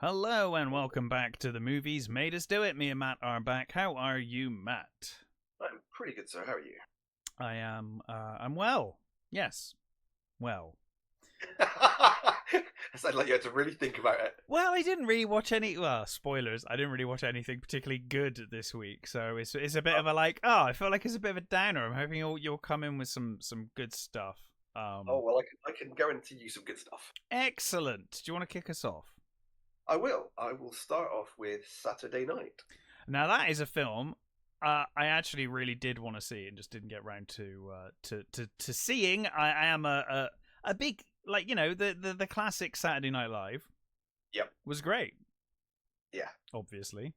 Hello and welcome back to the Movies Made Us Do It. Me and Matt are back. How are you, Matt? I'm pretty good, sir. How are you? I'm well. Yes. Well. It sounded like you had to really think about it. Well, I didn't really watch spoilers. I didn't really watch anything particularly good this week. So it's a bit of a I feel like it's a bit of a downer. I'm hoping you'll come in with some good stuff. Well, I can guarantee you some good stuff. Excellent. Do you want to kick us off? I will. I will start off with Saturday Night. Now that is a film I actually really did want to see and just didn't get round to seeing. I am a big the classic Saturday Night Live. Yep, was great. Yeah, obviously.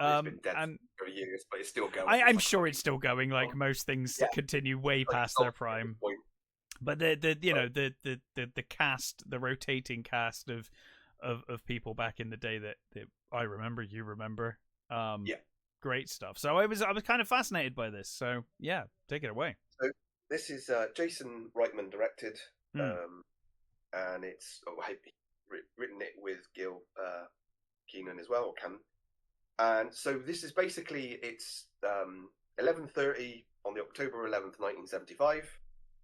It's been dead for years, but it's still going. I'm sure it's still going. Like most things continue way past their prime. But the cast, the rotating cast of people back in the day that I remember, you remember. Great stuff. So I was kind of fascinated by this. So yeah, take it away. So this is Jason Reitman directed, and it's written it with Gil Keenan as well, or Cannon. And so this is basically it's 11:30 on the October 11th, 1975,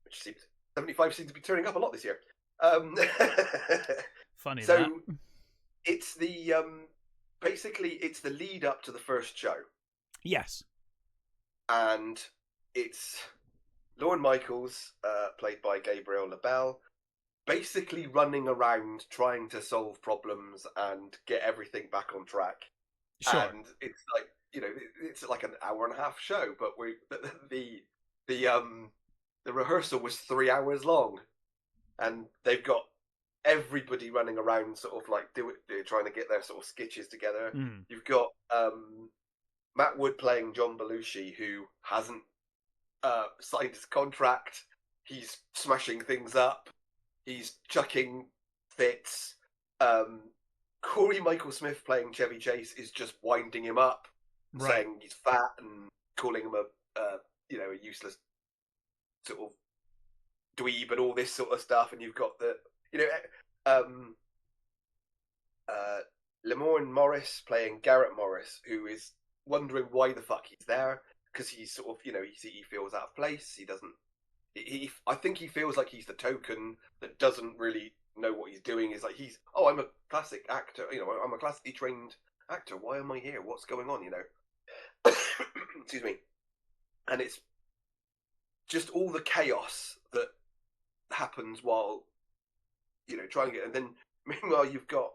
which seems 75 seems to be turning up a lot this year. Funny. So that. it's the basically it's the lead up to the first show. Yes. And it's Lorne Michaels, played by Gabriel LaBelle, basically running around trying to solve problems and get everything back on track. Sure. And it's like, it's like an hour and a half show, but the rehearsal was 3 hours long, and they've got everybody running around sort of like trying to get their sort of sketches together. You've got Matt Wood playing John Belushi, who hasn't signed his contract. He's smashing things up. He's chucking fits. Corey Michael Smith playing Chevy Chase is just winding him up, saying he's fat and calling him a useless sort of dweeb and all this sort of stuff. And you've got Lamorne Morris playing Garrett Morris, who is wondering why the fuck he's there, because he's sort of, he feels out of place. He doesn't. I think he feels like he's the token that doesn't really know what he's doing. Is like I'm a classic actor. I'm a classically trained actor. Why am I here? What's going on? Excuse me. And it's just all the chaos that happens while trying to get. And then meanwhile you've got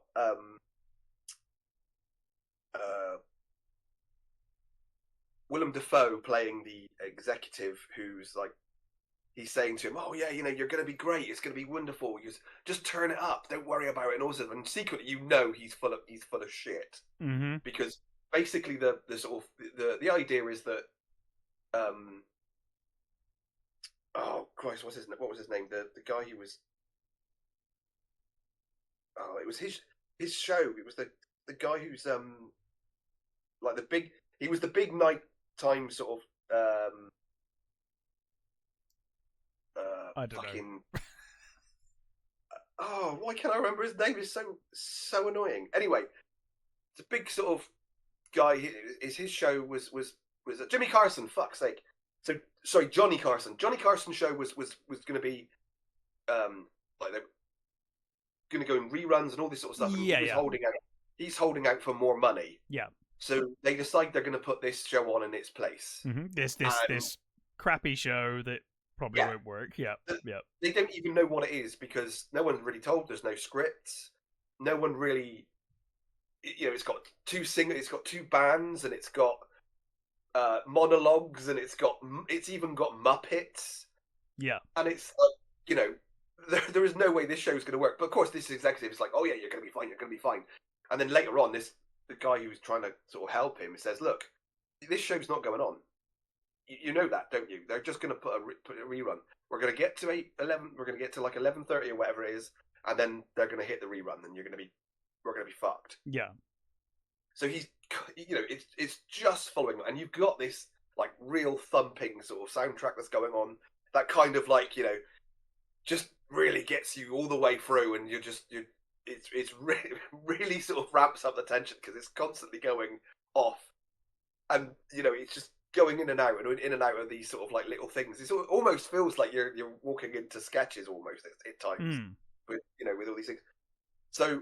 Willem Dafoe playing the executive, who's like, he's saying to him, "Oh yeah, you're going to be great. It's going to be wonderful. Just turn it up. Don't worry about it." And also, and secretly, he's full of shit. Mm-hmm. Because basically, the sort of the idea is that, oh Christ, what was his name? The guy who was, it was his show. It was the guy who's like he was the big nighttime sort of I don't know. Oh, why can't I remember his name? It's so annoying. Anyway, it's a big sort of guy. His show was Jimmy Carson. Fuck's sake. So sorry, Johnny Carson. Johnny Carson's show was going to be like they're going to go in reruns and all this sort of stuff. And he's holding out for more money. Yeah. So they decide they're going to put this show on in its place. Mm-hmm. This crappy show that probably won't work. Yeah. They don't even know what it is because no one's really told. There's no scripts. No one really. It's got it's got two bands, and it's got monologues, and it's even got Muppets. Yeah. And it's like, there is no way this show's going to work. But of course, this executive is like, "Oh yeah, you're going to be fine. You're going to be fine." And then later on, the guy who's trying to sort of help him says, "Look, this show's not going on. You know that, don't you? They're just going to put a rerun. We're going to get to 11. We're going to get to like 11:30 or whatever it is, and then they're going to hit the rerun, and we're going to be fucked." Yeah. So he's, it's just following, and you've got this like real thumping sort of soundtrack that's going on, that kind of like, just really gets you all the way through, and it's really, really sort of ramps up the tension because it's constantly going off, and it's just going in and out of these sort of like little things. It almost feels like you're walking into sketches almost at times with with all these things. So,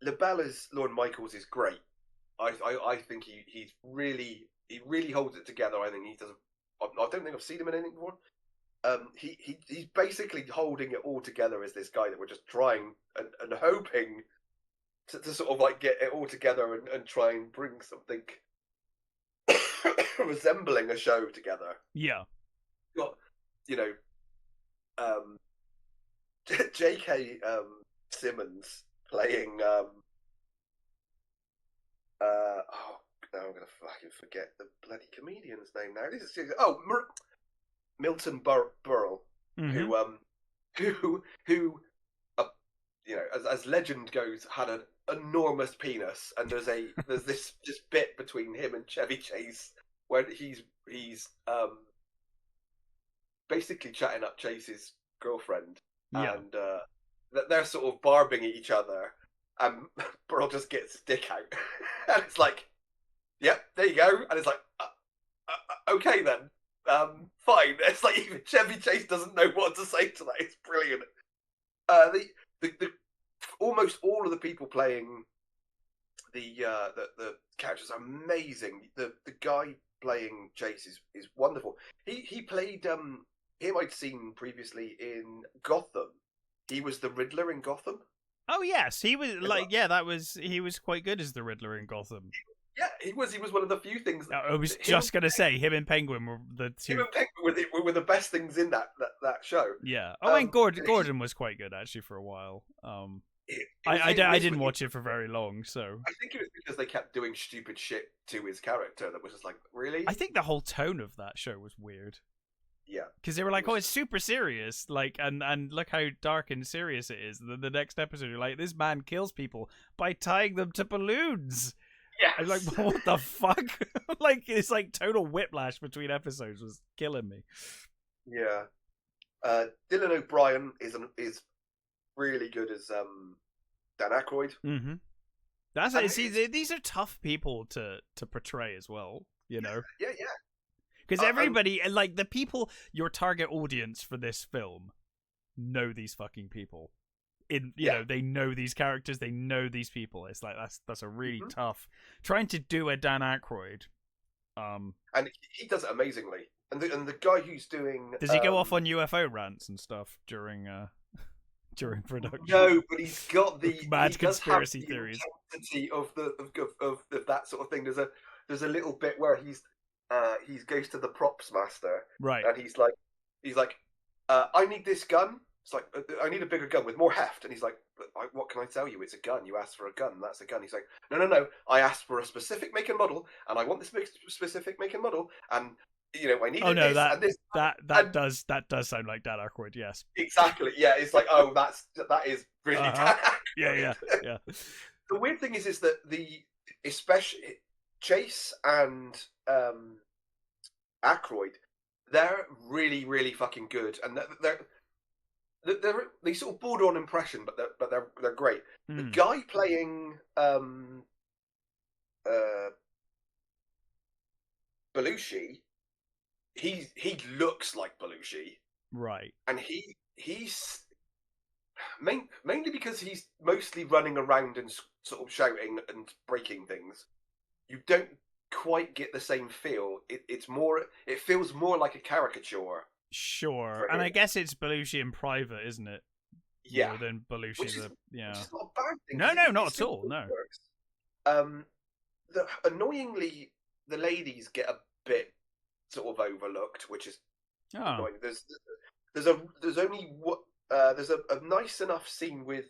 Labella's Lorne Michaels is great. I think he really holds it together. I think he does. I don't think I've seen him in anything before. He's basically holding it all together as this guy that we're just trying and hoping to sort of like get it all together and try and bring something resembling a show together. Yeah. Got J.K. Simmons playing now I'm gonna fucking forget the bloody comedian's name now. This is Milton Berle, who as legend goes, had an enormous penis, and there's this just bit between him and Chevy Chase where he's basically chatting up Chase's girlfriend, and they're sort of barbing at each other, and Burl just gets his dick out, and it's like, yep, there you go, and it's like, okay then, fine. It's like even Chevy Chase doesn't know what to say to that. It's brilliant. The almost all of the people playing the characters are amazing. The guy playing Chase is wonderful. He played him I'd seen previously in Gotham. He was the Riddler in Gotham. Oh yes, he was he was quite good as the Riddler in Gotham. Yeah, he was one of the few things. I was just gonna say him and Penguin were the two. Him and Penguin were the best things in that show. Yeah. Oh, and Gordon was quite good actually for a while. I didn't watch it for very long, so I think it was because they kept doing stupid shit to his character that was just like, really? I think the whole tone of that show was weird. Yeah, because they were like, "Oh, it's super serious," like, and look how dark and serious it is. The next episode, you're like, "This man kills people by tying them to balloons." Yeah, I'm like, what the fuck? Like, it's like total whiplash between episodes was killing me. Yeah, Dylan O'Brien is really good as Dan Aykroyd. Mm-hmm. That's it. See, these are tough people to portray as well. Yeah. Because everybody, like the people, your target audience for this film, know these fucking people. They know these characters, they know these people. It's like that's a really tough trying to do a Dan Aykroyd. And he does it amazingly. And the guy who's doing does he go off on UFO rants and stuff during production? No, but he's got the mad conspiracy theories of that sort of thing. There's a little bit where he goes to the props master, right? And he's like, I need this gun. It's like, I need a bigger gun with more heft. And he's like, what can I tell you? It's a gun. You asked for a gun. That's a gun. He's like, no. I asked for a specific make and model, and I want this specific make and model, and I need this. That does sound like Dan Aykroyd. Yes, exactly. Yeah, it's like, oh, that is really Dan Aykroyd. Yeah. The weird thing is that especially Chase and Aykroyd, they're really, really fucking good, and they sort of border on impression, but they're great. The guy playing Belushi, he looks like Belushi, right? And he's mainly because he's mostly running around and sort of shouting and breaking things. You don't quite get the same feel. It feels more like a caricature. Sure, and I guess it's Belushi in private, isn't it? Yeah. More than Belushi, which is not a bad thing. No, not at all. No. Annoyingly, the ladies get a bit sort of overlooked, which is annoying. There's a nice enough scene with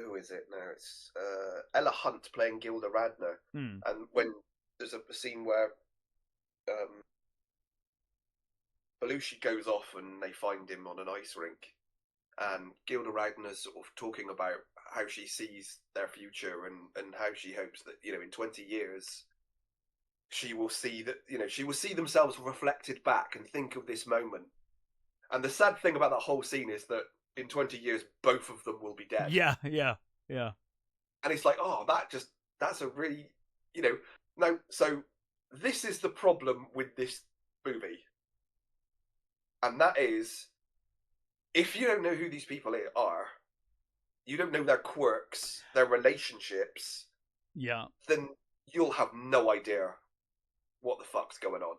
who is it now? It's Ella Hunt playing Gilda Radner, and when there's a scene where Belushi goes off and they find him on an ice rink, and Gilda Radner's sort of talking about how she sees their future and how she hopes that in 20 years she will see themselves reflected back and think of this moment And the sad thing about that whole scene is that in 20 years, both of them will be dead. Yeah. And it's like, oh, that's a really, no. So this is the problem with this movie. And that is, if you don't know who these people are, you don't know their quirks, their relationships, then you'll have no idea what the fuck's going on.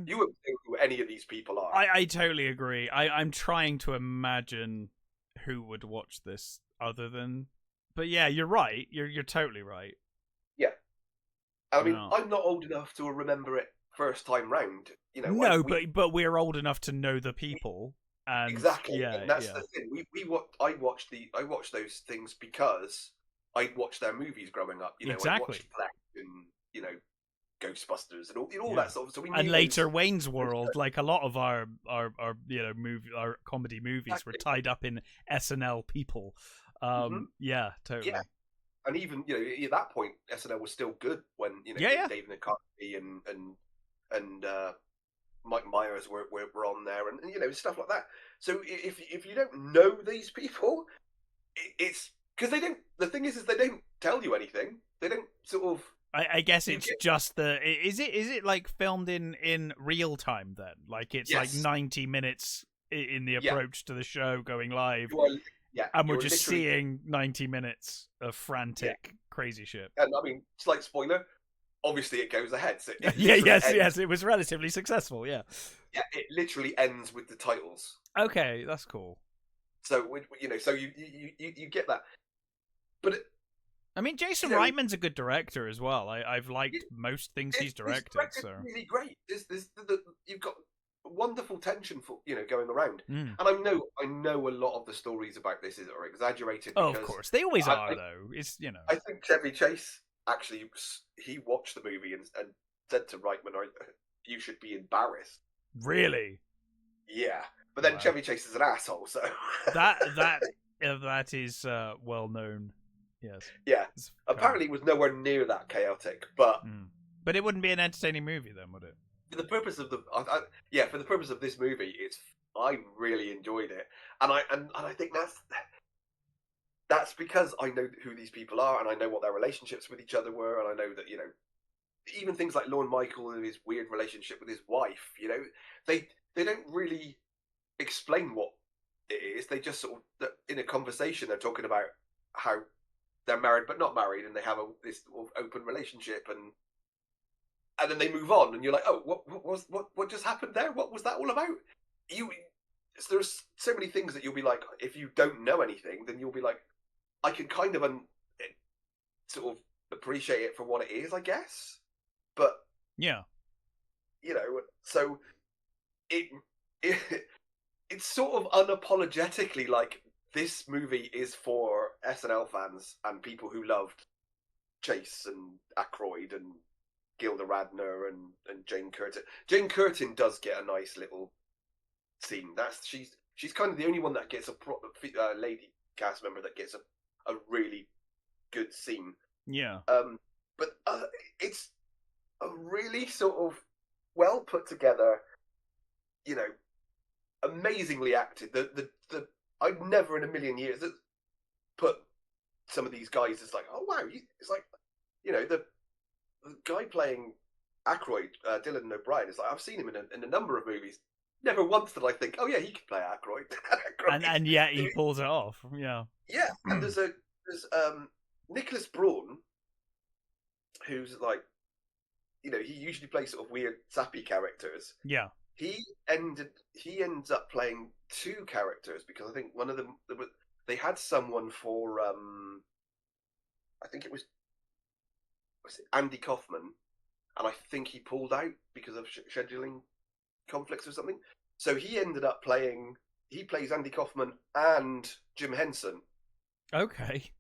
You won't know who any of these people are. I totally agree. I'm trying to imagine who would watch this other than... But yeah, you're right. You're totally right. Yeah. I mean, I'm not old enough to remember it first time round. No, but we're old enough to know the people. And exactly. Yeah, and that's the thing. I watched those things because I'd watched their movies growing up. Exactly. I watched Fleck and Ghostbusters and all that sort of. So we and later Wayne's World, like a lot of our comedy movies were tied up in SNL people. Yeah, totally. Yeah. And even at that point, SNL was still good when David McCarthy and Mike Myers were on there, and stuff like that. So if you don't know these people, it's because they don't. The thing is they don't tell you anything. They don't sort of. I guess it's just the. Is it like filmed in real time then? Like it's like 90 minutes in the approach to the show going live. And we're just seeing 90 minutes of frantic crazy shit. And I mean, slight spoiler. Obviously, it goes ahead. So yes, it was relatively successful. Yeah, it literally ends with the titles. Okay, that's cool. So so you get that, but I mean, Jason Reitman's a good director as well. I've liked most things he's directed. So really great. You've got wonderful tension for going around, and I know a lot of the stories about this are exaggerated. Of course, they always are though. It's I think Chevy Chase. Actually, he watched the movie and said to Reitman, "You should be embarrassed." Really? Yeah, but then Chevy Chase is an asshole, so that is well known. Yes. Yeah. Apparently, it was nowhere near that chaotic, but it wouldn't be an entertaining movie, then, would it? For the purpose of for the purpose of this movie, I really enjoyed it, and I think that's because I know who these people are, and I know what their relationships with each other were, and I know that even things like Lorne Michael and his weird relationship with his wife, they don't really explain what it is. They just sort of in a conversation they're talking about how they're married but not married, and they have this sort of open relationship, and then they move on, and you're like, oh, what just happened there? What was that all about? There's so many things that you'll be like, if you don't know anything, then you'll be like, I can kind of sort of appreciate it for what it is, I guess. But yeah, so it's sort of unapologetically like this movie is for SNL fans and people who loved Chase and Aykroyd and Gilda Radner and Jane Curtin. Jane Curtin does get a nice little scene. She's kind of the only one that gets a lady cast member that gets a really good scene. Yeah. But it's a really sort of well put together, amazingly acted. The I'd never in a million years put some of these guys as like, oh wow, it's like, the guy playing Aykroyd, Dylan O'Brien, is like, I've seen him in a number of movies. Never once did I think, oh yeah, he could play Aykroyd. and yet he pulls it off. Yeah. Yeah, and there's Nicholas Braun, who's like, he usually plays sort of weird sappy characters. Yeah. He ends up playing two characters because I think one of them they had someone for I think it was it Andy Kaufman, and I think he pulled out because of scheduling conflicts or something. So he ended up he plays Andy Kaufman and Jim Henson. Okay.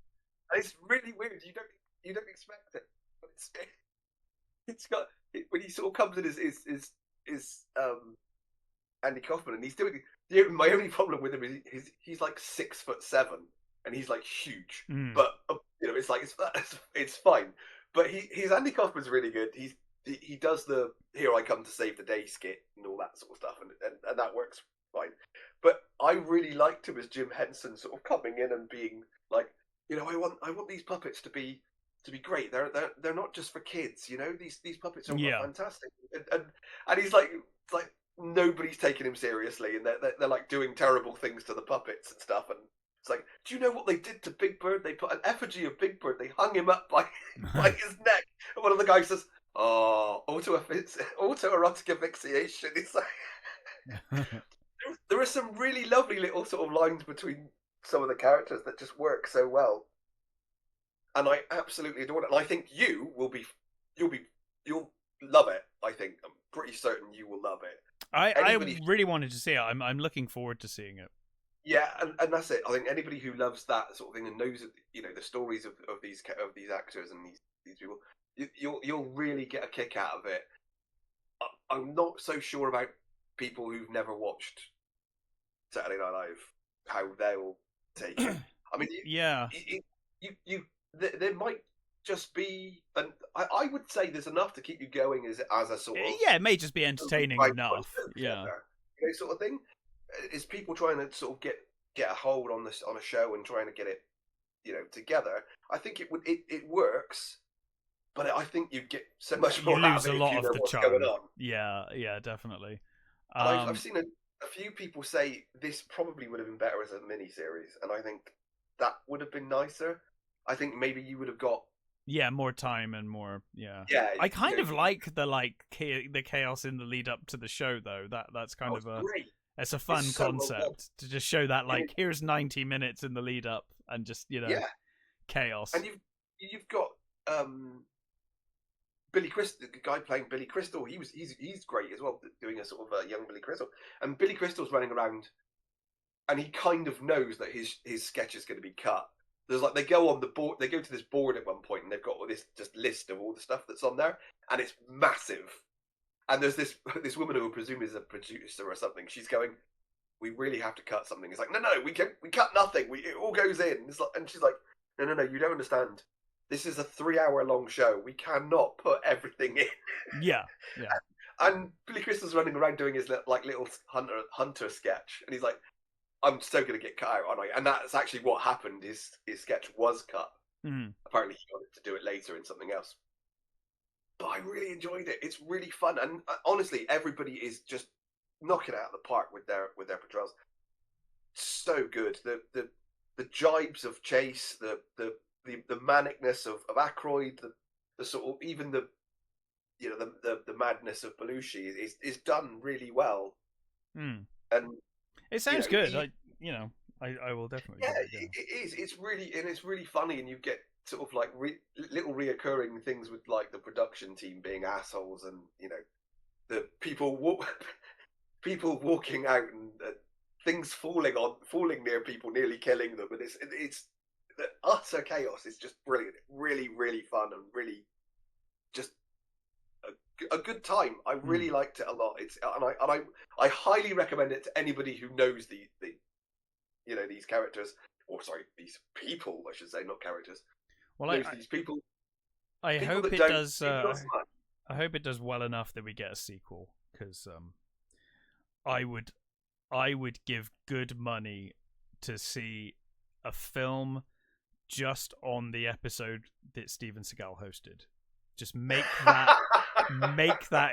And it's really weird. You don't expect it, but it's got when he sort of comes in is Andy Kaufman, and he's doing. My only problem with him is he's like 6'7", and he's like huge. But it's like it's fine. But he's Andy Kaufman's really good. He does the "Here I Come to Save the Day" skit and all that sort of stuff, and that works fine. I really liked him as Jim Henson, sort of coming in and being like, I want these puppets to be great. They're not just for kids. These puppets are fantastic. And he's like, it's like nobody's taking him seriously, and they're like doing terrible things to the puppets and stuff. And it's like, do you know what they did to Big Bird? They put an effigy of Big Bird. They hung him up by his neck. And one of the guys says, "Oh, autoerotic asphyxiation." It's like there are some really lovely little sort of lines between some of the characters that just work so well, and I absolutely adore it. And I think you'll love it. I think I'm pretty certain you will love it. I really wanted to see it. I'm looking forward to seeing it. Yeah, and that's it. I think anybody who loves that sort of thing and knows the stories of these actors and these people, you'll really get a kick out of it. I'm not so sure about people who've never watched Saturday Night Live how they'll take it. I mean, there might just be, and I would say there's enough to keep you going as a sort of it may just be entertaining enough, sort of thing. Is people trying to sort of get a hold on this on a show and trying to get it together. I think it works, but I think you get so much more. You lose a lot of the charm. Going on. Yeah, definitely. I've seen a few people say this probably would have been better as a mini series, and I think that would have been nicer. I think maybe you would have got more time and more. Yeah. I of like the chaos in the lead up to the show though. That's kind of great. It's a fun concept to just show that here's 90 minutes in the lead up and just chaos. And you've got Billy Crystal, the guy playing Billy Crystal. He's great as well, doing a sort of young Billy Crystal. And Billy Crystal's running around, and he kind of knows that his sketch is going to be cut. There's they go on the board. They go to this board at one point, and they've got this just list of all the stuff that's on there, and it's massive. And there's this woman who I presume is a producer or something. She's going, "We really have to cut something." It's like, no, we cut nothing. It all goes in. And she's like, no, you don't understand. This is a 3-hour long show. We cannot put everything in. Yeah. And Billy Crystal's running around doing his little hunter sketch, and he's like, "I'm so going to get cut out, aren't I?" And that's actually what happened. His sketch was cut. Apparently, he wanted to do it later in something else. But I really enjoyed it. It's really fun, and honestly, everybody is just knocking it out of the park with their portrayals. So good. The jibes of Chase, the manicness of Aykroyd, the sort of even the madness of Belushi is done really well. And it sounds good. I will definitely. Yeah, it is. It's really funny, and you get sort of little reoccurring things with the production team being assholes, and the people walking out and things falling near people, nearly killing them, and it's the utter chaos. It's just brilliant, really, really fun, and really just a good time. I really liked it a lot. I highly recommend it to anybody who knows these characters, or sorry, these people, I should say, not characters. Well, these people. I hope it does. I hope it does well enough that we get a sequel, because I would give good money to see a film just on the episode that Steven Seagal hosted. Just make that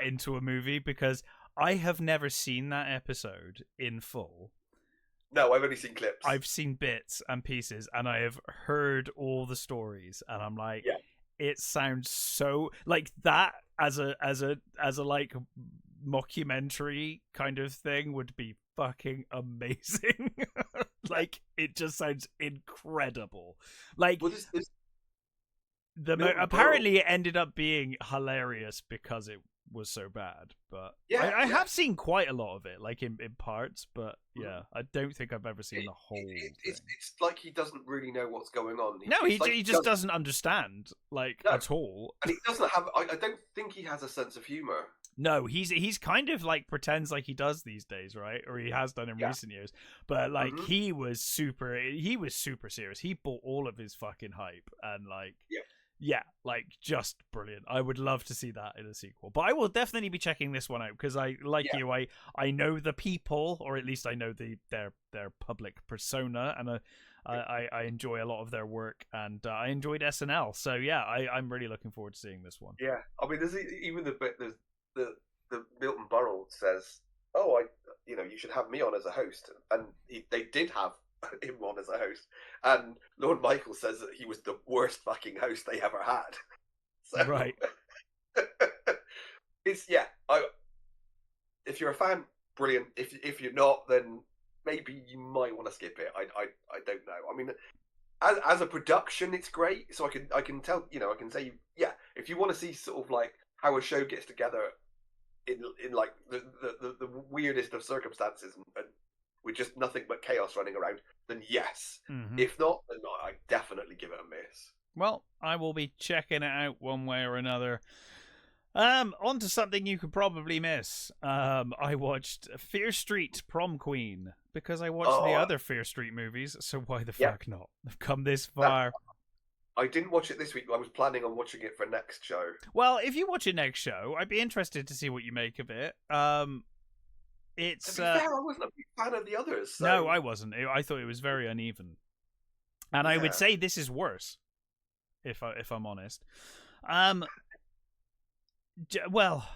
into a movie, because I have never seen that episode in full. No, I've only seen clips. I've seen bits and pieces, and I have heard all the stories, and I'm like, it sounds so like that as a mockumentary kind of thing would be fucking amazing. It just sounds incredible. Apparently it ended up being hilarious because it was so bad, but I have seen quite a lot of it, in parts, but I don't think I've ever seen the whole thing. It's like he doesn't really know what's going on. He just doesn't understand at all, and he doesn't have. I don't think he has a sense of humor. No, he's kind of pretends like he does these days, right? Or he has done in recent years. But he was super serious. He bought all of his fucking hype, and yeah, like just brilliant. I would love to see that in a sequel. But I will definitely be checking this one out because I know the people, or at least I know their public persona, and I enjoy a lot of their work, and I enjoyed SNL. So yeah, I'm really looking forward to seeing this one. Yeah, I mean, there's even the bit the Milton Berle says, "Oh, you should have me on as a host," and they did have him on as a host, and Lorne Michaels says that he was the worst fucking host they ever had. So, right. It's if you're a fan, brilliant. If you're not, then maybe you might want to skip it. I don't know. I mean, as a production, it's great. So I can tell, I can say, yeah, if you want to see sort of like how a show gets together in like the weirdest of circumstances and with just nothing but chaos running around, then yes. Mm-hmm. If not, then I definitely give it a miss. Well, I will be checking it out one way or another. On to something you could probably miss. I watched Fear Street Prom Queen because I watched the other Fear Street movies, so why the fuck not? I've come this far. I didn't watch it this week, but I was planning on watching it for next show. Well, if you watch it next show, I'd be interested to see what you make of it. It's to be fair, I wasn't a big fan of the others. So... No, I wasn't. I thought it was very uneven, and I would say this is worse. If I'm honest, well,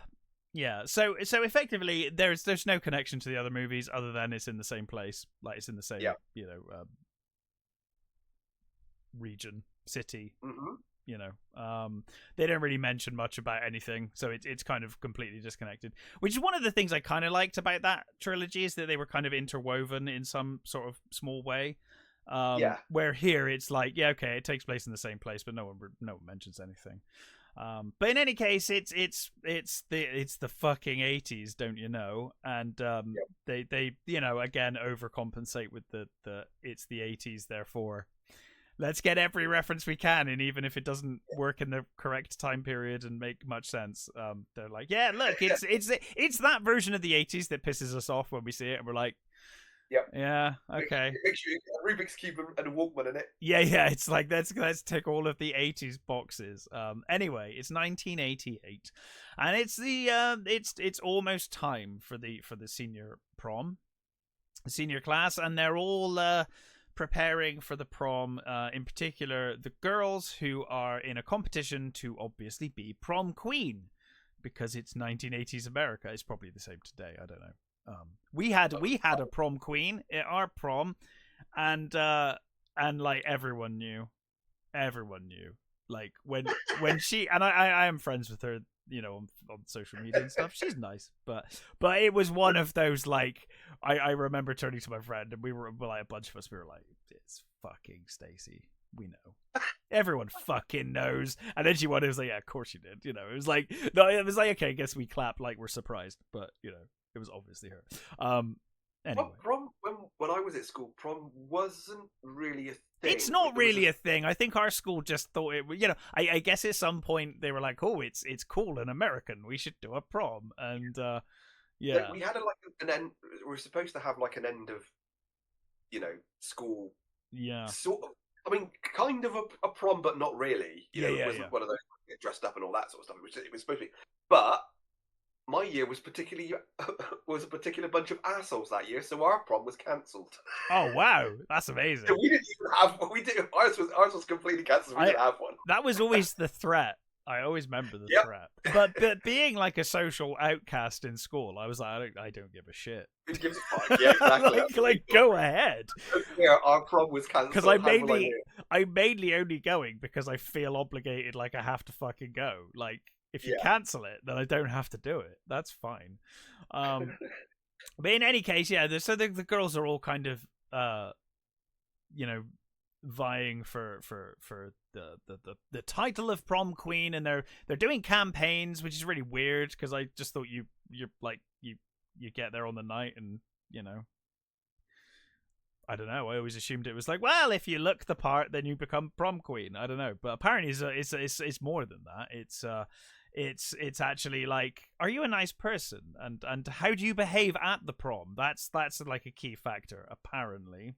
yeah. So effectively, there's no connection to the other movies other than it's in the same place, like it's in the same region, city. Mm-hmm. They don't really mention much about anything, so it's kind of completely disconnected. Which is one of the things I kind of liked about that trilogy, is that they were kind of interwoven in some sort of small way. Where here it's like, yeah, okay, it takes place in the same place, but no one mentions anything. But in any case, it's the fucking 80s, don't you know? And they again overcompensate with the it's the 80s, therefore let's get every reference we can, and even if it doesn't work in the correct time period and make much sense, they're like, yeah, look, it's that version of the 80s that pisses us off when we see it, and we're like, yep. Yeah. Okay. Make sure you get a Rubik's Cube and a Walkman in it. Yeah. It's like let's tick all of the 80s boxes. Anyway, it's 1988, and it's the it's almost time for the senior prom, senior class, and they're all preparing for the prom. In particular, the girls who are in a competition to obviously be prom queen, because it's 1980s America. It's probably the same today. I don't know. We had a prom queen at our prom, and like everyone knew, like when she, and I am friends with her, on social media and stuff. She's nice, but it was one of those, like, I remember turning to my friend, and we were like, a bunch of us, we were like, it's fucking Stacey. We know. Everyone fucking knows. And then she went, it was like, yeah, of course you did. It was like, no, it was like, okay, I guess we clap like we're surprised, but it was obviously her. Anyway. Well, prom, when I was at school, prom wasn't really a thing. It's not really a thing. I think our school just thought it. I guess at some point they were like, "Oh, it's cool and American. We should do a prom." And yeah, like, we had an end. We were supposed to have like an end of, school. Yeah. Sort of. I mean, kind of a prom, but not really. It wasn't one of those get dressed up and all that sort of stuff. It was supposed to be, but. My year was a particular bunch of assholes that year, so our prom was cancelled. Oh wow, that's amazing! So we didn't even have ours was completely cancelled. We didn't have one. That was always the threat. I always remember the threat. But being like a social outcast in school, I was like, I don't give a shit. Who gives a fuck? Yeah, exactly. like go ahead. Yeah, our prom was cancelled. Because I'm mainly only going because I feel obligated, like I have to fucking go. Like. If you cancel it, then I don't have to do it. That's fine. But in any case, so the girls are all kind of, vying for the title of prom queen, and they're doing campaigns, which is really weird because I just thought you get there on the night and I don't know. I always assumed it was like, well, if you look the part, then you become prom queen. I don't know, but apparently it's more than that. It's actually like, are you a nice person, and how do you behave at the prom? That's like a key factor apparently.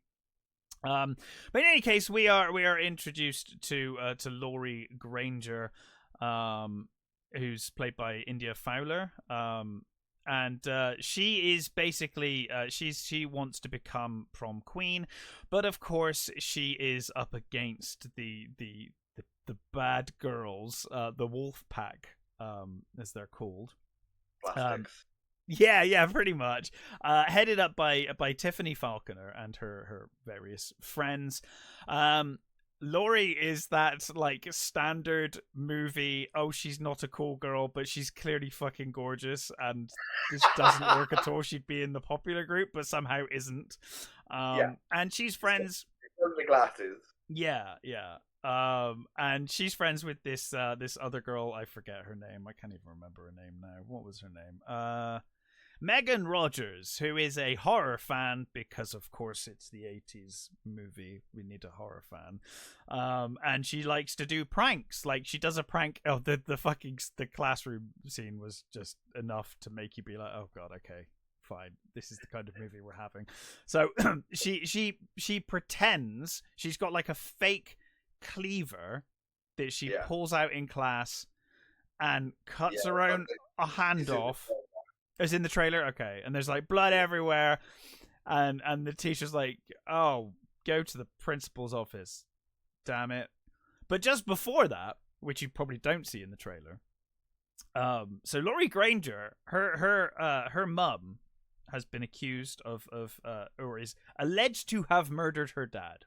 But in any case, we are introduced to Laurie Granger, who's played by India Fowler. And she is basically she wants to become prom queen, but of course she is up against the bad girls, the Wolf Pack, as they're called. Plastics. Yeah, pretty much. Headed up by Tiffany Falconer and her various friends. Laurie is that like standard movie. Oh, she's not a cool girl, but she's clearly fucking gorgeous, and this doesn't work at all. She'd be in the popular group, but somehow isn't. And she's friends. The glasses. Yeah. And she's friends with this other girl. I forget her name. I can't even remember her name now. What was her name? Megan Rogers, who is a horror fan, because of course it's the 80s movie. We need a horror fan. And she likes to do pranks. Like, she does a prank. Oh, the classroom scene was just enough to make you be like, oh god, okay, fine. This is the kind of movie we're having. So she pretends she's got like a fake cleaver that she pulls out in class and cuts her own a hand off. It's in the trailer? Okay. And there's like blood everywhere. And the teacher's like, oh, go to the principal's office. Damn it. But just before that, which you probably don't see in the trailer, so Laurie Granger, her mum has been accused of or is alleged to have murdered her dad.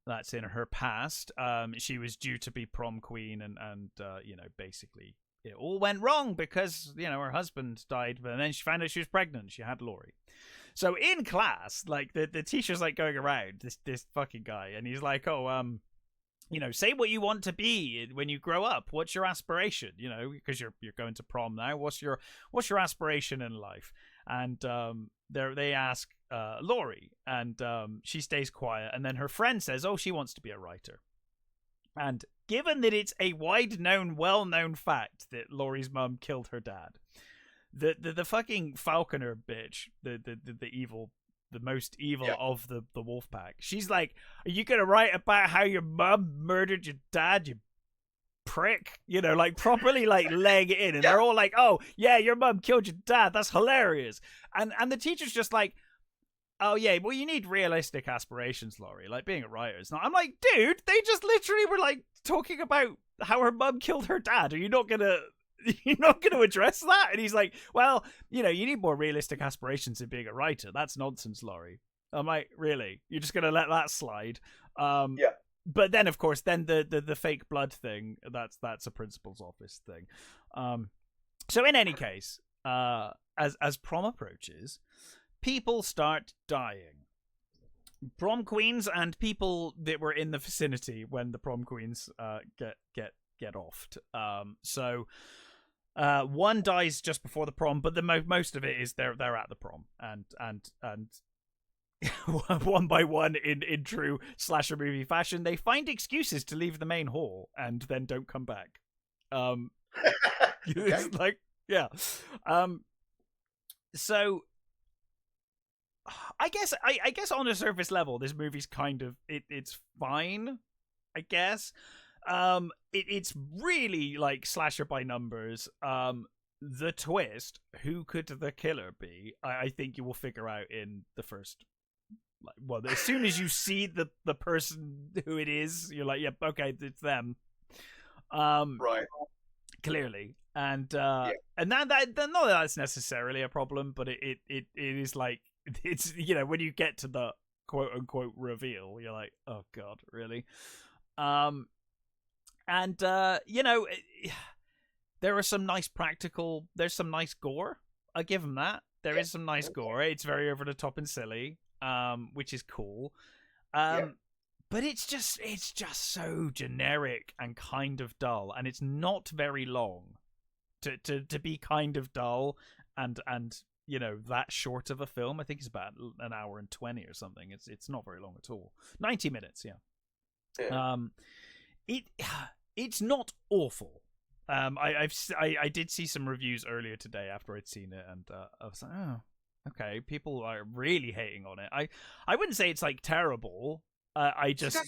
That's in her past. She was due to be prom queen, and basically it all went wrong because her husband died, but then she found out she was pregnant. She had Laurie. So in class, like the teacher's like going around this fucking guy, and he's like, oh, say what you want to be when you grow up. What's your aspiration? Because you're going to prom now. What's your aspiration in life? And they ask Laurie, and she stays quiet. And then her friend says, oh, she wants to be a writer. And given that it's a well-known fact that Laurie's mum killed her dad, the fucking Falconer bitch, the evil, the most evil of the wolf pack, she's like, are you gonna write about how your mum murdered your dad, you prick? Like properly like laying it in. And they're all like, oh yeah, your mum killed your dad, that's hilarious. And the teacher's just like, oh yeah, well you need realistic aspirations, Laurie. Like being a writer is not. I'm like, dude, they just literally were like talking about how her mum killed her dad. Are you not gonna address that? And he's like, well, you need more realistic aspirations in being a writer. That's nonsense, Laurie. I'm like, really? You're just gonna let that slide? But then of course, then the fake blood thing, that's a principal's office thing. So in any case, as prom approaches, people start dying. Prom queens and people that were in the vicinity when the prom queens get offed. So one dies just before the prom, but the most of it is they're at the prom, and one by one, in true slasher movie fashion, they find excuses to leave the main hall and then don't come back. It's like, yeah. So I guess on a surface level, this movie's kind of it's fine, I guess. It's really like slasher by numbers. The twist, who could the killer be? I think you will figure out in the first. Well, as soon as you see the person who it is, you're like, yep, okay, it's them. Right. Clearly, and that's necessarily a problem, but it is like, it's when you get to the quote unquote reveal, you're like, oh god, really? There are some nice there's some nice gore. I give them that. There is some nice gore. It's very over the top and silly, which is cool. But it's just so generic and kind of dull, and it's not very long to be kind of dull and that short of a film. I think it's about an hour and 20 or something. It's not very long at all. 90 minutes, yeah. It's not awful. I did see some reviews earlier today after I'd seen it, and I was like, oh, Okay, people are really hating on it. I wouldn't say it's like terrible. I just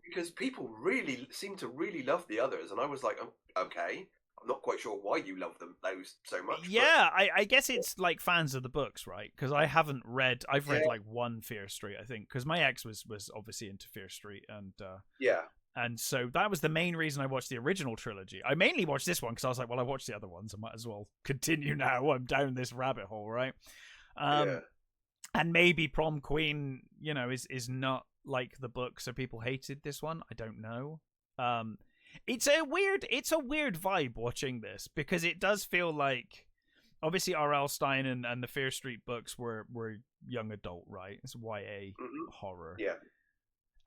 because people really seem to really love the others, and I was like, oh, okay, I'm not quite sure why you love those so much. Yeah, but... I guess it's like fans of the books, right? Because I've read like one Fear Street, I think, because my ex was obviously into Fear Street, and and so that was the main reason I watched the original trilogy. I mainly watched this one because I was like, well, I watched the other ones, I might as well continue now. I'm down this rabbit hole, right? And maybe Prom Queen, is not like the book, so people hated this one. I don't know. It's a weird vibe watching this, because it does feel like, obviously R.L. Stine and the Fear Street books were young adult, right? It's YA horror. Yeah.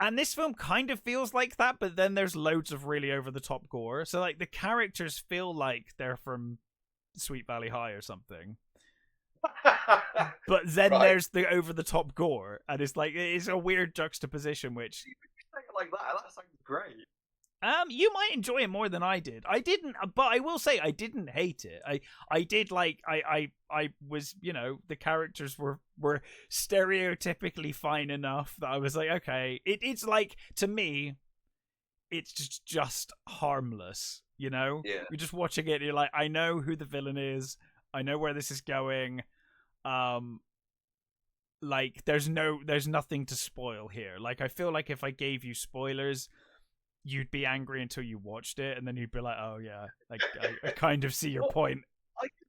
And this film kind of feels like that, but then there's loads of really over the top gore. So like the characters feel like they're from Sweet Valley High or something. But then there's the over the top gore, and it's a weird juxtaposition. Which like that sounds great. You might enjoy it more than I did. I didn't, but I will say I didn't hate it. I did like I was, the characters were stereotypically fine enough that I was like, okay, it's like, to me, it's just harmless. Yeah. You're just watching it. And you're like, I know who the villain is. I know where this is going. Like there's nothing to spoil here. Like I feel like if I gave you spoilers, you'd be angry until you watched it, and then you'd be like, oh yeah, like I kind of see your point.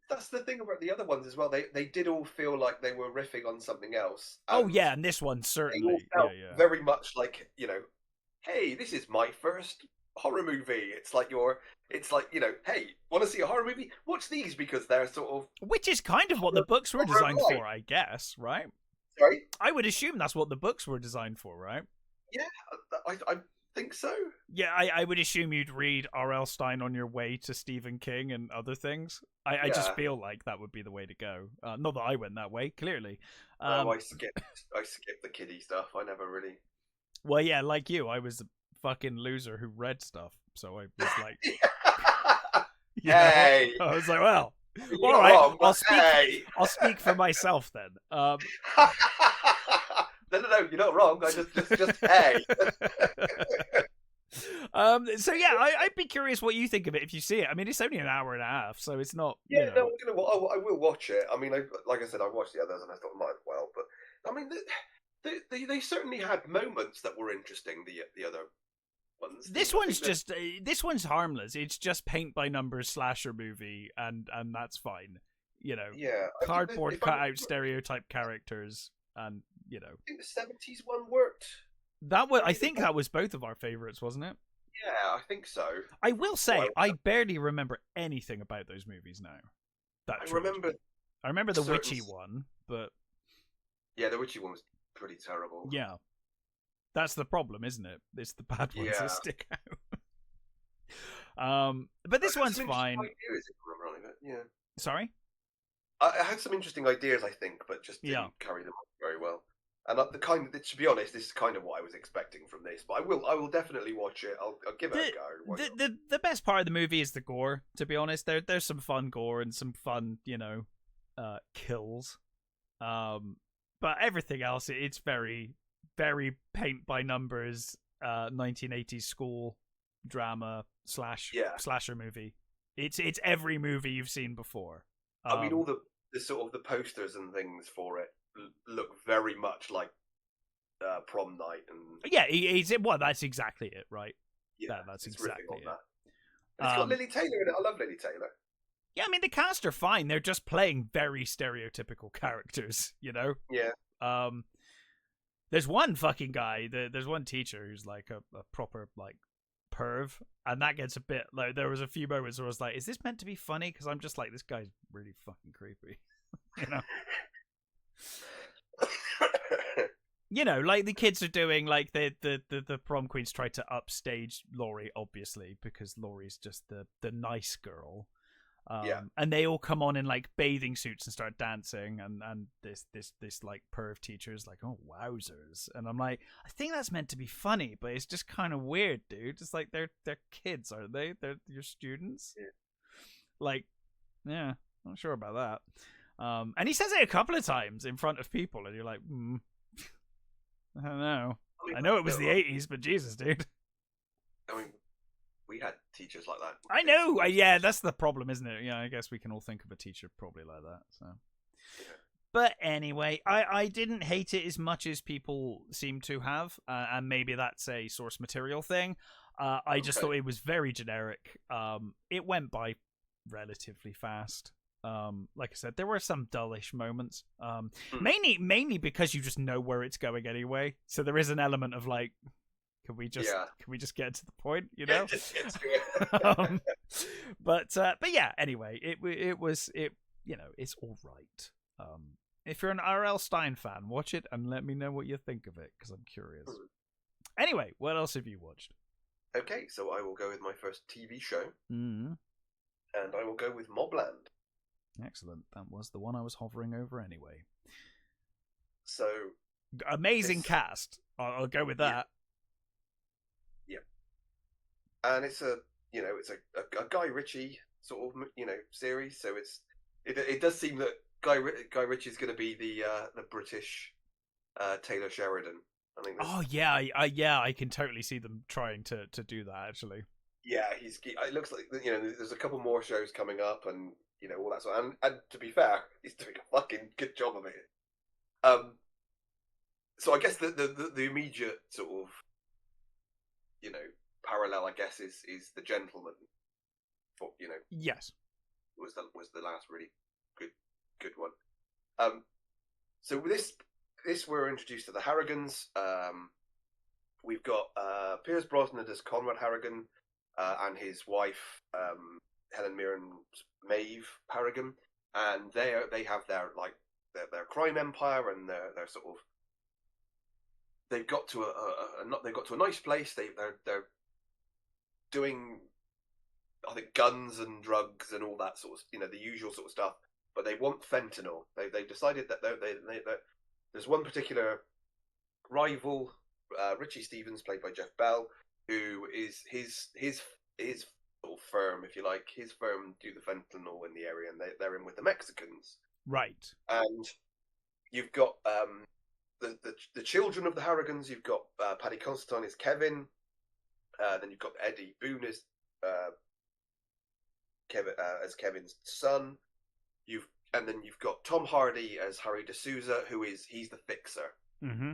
That's the thing about the other ones as well. They did all feel like they were riffing on something else. Oh yeah, and this one certainly yeah. Very much like, hey, this is my first horror movie. It's like hey, want to see a horror movie? Watch these, because they're sort of... Which is kind of what the books were designed for, I guess, right? Sorry? I would assume that's what the books were designed for, right? Yeah, I think so. Yeah, I would assume you'd read R.L. Stine on your way to Stephen King and other things. I just feel like that would be the way to go. Not that I went that way, clearly. I skipped the kiddie stuff. I never really... Well, yeah, like you, I was a fucking loser who read stuff, so I was like... Hey! I was like, well, all right, wrong, I'll speak for myself then. No, you're not wrong. I just hey. So yeah, I'd be curious what you think of it if you see it. I mean, it's only an hour and a half, so it's not. Yeah, no, I will watch it. I mean, like I said, I watched the others, and I thought I might as well. But I mean, they certainly had moments that were interesting. The other ones. This one's harmless. It's just paint by numbers slasher movie, and that's fine. Yeah, cardboard cutout stereotype characters, and I think the 70s one worked. I think that was both of our favorites, wasn't it? Yeah, I think so. I will say, I barely remember anything about those movies now. I remember the witchy one, but yeah, the witchy one was pretty terrible. Yeah, that's the problem, isn't it? It's the bad ones that stick out. But this one's fine. Yeah. Sorry? I had some interesting ideas, I think, but just didn't carry them very well. And to be honest, this is kind of what I was expecting from this. But I will definitely watch it. I'll give it a go. The best part of the movie is the gore. To be honest, there's some fun gore and some fun, kills. But everything else, it's very, very paint by numbers, 1980s school drama / slasher movie. It's every movie you've seen before. I mean, all the sort of the posters and things for it look very much like Prom Night, and well, that's exactly it, right? Yeah, that's exactly it. It's got Lily Taylor in it. I love Lily Taylor. Yeah, I mean, the cast are fine. They're just playing very stereotypical characters, Yeah. There's one fucking guy. There's one teacher who's like a proper like perv, and that gets a bit like, there was a few moments where I was like, is this meant to be funny? Because I'm just like, this guy's really fucking creepy. Like the kids are doing, like the prom queens try to upstage Laurie, obviously, because Laurie's just the nice girl. And they all come on in like bathing suits and start dancing, and this like perv teacher's like, oh wowzers, and I'm like, I think that's meant to be funny, but it's just kind of weird, dude. It's like they're kids, aren't they? They're your students. Yeah. Like, yeah, not sure about that. And he says it a couple of times in front of people, and you're like, I don't know. I know it was the 80s, but Jesus, dude. I mean, we had teachers like that. I know. Yeah, that's the problem, isn't it? Yeah, I guess we can all think of a teacher probably like that. So. Yeah. But anyway, I didn't hate it as much as people seem to have, and maybe that's a source material thing. I just thought it was very generic. It went by relatively fast. Like I said, there were some dullish moments. Mainly because you just know where it's going anyway. So there is an element of like, can we just get to the point, you know? But yeah. Anyway, it's all right. If you're an R.L. Stine fan, watch it and let me know what you think of it, because I'm curious. Anyway, what else have you watched? Okay, so I will go with my first TV show, and I will go with MobLand. Excellent. That was the one I was hovering over anyway. So amazing cast. I'll go with that. Yeah. And it's a Guy Ritchie sort of series. So it does seem that Guy Ritchie is going to be the British Taylor Sheridan. I think. Oh yeah, I can totally see them trying to do that actually. Yeah, it looks like there's a couple more shows coming up and. All that sort of, and to be fair, he's doing a fucking good job of it. So I guess the immediate sort of, parallel, I guess, is The Gentleman. Yes, was the last really good one. So with this we're introduced to the Harrigans. We've got Pierce Brosnan as Conrad Harrigan and his wife. Helen Mirren's Maeve Harrigan, and they have their crime empire, and they're sort of they've got to a nice place. They're doing, I think, guns and drugs and all that sort of the usual sort of stuff, but they want fentanyl. They've decided that there's one particular rival, Richie Stevens, played by Jeff Bell, who is his sort of firm, if you like. His firm do the fentanyl in the area, and they're in with the Mexicans. Right. And you've got the children of the Harrigans. You've got Paddy Considine as Kevin. Then you've got Eddie Boone as Kevin's son. And then you've got Tom Hardy as Harry D'Souza, he's the fixer. Mm-hmm.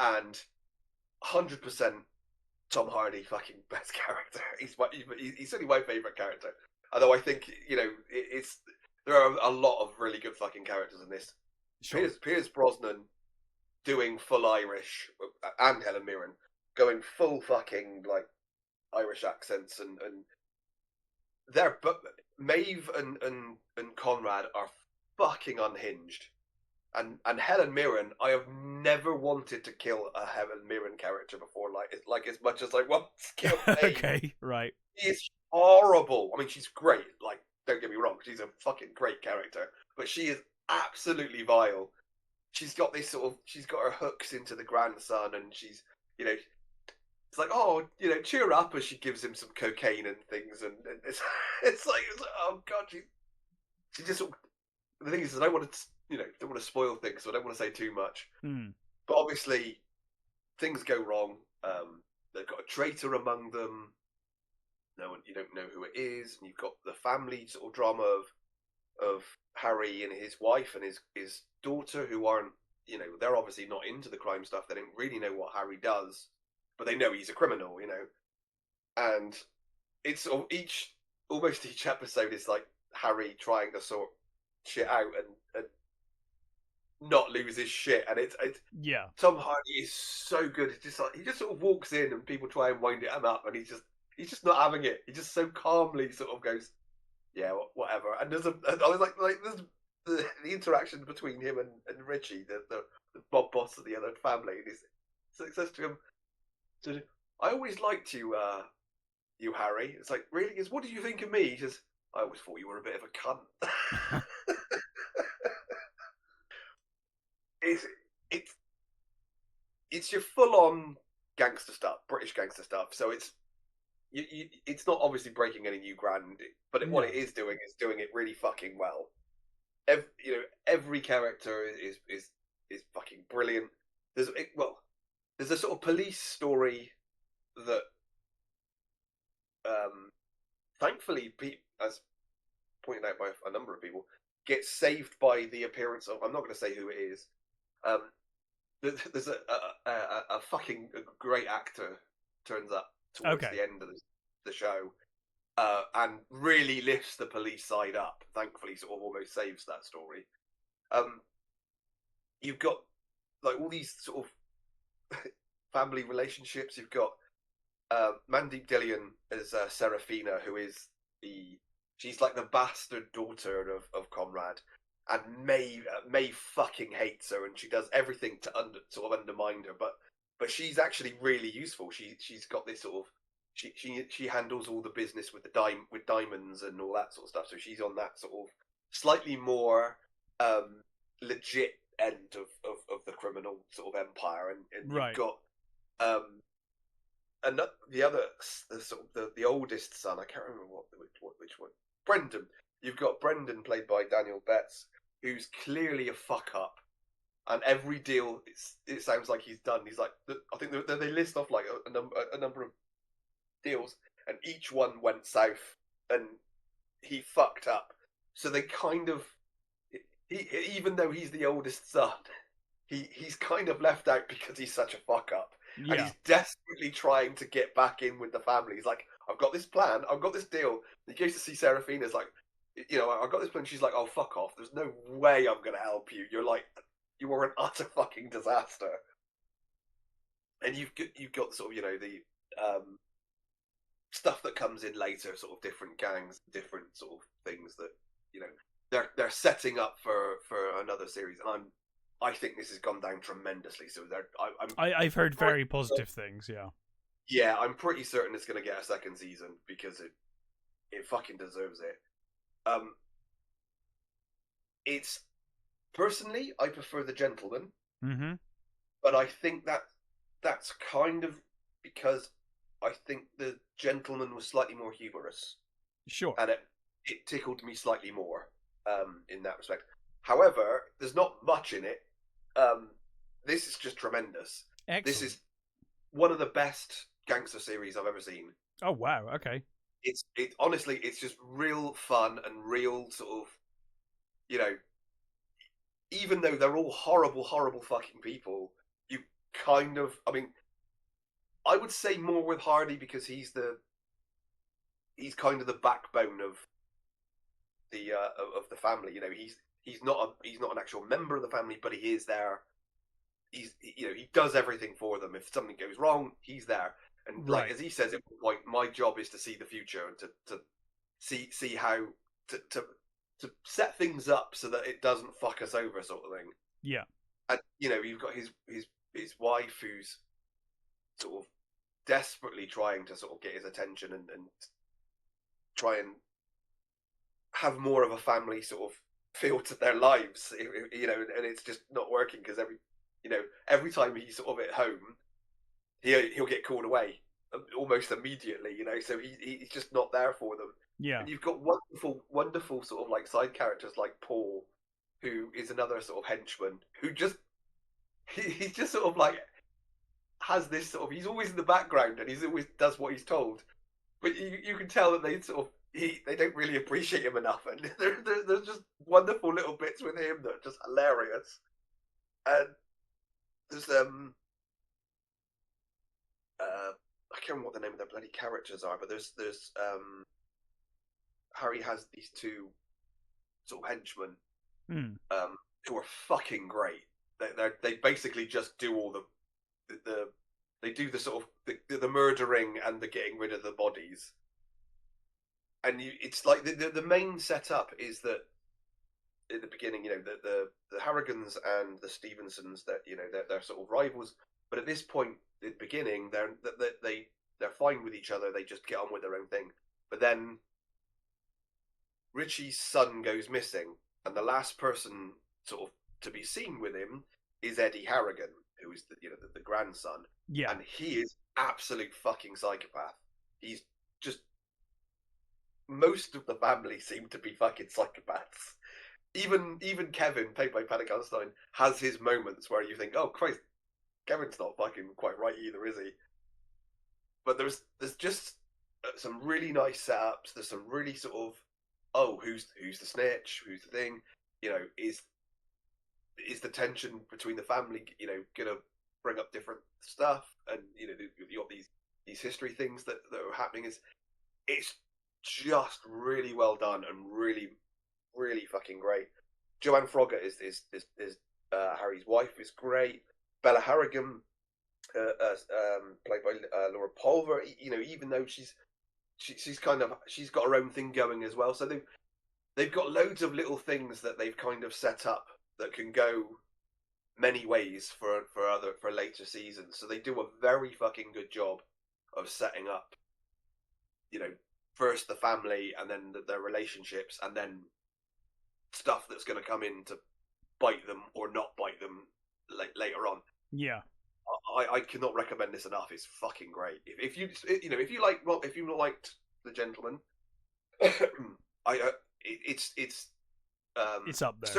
And 100%. Tom Hardy, fucking best character. He's certainly my favourite character. Although I think there are a lot of really good fucking characters in this. Sure. Pierce Brosnan doing full Irish, and Helen Mirren going full fucking like Irish accents, and Maeve and Conrad are fucking unhinged. And Helen Mirren, I have never wanted to kill a Helen Mirren character before, like as much as I want to kill Maeve. Okay, right. She is horrible. I mean, she's great. Like, don't get me wrong, she's a fucking great character, but she is absolutely vile. She's got her hooks into the grandson, and she's, it's like, oh, cheer up, as she gives him some cocaine and things, and it's like, oh god, she just. The thing is, I don't want to spoil things, so I don't want to say too much. But obviously, things go wrong. They've got a traitor among them. You don't know who it is, and you've got the family sort of drama of Harry and his wife and his daughter, who aren't, they're obviously not into the crime stuff. They don't really know what Harry does, but they know he's a criminal, And it's almost each episode is like Harry trying to sort shit out and not lose his shit, and it's Tom Hardy is so good. It's just like he just sort of walks in and people try and wind him up, and he's just not having it. He just so calmly sort of goes, yeah, whatever. And I was like there's the interaction between him and Richie, the Bob boss of the other family, and he says to him, I always liked you, Harry. It's like, really? He goes, what did you think of me? He says, I always thought you were a bit of a cunt. It's your full-on gangster stuff, British gangster stuff. So it's not obviously breaking any new ground, but what it is doing it really fucking well. every character is fucking brilliant. There's a sort of police story that, thankfully, as pointed out by a number of people, gets saved by the appearance of, I'm not going to say who it is. There's a fucking great actor turns up towards the end of the show, and really lifts the police side up. Thankfully, sort of almost saves that story. You've got like all these sort of family relationships. You've got Mandeep Dhillon as Serafina, who is she's like the bastard daughter of Conrad, and May fucking hates her, and she does everything to sort of undermine her. But she's actually really useful. She's got this sort of she handles all the business with with diamonds and all that sort of stuff. So she's on that sort of slightly more legit end of the criminal sort of empire, and right. you've got and the oldest son. I can't remember which one. Brendan. You've got Brendan played by Daniel Betts, who's clearly a fuck up, and every deal it sounds like he's done. He's like, I think they list off like a number of deals, and each one went south, and he fucked up. So they kind of, even though he's the oldest son, he's kind of left out because he's such a fuck up. Yeah. And he's desperately trying to get back in with the family. He's like, I've got this plan, I've got this deal. He goes to see Serafina's like, I've got this plan. She's like, oh, fuck off. There's no way I'm going to help you. You're like, you are an utter fucking disaster. And you've got sort of, the stuff that comes in later, sort of different gangs, different sort of things that, they're setting up for another series. And I think this has gone down tremendously. So I've heard very positive things. Yeah. Yeah, I'm pretty certain it's going to get a second season because it fucking deserves it. It's personally, I prefer The Gentleman, but I think that's kind of because I think The Gentleman was slightly more humorous. Sure. And it tickled me slightly more in that respect. However, there's not much in it. This is just tremendous. Excellent. This is one of the best gangster series I've ever seen. Oh wow! Okay. Honestly, it's just real fun and real sort of, even though they're all horrible, horrible fucking people, you kind of, I would say more with Hardy because he's kind of the backbone of the family. He's not an actual member of the family, but he is there. He does everything for them. If something goes wrong, he's there. And like as he says at one point, my job is to see the future and to see how to set things up so that it doesn't fuck us over, sort of thing. Yeah. And you've got his wife who's sort of desperately trying to sort of get his attention and try and have more of a family sort of feel to their lives, and it's just not working because every time he's sort of at home, he'll get called away almost immediately, so he's just not there for them. Yeah. And you've got wonderful sort of like side characters like Paul, who is another sort of henchman who he's just sort of like has this sort of, he's always in the background and he's always does what he's told, but you can tell that they sort of they don't really appreciate him enough, and there's just wonderful little bits with him that are just hilarious. And there's I can't remember what the name of their bloody characters are, but there's Harry has these two sort of henchmen who are fucking great. They basically just do all they do the sort of the murdering and the getting rid of the bodies. And it's like the main setup is that in the beginning, the Harrigans and the Stevensons, that they're sort of rivals, but at this point in the beginning they're fine with each other. They just get on with their own thing. But then Richie's son goes missing, and the last person sort of to be seen with him is Eddie Harrigan, who is the grandson. Yeah. And he is absolute fucking psychopath. He's just, most of the family seem to be fucking psychopaths. even Kevin, played by Paddy Considine, has his moments where you think, oh Christ, Kevin's not fucking quite right either, is he? But there's just some really nice setups. There's some really sort of, oh, who's the snitch? Who's the thing? You know, is the tension between the family, you know, gonna bring up different stuff? And you know, you got these history things that are happening. It's just really well done and really, really fucking great. Joanne Froggatt is Harry's wife, is great. Bella Harrigan, played by Laura Pulver. You know, even though she's got her own thing going as well. So they've got loads of little things that they've kind of set up that can go many ways for later seasons. So they do a very fucking good job of setting up, you know, first the family and then their relationships, and then stuff that's going to come in to bite them or not bite them later on. Yeah, I cannot recommend this enough. It's fucking great. If you liked The Gentleman, it's up there.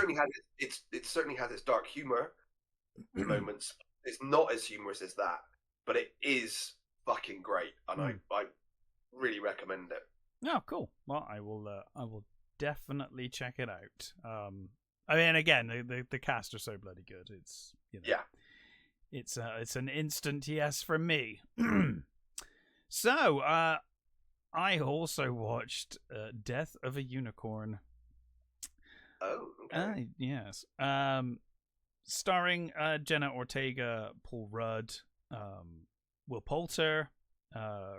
It certainly has its dark humor moments. It's not as humorous as that, but it is fucking great, and I really recommend it. Oh, cool. Well, I will definitely check it out. I mean, again, the cast are so bloody good. It's, you know, yeah, it's an instant yes from me. So, I also watched Death of a Unicorn. Oh, okay. Yes. Starring Jenna Ortega, Paul Rudd, Will Poulter,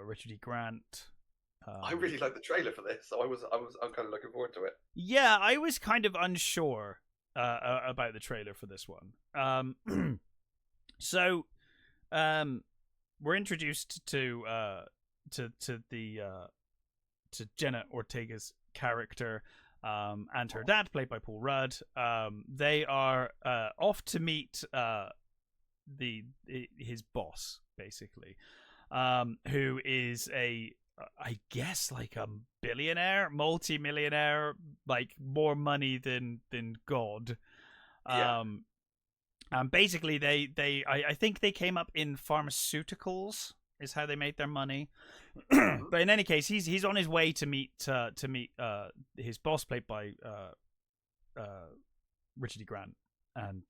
Richard E. Grant. I really like the trailer for this, so I'm kind of looking forward to it. Yeah, I was kind of unsure about the trailer for this one. So, we're introduced to Jenna Ortega's character, and her dad, played by Paul Rudd. They are off to meet his boss, basically, who is I guess like a billionaire, multi-millionaire, like more money than God. Yeah. And basically I think they came up in pharmaceuticals is how they made their money. But in any case, he's on his way to meet his boss, played by Richard E. Grant, and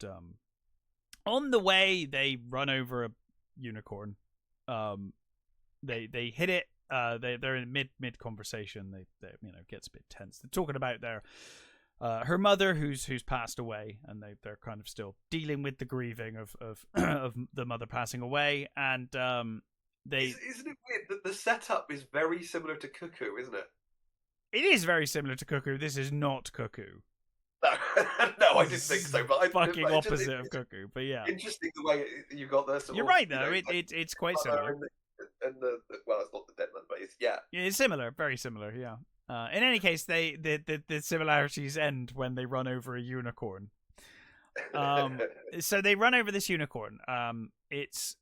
on the way they run over a unicorn. They hit it. They're in mid conversation. They you know, gets a bit tense. They're talking about her mother who's passed away, and they're kind of still dealing with the grieving of of the mother passing away. And isn't it weird that the setup is very similar to Cuckoo, isn't it? It is very similar to Cuckoo. This is not Cuckoo. No, I didn't think so. But fucking opposite of Cuckoo. But yeah, interesting the way you got the. You're right though. It's quite similar. And well, it's not the dead man, but it's similar, very similar. Yeah. In any case, the similarities end when they run over a unicorn. So they run over this unicorn. It's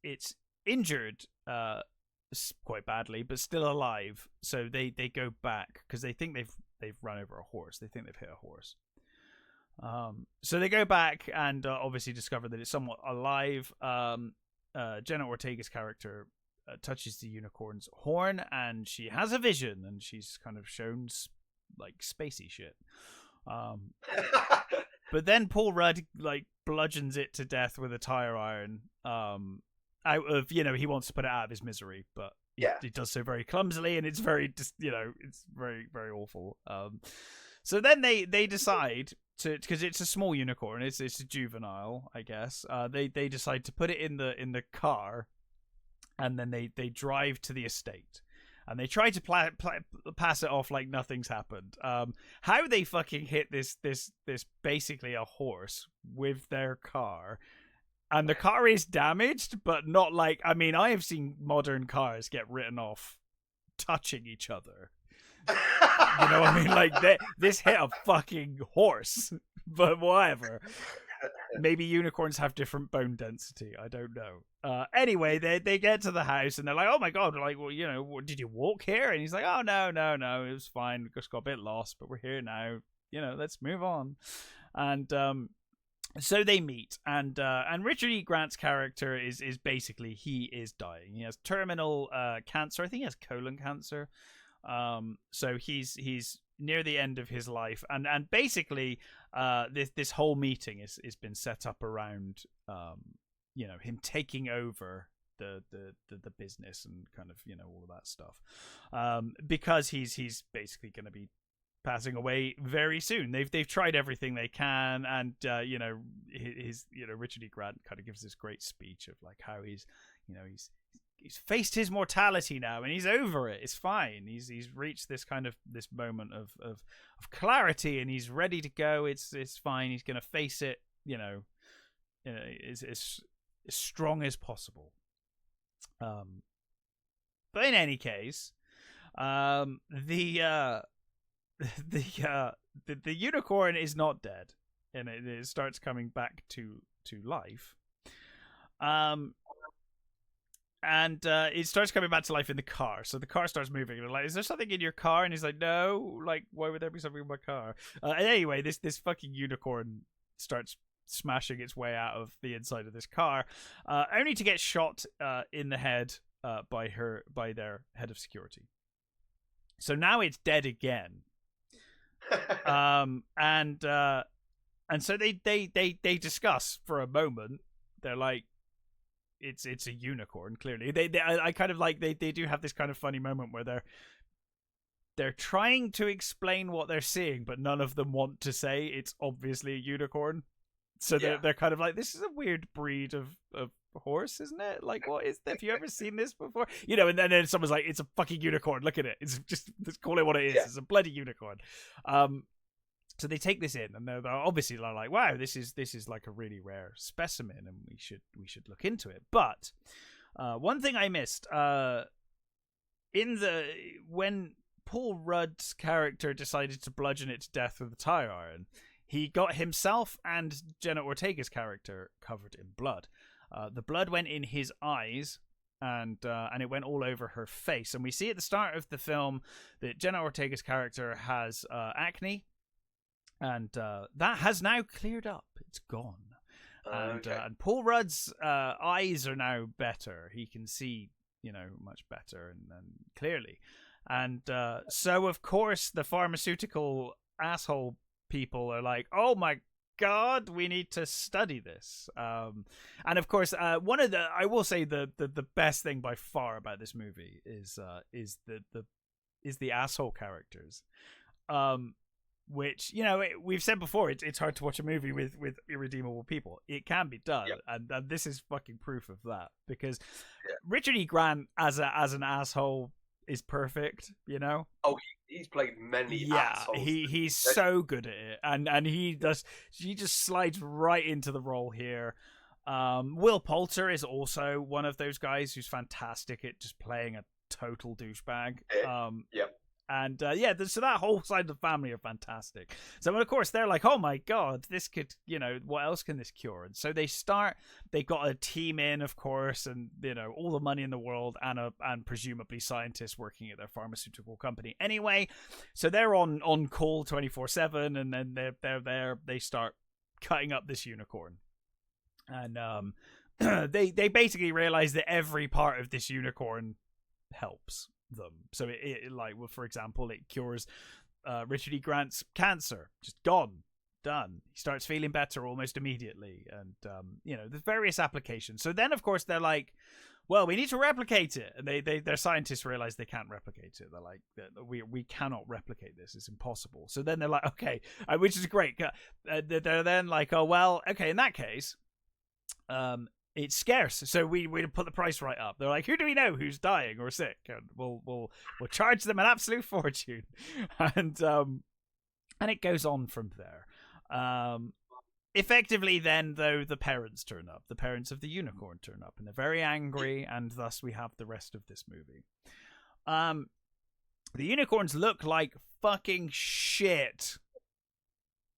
injured, quite badly, but still alive. So they go back because they think they've run over a horse. They think they've hit a horse. So they go back and obviously discover that it's somewhat alive. Jenna Ortega's character touches the unicorn's horn, and she has a vision, and she's kind of shown like spacey shit. But then Paul Rudd like bludgeons it to death with a tire iron. Out of, you know, he wants to put it out of his misery, but he does so very clumsily, and it's very it's very, very awful. So then they decide to, because it's a small unicorn, it's a juvenile, I guess. They decide to put it in the car. And then they drive to the estate, and they try to pass it off like nothing's happened. How they fucking hit this basically a horse with their car, and the car is damaged, but not like, I mean, I have seen modern cars get written off touching each other. You know what I mean? Like this hit a fucking horse, but whatever. Maybe unicorns have different bone density. I don't know. Anyway, they get to the house, and they're like, "Oh my god!" They're like, "Well, you know, did you walk here?" And he's like, "Oh no, it was fine. We just got a bit lost, but we're here now. You know, let's move on." And so they meet, and Richard E. Grant's character is basically, he is dying. He has terminal cancer. I think he has colon cancer. So he's near the end of his life, and basically this whole meeting is been set up around him taking over the business and kind of all of that stuff, because he's basically going to be passing away very soon. They've tried everything they can, and Richard E. Grant kind of gives this great speech of like how he's faced his mortality now, and he's over it. It's fine. He's reached this kind of this moment of clarity, and he's ready to go. It's fine. He's going to face it, as strong as possible. But in any case, the unicorn is not dead, and it starts coming back to life. And it starts coming back to life in the car. So the car starts moving. And they're like, is there something in your car? And he's like, no. Like, why would there be something in my car? And anyway, this fucking unicorn starts smashing its way out of the inside of this car, only to get shot in the head by their head of security. So now it's dead again. And so they discuss for a moment. They're like, it's a unicorn. Clearly, I kind of like they do have this kind of funny moment where they're trying to explain what they're seeing, but none of them want to say it's obviously a unicorn. So they're kind of like, this is a weird breed of horse, isn't it? Like, what is that? Have you ever seen this before? And then someone's like, it's a fucking unicorn. Look at it. It's just, let's call it what it is. Yeah. It's a bloody unicorn. So they take this in, and they're obviously like, wow, this is like a really rare specimen, and we should look into it. But one thing I missed when Paul Rudd's character decided to bludgeon it to death with a tire iron, he got himself and Jenna Ortega's character covered in blood. The blood went in his eyes, and it went all over her face. And we see at the start of the film that Jenna Ortega's character has acne. And that has now cleared up. It's gone. And Paul Rudd's eyes are now better. He can see, much better and clearly. And so, of course, the pharmaceutical asshole people are like, oh my God, we need to study this. And of course, I will say the best thing by far about this movie is the asshole characters. Which, we've said before, it's hard to watch a movie with irredeemable people. It can be done, yep. and this is fucking proof of that, because Richard E. Grant as an asshole is perfect, Oh, he's played many assholes. He's so good at it, and he just slides right into the role here. Will Poulter is also one of those guys who's fantastic at just playing a total douchebag. Yep. And so that whole side of the family are fantastic. So, of course, they're like, oh my God, this could, what else can this cure? And so they got a team in, of course, and, all the money in the world, and presumably scientists working at their pharmaceutical company. Anyway, so they're on call 24/7, and then they're there. They start cutting up this unicorn. And they basically realize that every part of this unicorn helps them. So it like, well, for example, it cures Richard E. Grant's cancer. Just gone, done. He starts feeling better almost immediately, and there's various applications. So then, of course, they're like, well, we need to replicate it, and their scientists realize they can't replicate it. They're like, we cannot replicate this. It's impossible. So then they're like, okay, which is great. They're then like, oh well, okay, in that case, it's scarce, so we put the price right up. They're like, who do we know who's dying or sick? And we'll charge them an absolute fortune, and it goes on from there. Effectively, then, though, the parents turn up. The parents of the unicorn turn up, and they're very angry, and thus we have the rest of this movie. The unicorns look like fucking shit.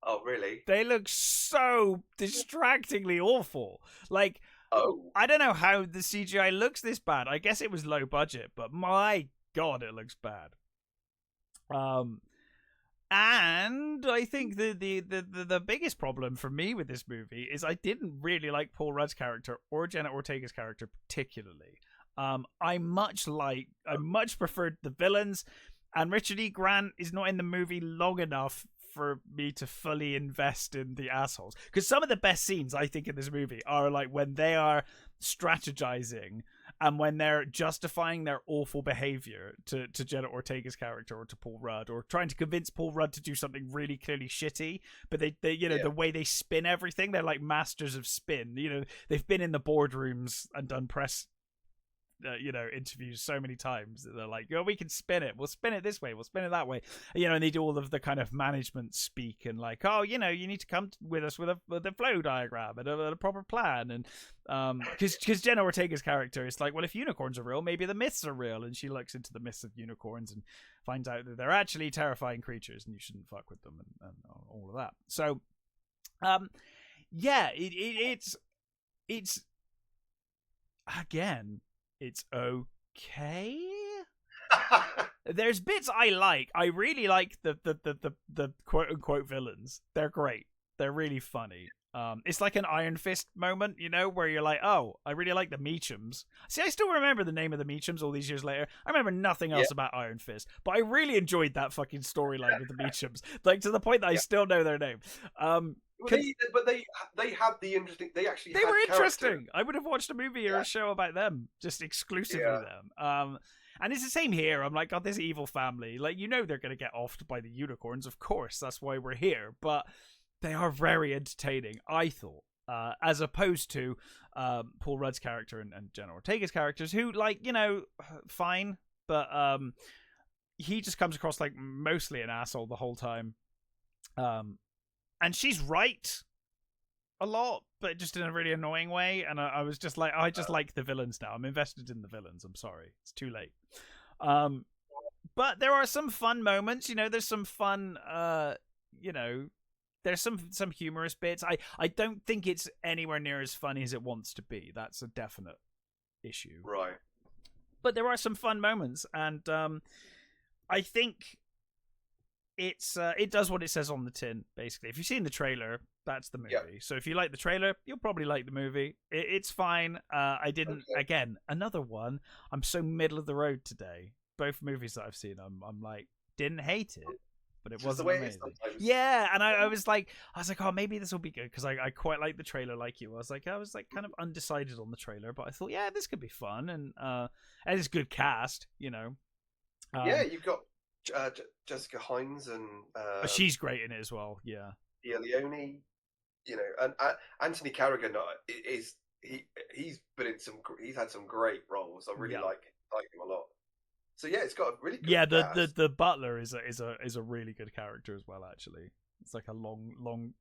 Oh, really? They look so distractingly awful. Like, oh, I don't know how the CGI looks this bad. I guess it was low budget, but my God, it looks bad. And And I think the biggest problem for me with this movie is I didn't really like Paul Rudd's character or Jenna Ortega's character particularly. I much preferred the villains, and Richard E. Grant is not in the movie long enough for me to fully invest in the assholes. Because some of the best scenes I think in this movie are like when they are strategizing and when they're justifying their awful behavior to Jenna Ortega's character or to Paul Rudd, or trying to convince Paul Rudd to do something really clearly shitty, but they the way they spin everything, they're like masters of spin. They've been in the boardrooms and done press interviews so many times that they're like, we can spin it, we'll spin it this way, we'll spin it that way, and they do all of the kind of management speak and like, you need to come with us with a flow diagram and a proper plan, and because Jenna Ortega's character is like, well, if unicorns are real, maybe the myths are real, and she looks into the myths of unicorns and finds out that they're actually terrifying creatures and you shouldn't fuck with them and all of that. So it's again, it's okay. There's bits I like. I really like the quote unquote villains. They're great. They're really funny. It's like an Iron Fist moment, where you're like, oh, I really like the Meachums. See, I still remember the name of the Meachums all these years later. I remember nothing else about Iron Fist, but I really enjoyed that fucking storyline with the Meachums, like to the point that I still know their name. But they had the interesting. They were interesting. I would have watched a movie or a show about them, just exclusively them. And it's the same here. I'm like, God, this evil family. Like, they're going to get offed by the unicorns. Of course, that's why we're here. But they are very entertaining, I thought, as opposed to Paul Rudd's character and Jenna Ortega's characters, who, like, fine, but he just comes across like mostly an asshole the whole time. And she's right a lot, but just in a really annoying way. And I was just like, I just like the villains now. I'm invested in the villains. I'm sorry. It's too late. But there are some fun moments. There's some fun, there's some humorous bits. I don't think it's anywhere near as funny as it wants to be. That's a definite issue. Right. But there are some fun moments. And I think it does what it says on the tin, basically. If you've seen the trailer, that's the movie. Yeah. So if you like the trailer, you'll probably like the movie. It's fine. I didn't, again, another one. I'm so middle of the road today. Both movies that I've seen, I'm like, didn't hate it, but it wasn't amazing. Yeah, and I was like, oh, maybe this will be good, because I quite like the trailer like you. I was like kind of undecided on the trailer, but I thought, yeah, this could be fun, and it's a good cast, yeah, you've got Jessica Hines and she's great in it as well. Yeah, Leone, and Anthony Carrigan he's been in he's had some great roles. I really like him a lot. So yeah, it's got a really good cast. The butler is a really good character as well. Actually, it's like a long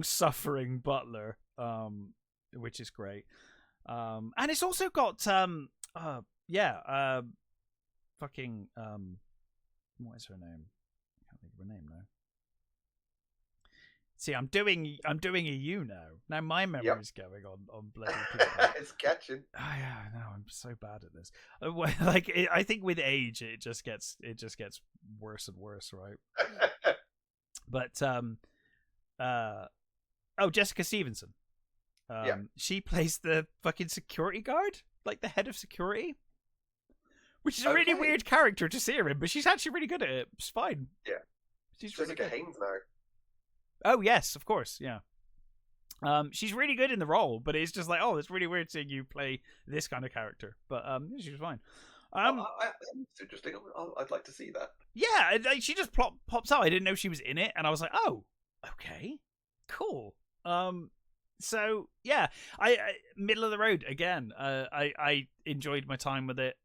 suffering butler, which is great. And it's also got fucking what is her name? I can't think of her name now. See, I'm doing a you now. Now my memory's going on bloody people. It's catching. Oh, yeah, I know. I'm so bad at this. Like, I think with age, it just gets worse and worse, right? But Jessica Stevenson. She plays the fucking security guard, like the head of security. Which is a really weird character to see her in, but she's actually really good at it. It's fine. Yeah. She's Jessica really Haynes now. Oh, yes, of course, yeah. She's really good in the role, but it's just like, it's really weird seeing you play this kind of character. But she was fine. It's interesting. I'd like to see that. Yeah, she just pops out. I didn't know she was in it, and I was like, oh, okay, cool. So, yeah, I middle of the road again. I enjoyed my time with it.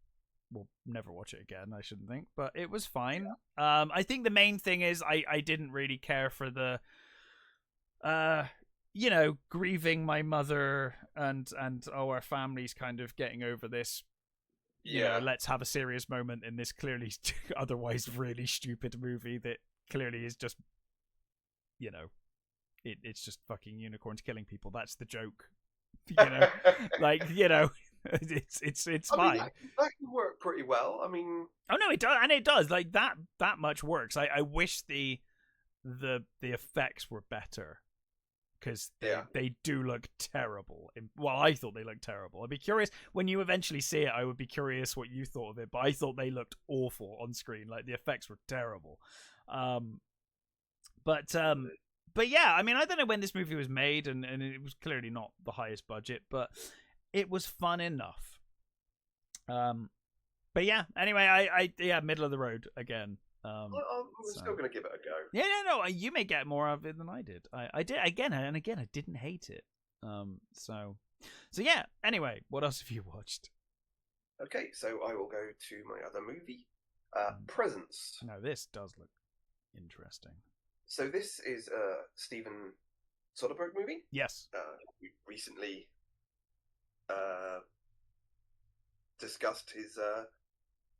We'll never watch it again, I shouldn't think, but it was fine. Yeah. I think the main thing is I didn't really care for the grieving my mother and our family's kind of getting over this. Let's have a serious moment in this clearly otherwise really stupid movie that clearly is just it's just fucking unicorns killing people. That's the joke. It's fine. That can work pretty well. I mean, oh no, it does, and it does. Like that much works. I wish the the effects were better. Because they do look terrible. Well, I thought they looked terrible. I'd be curious, when you eventually see it, I would be curious what you thought of it, but I thought they looked awful on screen. Like, the effects were terrible. But yeah, I mean, I don't know when this movie was made, and it was clearly not the highest budget, but it was fun enough. But yeah, anyway, I middle of the road again. I'm still going to give it a go. Yeah, no, you may get more of it than I did. I did again, I didn't hate it. So yeah. Anyway, what else have you watched? Okay, so I will go to my other movie, Presents. Now this does look interesting. So this is a Steven Soderbergh movie. Yes. We recently discussed his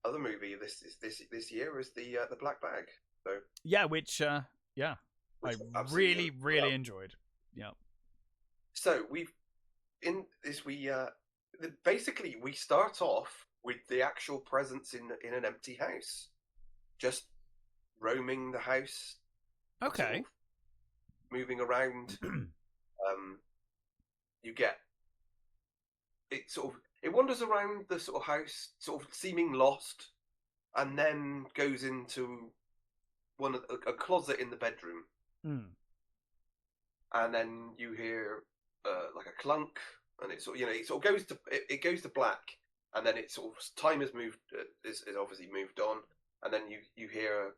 other movie this year is the Black Bag. So yeah, which I really enjoyed. Yeah. So basically we start off with the actual presence in an empty house, just roaming the house. Okay. Sort of moving around. You get it it wanders around the sort of house, sort of seeming lost, and then goes into a closet in the bedroom. And then you hear like a clunk, and it sort of goes to black, and then it sort of time has moved is obviously moved on, and then you hear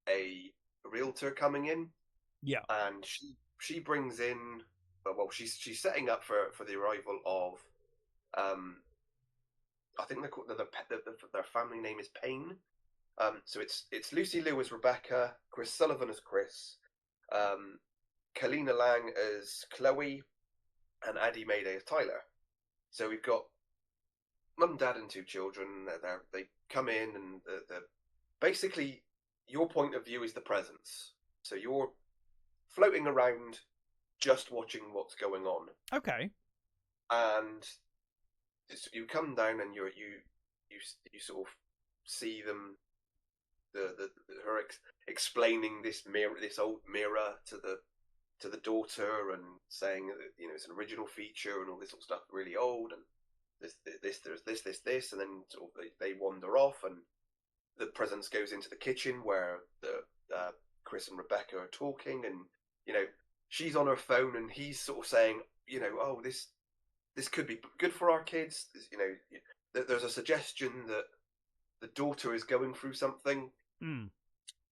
a realtor coming in. Yeah. And she brings in, well, she's setting up for the arrival of, I think their family name is Payne. So it's Lucy Liu as Rebecca, Chris Sullivan as Chris, Kalina Lang as Chloe, and Addie Mayday as Tyler. So we've got mum, dad, and two children. They come in, and basically your point of view is the presence. So you're floating around, just watching what's going on. Okay. And you come down, and you sort of see them. Her explaining this old mirror to the daughter, and saying that it's an original feature and all this sort of stuff, really old, and there's this, and then sort of they wander off, and the presence goes into the kitchen where the Chris and Rebecca are talking, and she's on her phone, and he's sort of saying, oh, this could be good for our kids. There's a suggestion that the daughter is going through something,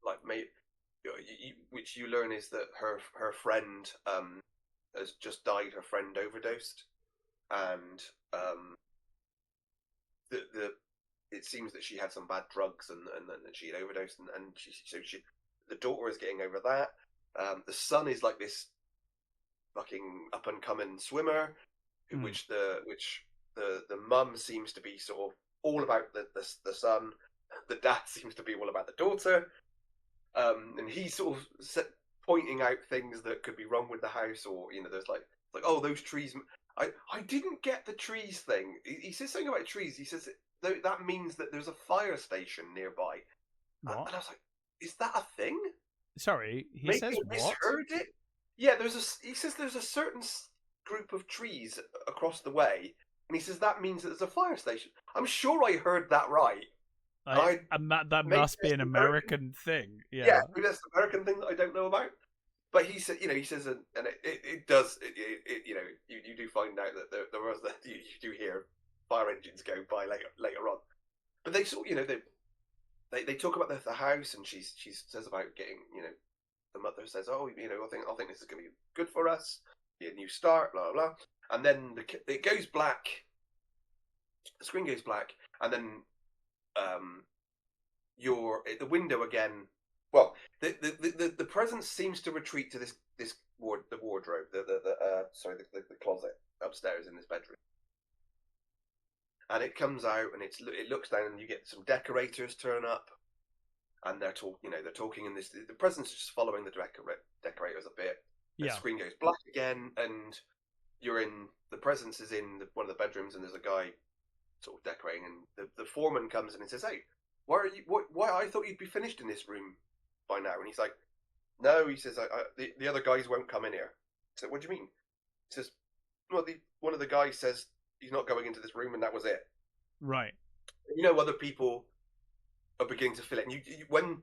like maybe, which you learn is that her friend has just died. Her friend overdosed, and it seems that she had some bad drugs, and she had overdosed, and the daughter is getting over that. The son is like this fucking up and coming swimmer, which the mum seems to be sort of all about the son. The dad seems to be all about the daughter, and he's sort of pointing out things that could be wrong with the house, or there's like oh, those trees. I didn't get the trees thing. He says something about trees. He says that means that there's a fire station nearby. What? And I was like, is that a thing? Sorry, Maybe says I misheard it. Yeah, he says there's a certain group of trees across the way, and he says that means that there's a fire station. I'm sure I heard that right. That must be an American thing. Yeah, maybe that's an American thing that I don't know about. But he said, he says, and it does, you do find out that there was that you do hear fire engines go by later on. But they sort, they talk about the house, and she says about getting, the mother says, oh, I think this is going to be good for us, be a new start, blah blah blah. And then it goes black. The screen goes black, and then the window again. Well, the presence seems to retreat to the wardrobe, the closet upstairs in this bedroom, and it comes out, and it looks down, and you get some decorators turn up, and they're talking in this. The presence is just following the decorators a bit. The screen goes black again, and the presence is in one of the bedrooms, and there's a guy sort of decorating, and the foreman comes in and says, "Hey, why are you? Why I thought you'd be finished in this room by now. And he's like, no, he says, the other guys won't come in here. So what do you mean? He says, well, one of the guys says he's not going into this room, and that was it. Right. You know, other people are beginning to fill it. And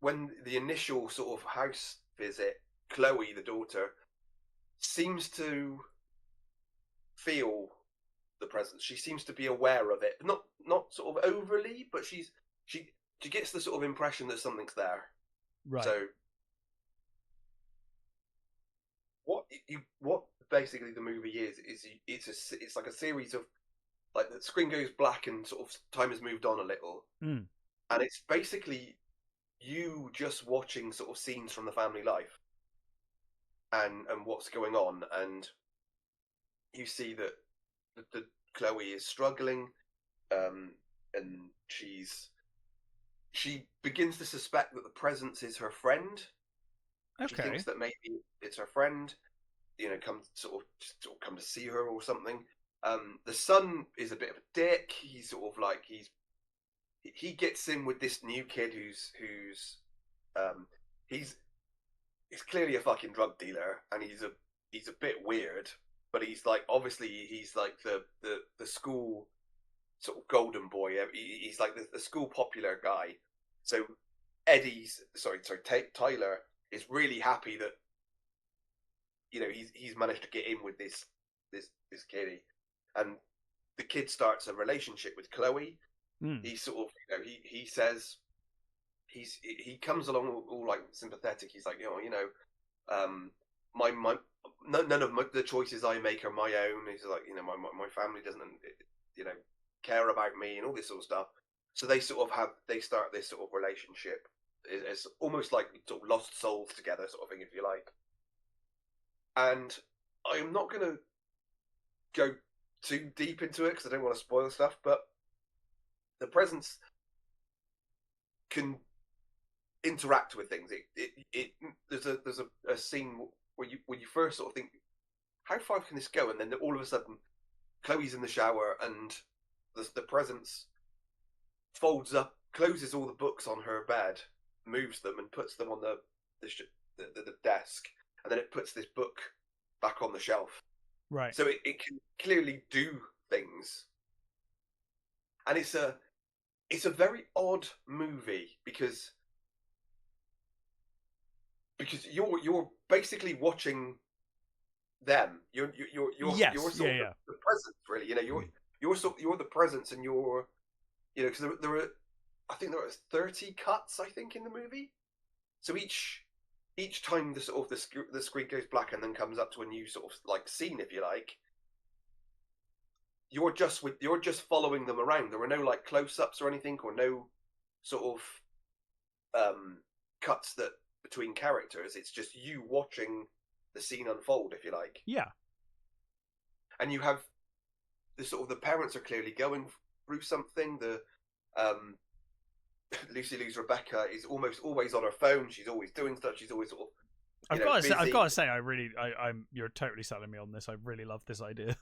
when the initial sort of house visit, Chloe, the daughter, seems to feel the presence. She seems to be aware of it, not sort of overly, but she gets the sort of impression that something's there. Right. So what basically the movie is it's like a series of, like, the screen goes black and sort of time has moved on a little, and it's basically you just watching sort of scenes from the family life and what's going on, and you see that the Chloe is struggling, and she begins to suspect that the presence is her friend. Okay. She thinks that maybe it's her friend, you know, come to see her or something. The son is a bit of a dick. He's sort of like he gets in with this new kid who's he's clearly a fucking drug dealer, and he's a bit weird, but he's like, obviously he's like the school sort of golden boy. He's like the school popular guy. So Tyler is really happy that, you know, he's managed to get in with this kiddie, and the kid starts a relationship with Chloe. He sort of, you know, he says he comes along all like sympathetic. He's like, you know, none of the choices I make are my own. He's like, you know, my family doesn't, you know, care about me and all this sort of stuff. So they start this sort of relationship. It's almost like sort of lost souls together, sort of thing, if you like. And I'm not going to go too deep into it because I don't want to spoil stuff, but the presence can interact with things. There's a scene where you first sort of think, how far can this go? And then all of a sudden, Chloe's in the shower, and the presence folds up, closes all the books on her bed, moves them, and puts them on the desk, and then it puts this book back on the shelf. Right. So it can clearly do things, and it's a very odd movie because you're basically watching them. You're yes. sort of the presence, really. You know, you're the presence, and you're, you know, because there are, I think there are 30 cuts, I think, in the movie. So each time the screen goes black and then comes up to a new sort of like scene, if you like, you're just following them around. There are no like close-ups or anything, or no sort of cuts that between characters. It's just you watching the scene unfold, if you like. Yeah. And you have the parents are clearly going through something. The Lucy Lou's Rebecca is almost always on her phone. She's always doing stuff. She's always sort of, I've got to say, you're totally selling me on this. I really love this idea.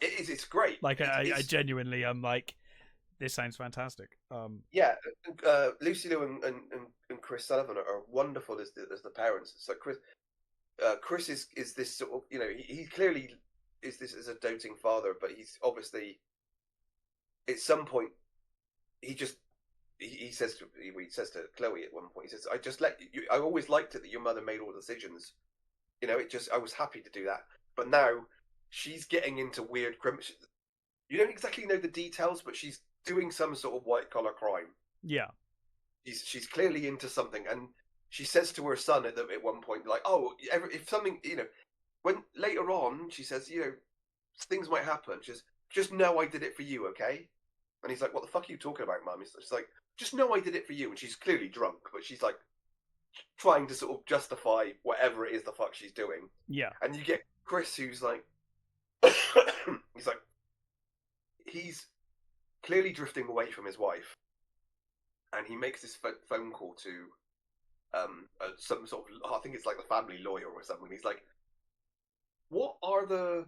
It's great. Like, I genuinely am like, this sounds fantastic. Yeah, Lucy Liu and Chris Sullivan are wonderful as the parents. So Chris is this sort of, you know, he clearly is this as a doting father, but he's obviously at some point he says to Chloe at one point, he says, I always liked it that your mother made all the decisions. You know, I was happy to do that. But now she's getting into weird criminal. You don't exactly know the details, but she's doing some sort of white collar crime. Yeah. She's clearly into something, and she says to her son at one point, like, oh, if something, you know, when later on she says, you know, things might happen. She says, just know I did it for you, okay? And he's like, what the fuck are you talking about, Mum? She's like, just know I did it for you. And she's clearly drunk, but she's like trying to sort of justify whatever it is the fuck she's doing. Yeah. And you get Chris, who's like, he's clearly drifting away from his wife, and he makes this phone call to some sort of, I think it's like the family lawyer or something. He's like, what are the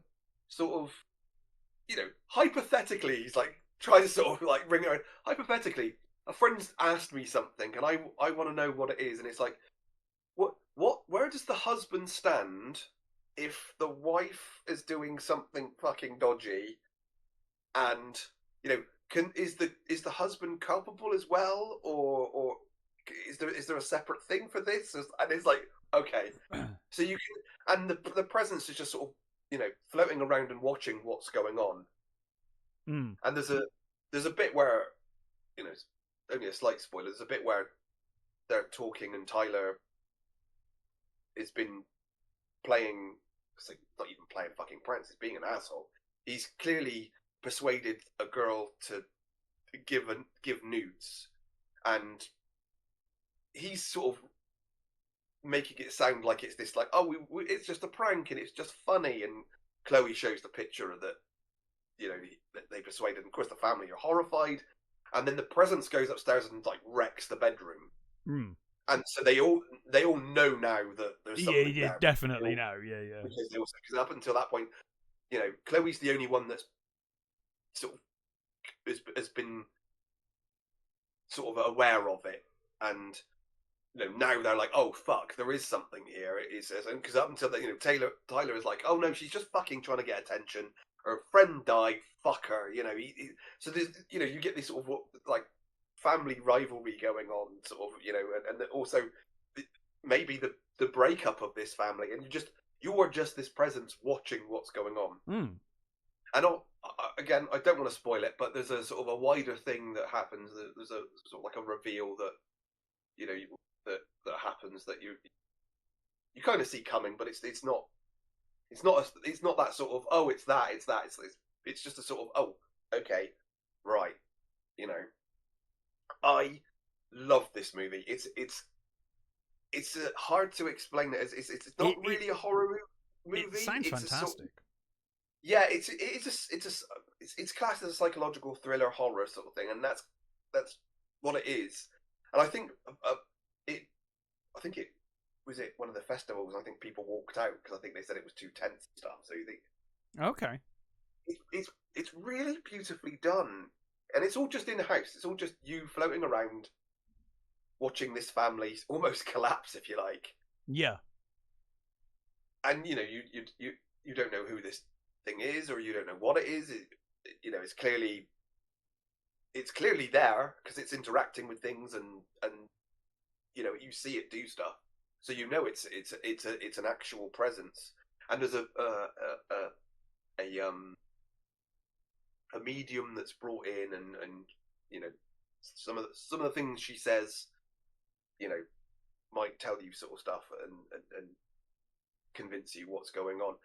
sort of, you know, hypothetically, he's like trying to sort of like ring her in. Hypothetically, a friend's asked me something, and I want to know what it is, and it's like, where does the husband stand if the wife is doing something fucking dodgy, and you know, is the husband culpable as well, or is there a separate thing for this? And it's like, okay, so you can, and the presence is just sort of, you know, floating around and watching what's going on. And there's a bit where, you know, it's only a slight spoiler. There's a bit where they're talking, and Tyler has been playing, not even playing fucking pranks. He's being an asshole. He's clearly persuaded a girl to give nudes, and he's sort of making it sound like it's this, like, oh, it's just a prank and it's just funny. And Chloe shows the picture that, you know, that they persuaded. And of course, the family are horrified. And then the presence goes upstairs and like wrecks the bedroom. And so they all know now that there's something there. Definitely know. Yeah. Because up until that point, you know, Chloe's the only one that's sort of has been sort of aware of it. And you know, now they're like, oh fuck, there is something here. It is, because up until that, you know, Tyler is like, oh no, she's just fucking trying to get attention. Her friend died. Fuck her. You know, so there's, you know, you get this sort of like family rivalry going on, sort of, you know, and also maybe the breakup of this family, and you are just this presence watching what's going on. And again, I don't want to spoil it, but there's a sort of a wider thing that happens. There's a sort of like a reveal that, you know, that happens that you kind of see coming, but it's not that sort of, oh, it's just a sort of, oh, okay, right, you know. I love this movie. It's hard to explain it. It's not really a horror movie. It sounds fantastic. Yeah, it's classed as a psychological thriller horror sort of thing, and that's what it is. And I think it was it one of the festivals. I think people walked out because I think they said it was too tense and stuff. So you think, okay, it's really beautifully done, and it's all just in the house. It's all just you floating around, watching this family almost collapse, if you like. Yeah. And you know, you don't know who this thing is, or you don't know what it is. You know, it's clearly there because it's interacting with things, and you know, you see it do stuff, so you know it's an actual presence. And there's a medium that's brought in, and you know, some of the things she says, you know, might tell you sort of stuff and convince you what's going on.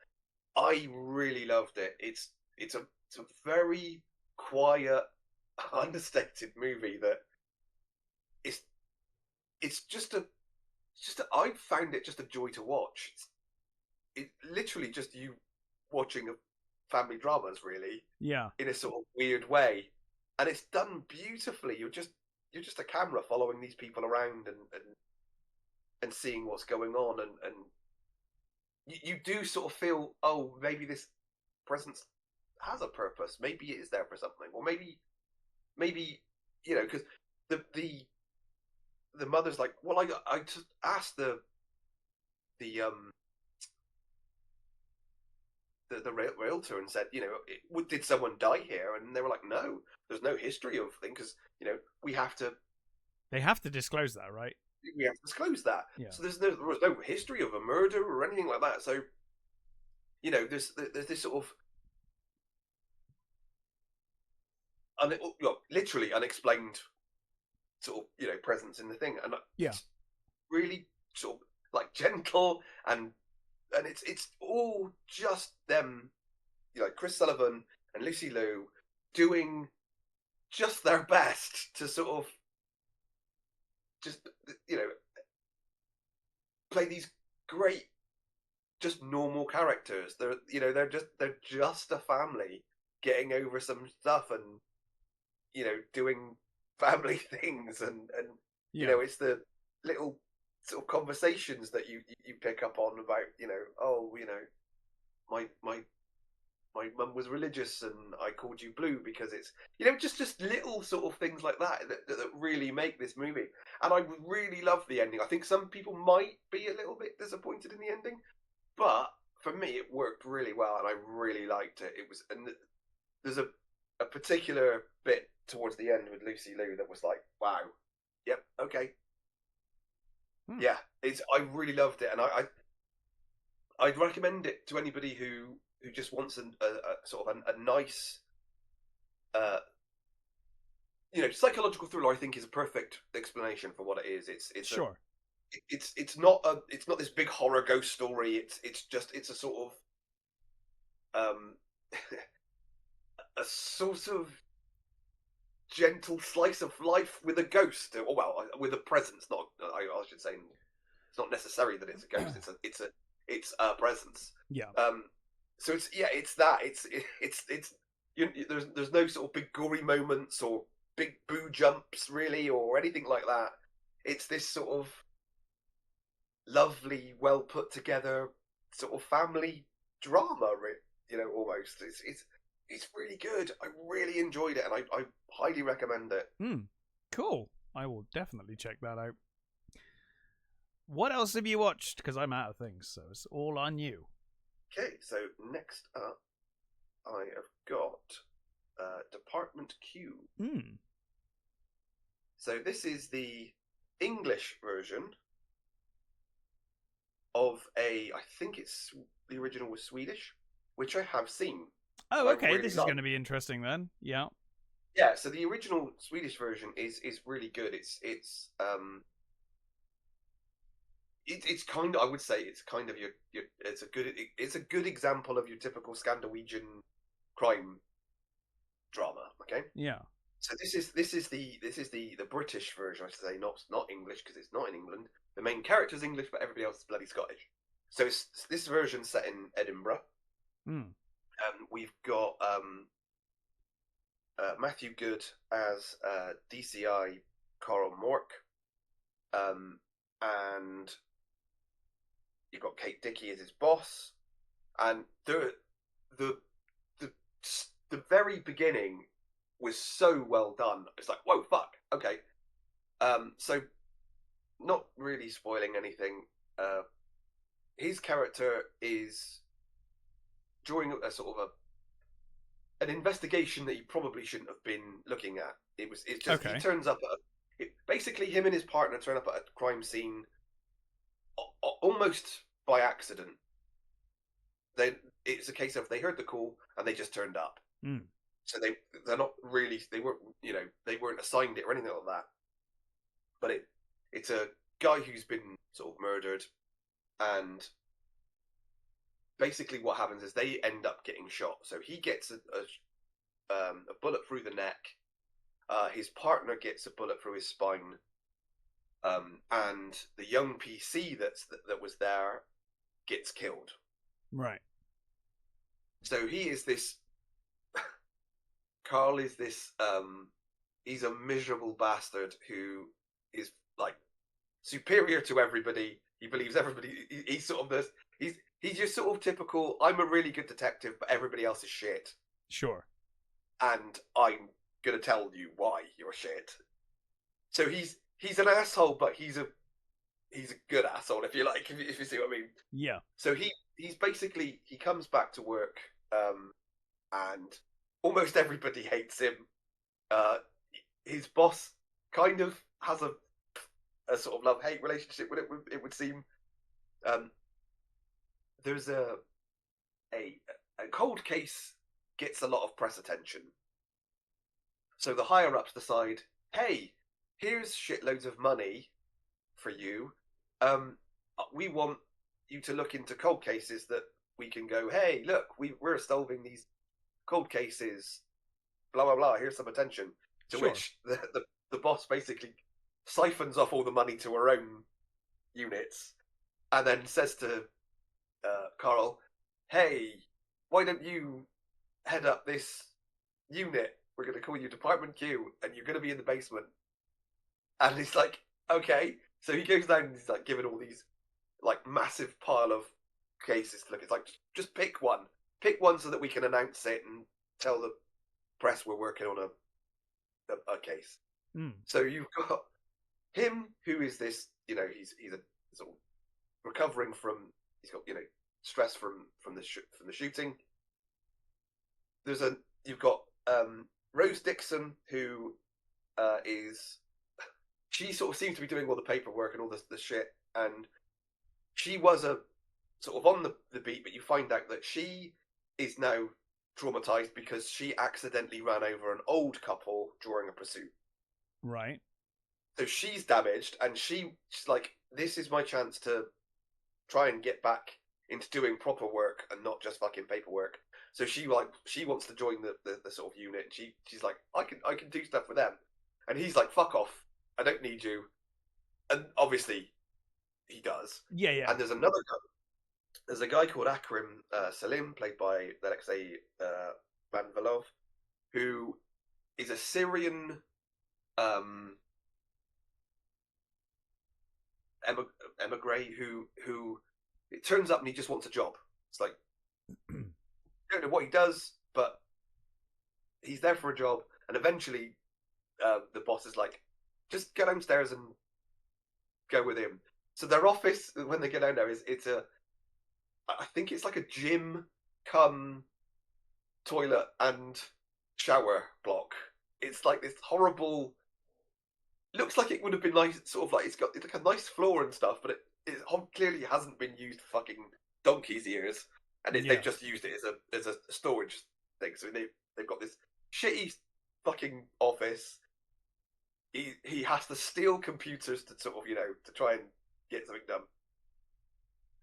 I really loved it. It's a very quiet, understated movie that it's just I found it just a joy to watch. It's literally just you watching a family dramas, really. Yeah. In a sort of weird way, and it's done beautifully. You're just a camera following these people around and seeing what's going on, and you do sort of feel, oh, maybe this presence has a purpose. Maybe it is there for something, or maybe you know, because the mother's like, well, I just asked the realtor and said, you know, did someone die here? And they were like, no, there's no history of things, because you know, they have to disclose that, right? We have to disclose that. Yeah. So there was no history of a murder or anything like that. So, you know, there's this sort of literally unexplained sort of, you know, presence in the thing, and it's really sort of like gentle, and it's all just them, you know, Chris Sullivan and Lucy Liu doing just their best to sort of just, you know, play these great, just normal characters. They're just a family getting over some stuff, and you know, doing family things, and you know, it's the little sort of conversations that you pick up on about, you know, oh, you know, my my mum was religious and I called you Blue because it's, just little sort of things like that really make this movie. And I really love the ending. I think some people might be a little bit disappointed in the ending, but for me it worked really well and I really liked it. It was, and there's a particular bit towards the end with Lucy Liu that was like, wow, yep, okay. Yeah, I really loved it, and I'd recommend it to anybody who just wants a sort of a nice, psychological thriller. I think is a perfect explanation for what it is. It's sure. It's not this big horror ghost story. It's a sort of a sort of gentle slice of life with a ghost, or well, with a presence. Not I should say, it's not necessary that it's a ghost. It's a presence. Yeah. So it's that. There's no sort of big gory moments or big boo jumps really or anything like that. It's this sort of lovely, well put together sort of family drama, almost. It's really good. I really enjoyed it, and I highly recommend it. Cool. I will definitely check that out. What else have you watched? Because I'm out of things, so it's all on you. Okay, so next up, I have got Department Q. So this is the English version of I think the original was Swedish, which I have seen. Oh, okay. Really this is going to be interesting then. Yeah. Yeah. So the original Swedish version is really good. It's kind of, I would say it's kind of your it's a good example of your typical Scandinavian crime drama. Okay. Yeah. So this is the British version, I should say, not English, because it's not in England. The main character's English, but everybody else is bloody Scottish. So it's this version set in Edinburgh. We've got Matthew Good as DCI Carl Mork, and you've got Kate Dickie as his boss, and the very beginning was so well done. It's like, whoa, fuck, okay. So not really spoiling anything. His character is during a sort of an investigation that he probably shouldn't have been looking at. It's just okay. He turns up basically him and his partner turn up at a crime scene almost by accident. It's a case of they heard the call and they just turned up. So they're not really, they weren't assigned it or anything like that. But it's a guy who's been sort of murdered, and basically what happens is they end up getting shot. So he gets a bullet through the neck. His partner gets a bullet through his spine. And the young PC that was there gets killed. Right. So he is this. Carl is this. He's a miserable bastard who is like superior to everybody. He believes everybody. He's sort of this. He's just sort of typical. I'm a really good detective, but everybody else is shit. Sure. And I'm gonna tell you why you're shit. So he's an asshole, but he's a good asshole, if you like, if you see what I mean. Yeah. So he's basically, he comes back to work, and almost everybody hates him. His boss kind of has a sort of love-hate relationship with it would seem. There's a cold case gets a lot of press attention. So the higher-ups decide, hey, here's shitloads of money for you. We want you to look into cold cases that we can go, hey, look, we're solving these cold cases, blah, blah, blah, here's some attention. To sure. Which the boss basically siphons off all the money to her own units and then says to Carl, hey, why don't you head up this unit? We're going to call you Department Q, and you're going to be in the basement. And he's like, okay. So he goes down and he's like given all these like massive pile of cases to look. It's like, just pick one pick one so that we can announce it and tell the press we're working on a case. So you've got him, who is this, he's a sort of recovering from, he's got, stress from the shooting. You've got Rose Dixon, who she sort of seems to be doing all the paperwork and all the shit, and she was a sort of on the beat, but you find out that she is now traumatized because she accidentally ran over an old couple during a pursuit. Right. So she's damaged, and she's like, this is my chance to try and get back into doing proper work and not just fucking paperwork. So she wants to join the sort of unit. And she's like, I can do stuff with them, and he's like, fuck off, I don't need you. And obviously he does. Yeah. And there's a guy called Akram Salim, played by Alexei Manvalov, who is a Syrian emigre who it turns up and he just wants a job. It's like, I don't know what he does, but he's there for a job. And eventually the boss is like, just go downstairs and go with him. So their office, when they get down there, I think it's like a gym cum toilet and shower block. It's like this horrible, looks like it would have been nice, sort of like it's like a nice floor and stuff, but it clearly hasn't been used for fucking donkey's ears, and they've just used it as a storage thing. So they've got this shitty fucking office. He has to steal computers to sort of to try and get something done.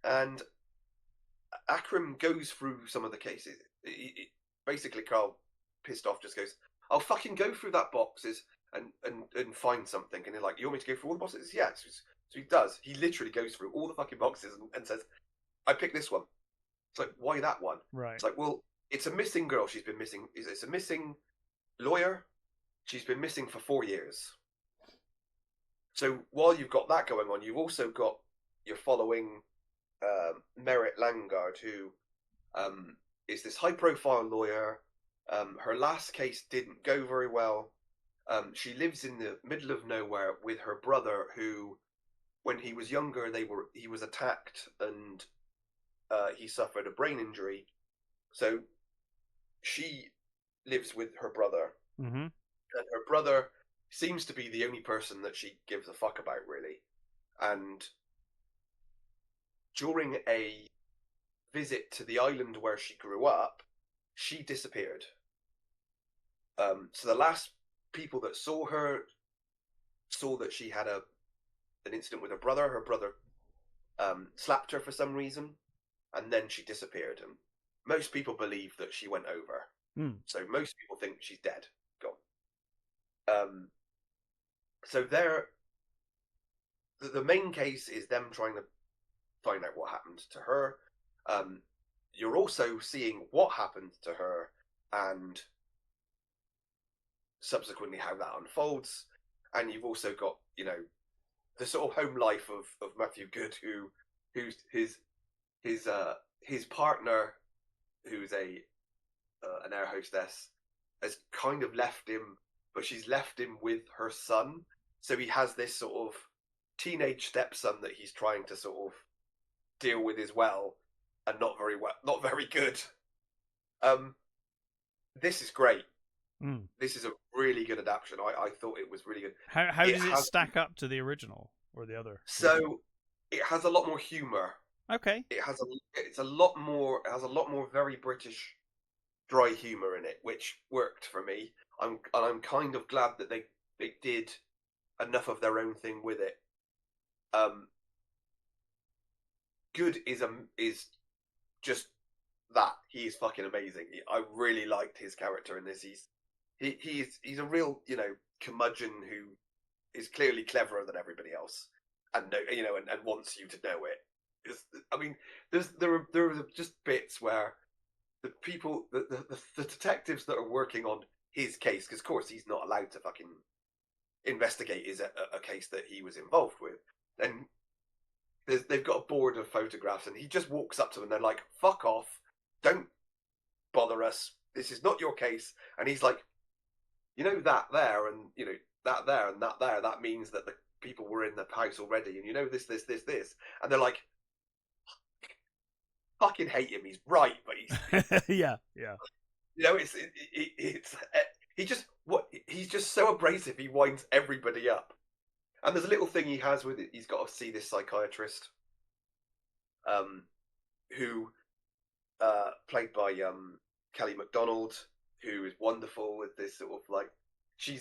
And Akram goes through some of the cases. Basically, Carl, pissed off, just goes, "I'll fucking go through that boxes and find something." And they're like, "You want me to go through all the boxes?" Yeah. So he does. He literally goes through all the fucking boxes and says, "I picked this one." It's like, why that one? Right. It's like, well, it's a missing girl. She's been missing. It's a missing lawyer. She's been missing for 4 years. So while you've got that going on, you've also got, you're following Merit Langard, who is this high-profile lawyer. Her last case didn't go very well. She lives in the middle of nowhere with her brother, who, when he was younger, he was attacked and he suffered a brain injury. So she lives with her brother, and her brother seems to be the only person that she gives a fuck about, really. And during a visit to the island where she grew up, she disappeared. So the last people that saw her saw that she had an incident with her brother. Her brother slapped her for some reason, and then she disappeared. And most people believe that she went over. So most people think she's dead, gone. So the main case is them trying to find out what happened to her. You're also seeing what happened to her and subsequently how that unfolds. And you've also got, the sort of home life of Matthew Good, who's his partner, who's an air hostess, has kind of left him, but she's left him with her son. So he has this sort of teenage stepson that he's trying to sort of deal with as well, and not very good. This is great. This is a really good adaptation. I thought it was really good. How does it stack up to the original or the other? So it has a lot more humor. Okay. It has a lot more very British dry humor in it, which worked for me. I'm kind of glad that they did enough of their own thing with it. Good is just that. He is fucking amazing. I really liked his character in this. He's a real, curmudgeon who is clearly cleverer than everybody else, and and wants you to know it. There are just bits where the people, the detectives that are working on his case, because of course he's not allowed to fucking investigate a case that he was involved with, and they've got a board of photographs, and he just walks up to them and they're like, "Fuck off! Don't bother us. This is not your case. And he's like, you know, that there, and you know, that there, and that there. That means that the people were in the house already, and you know this. And they're like, fucking hate him. He's right, but he's yeah. You know, he's just so abrasive. He winds everybody up. And there's a little thing he has with it. He's got to see this psychiatrist, who, played by Kelly MacDonald, who is wonderful with this sort of like, he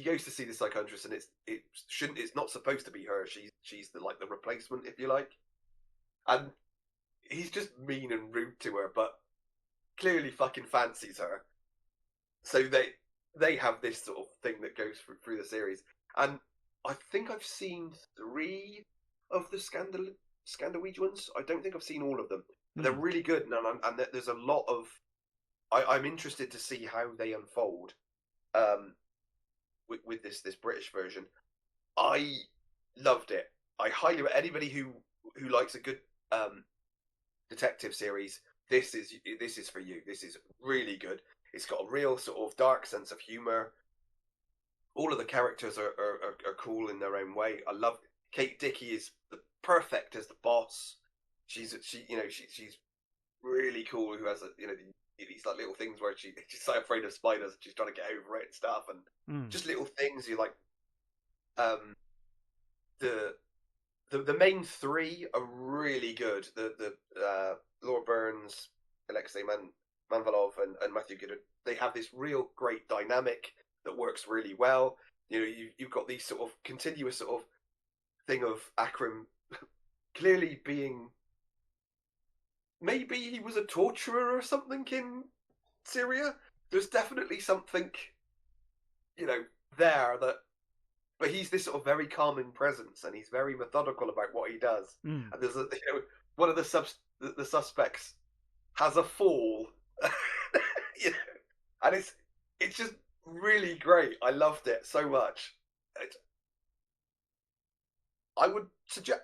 goes to see the psychiatrist, and it's not supposed to be her. She's the like the replacement, if you like, and he's just mean and rude to her, but clearly fucking fancies her. So they have this sort of thing that goes through the series, and I think I've seen 3 of the Scandalweed ones. I don't think I've seen all of them, but they're really good, and there's a lot of. I'm interested to see how they unfold, with this British version. I loved it. I highly anybody who likes a good detective series. This is for you. This is really good. It's got a real sort of dark sense of humor. All of the characters are cool in their own way. I love Kate Dickie is the perfect as the boss. She's really cool. Who has these like little things where she's so afraid of spiders and she's trying to get over it and stuff, and just little things you like. The main 3 are really good. The Laura Burns, Alexei Manvalov, and Matthew Goddard. They have this real great dynamic that works really well. You know, you've got these sort of continuous sort of thing of Akram clearly being, maybe he was a torturer or something in Syria. There's definitely something, there that, but he's this sort of very calming presence, and he's very methodical about what he does. And there's one of the suspects has a fall, and it's just really great. I loved it so much. I would suggest,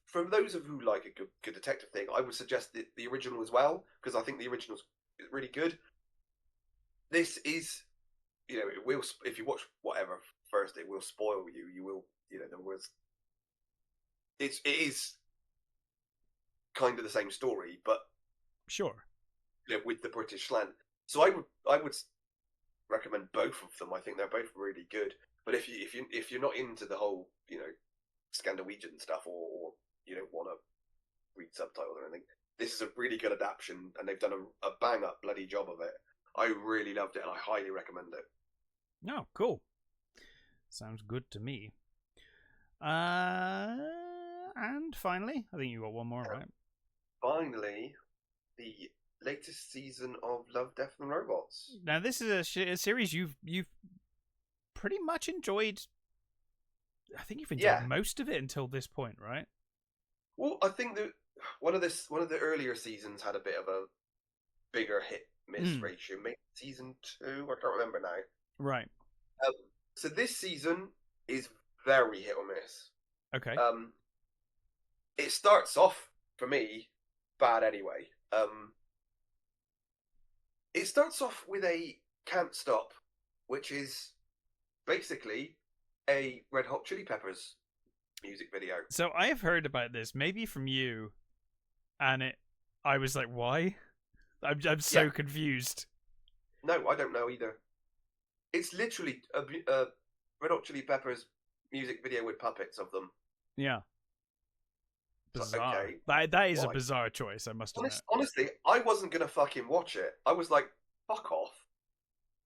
for those of who like a good detective thing, I would suggest the original as well, because I think the original is really good. This is, it will, if you watch whatever first, it will spoil you. You will, it is kind of the same story, but sure, with the British slant. So I would recommend both of them. I think they're both really good. But if you're not into the whole, Scandinavian stuff, or you don't want to read subtitles or anything, this is a really good adaptation, and they've done a bang up bloody job of it. I really loved it, and I highly recommend it. Oh, cool. Sounds good to me. And finally, I think you got one more, right? Finally, the latest season of Love, Death and Robots. Now, this is a series you've pretty much enjoyed. I think you've enjoyed most of it until this point, right? Well, I think that one of the earlier seasons had a bit of a bigger hit-miss ratio. Maybe season 2, I can't remember now. Right. So this season is very hit or miss. Okay. It starts off, for me, bad anyway. It starts off with a Can't Stop, which is basically a Red Hot Chili Peppers music video. So I have heard about this, maybe from you, and I was like, why? I'm so confused. No, I don't know either. It's literally a Red Hot Chili Peppers music video with puppets of them. Yeah. Bizarre. Okay. That is a bizarre choice, I must admit. Honestly, I wasn't going to fucking watch it. I was like, fuck off.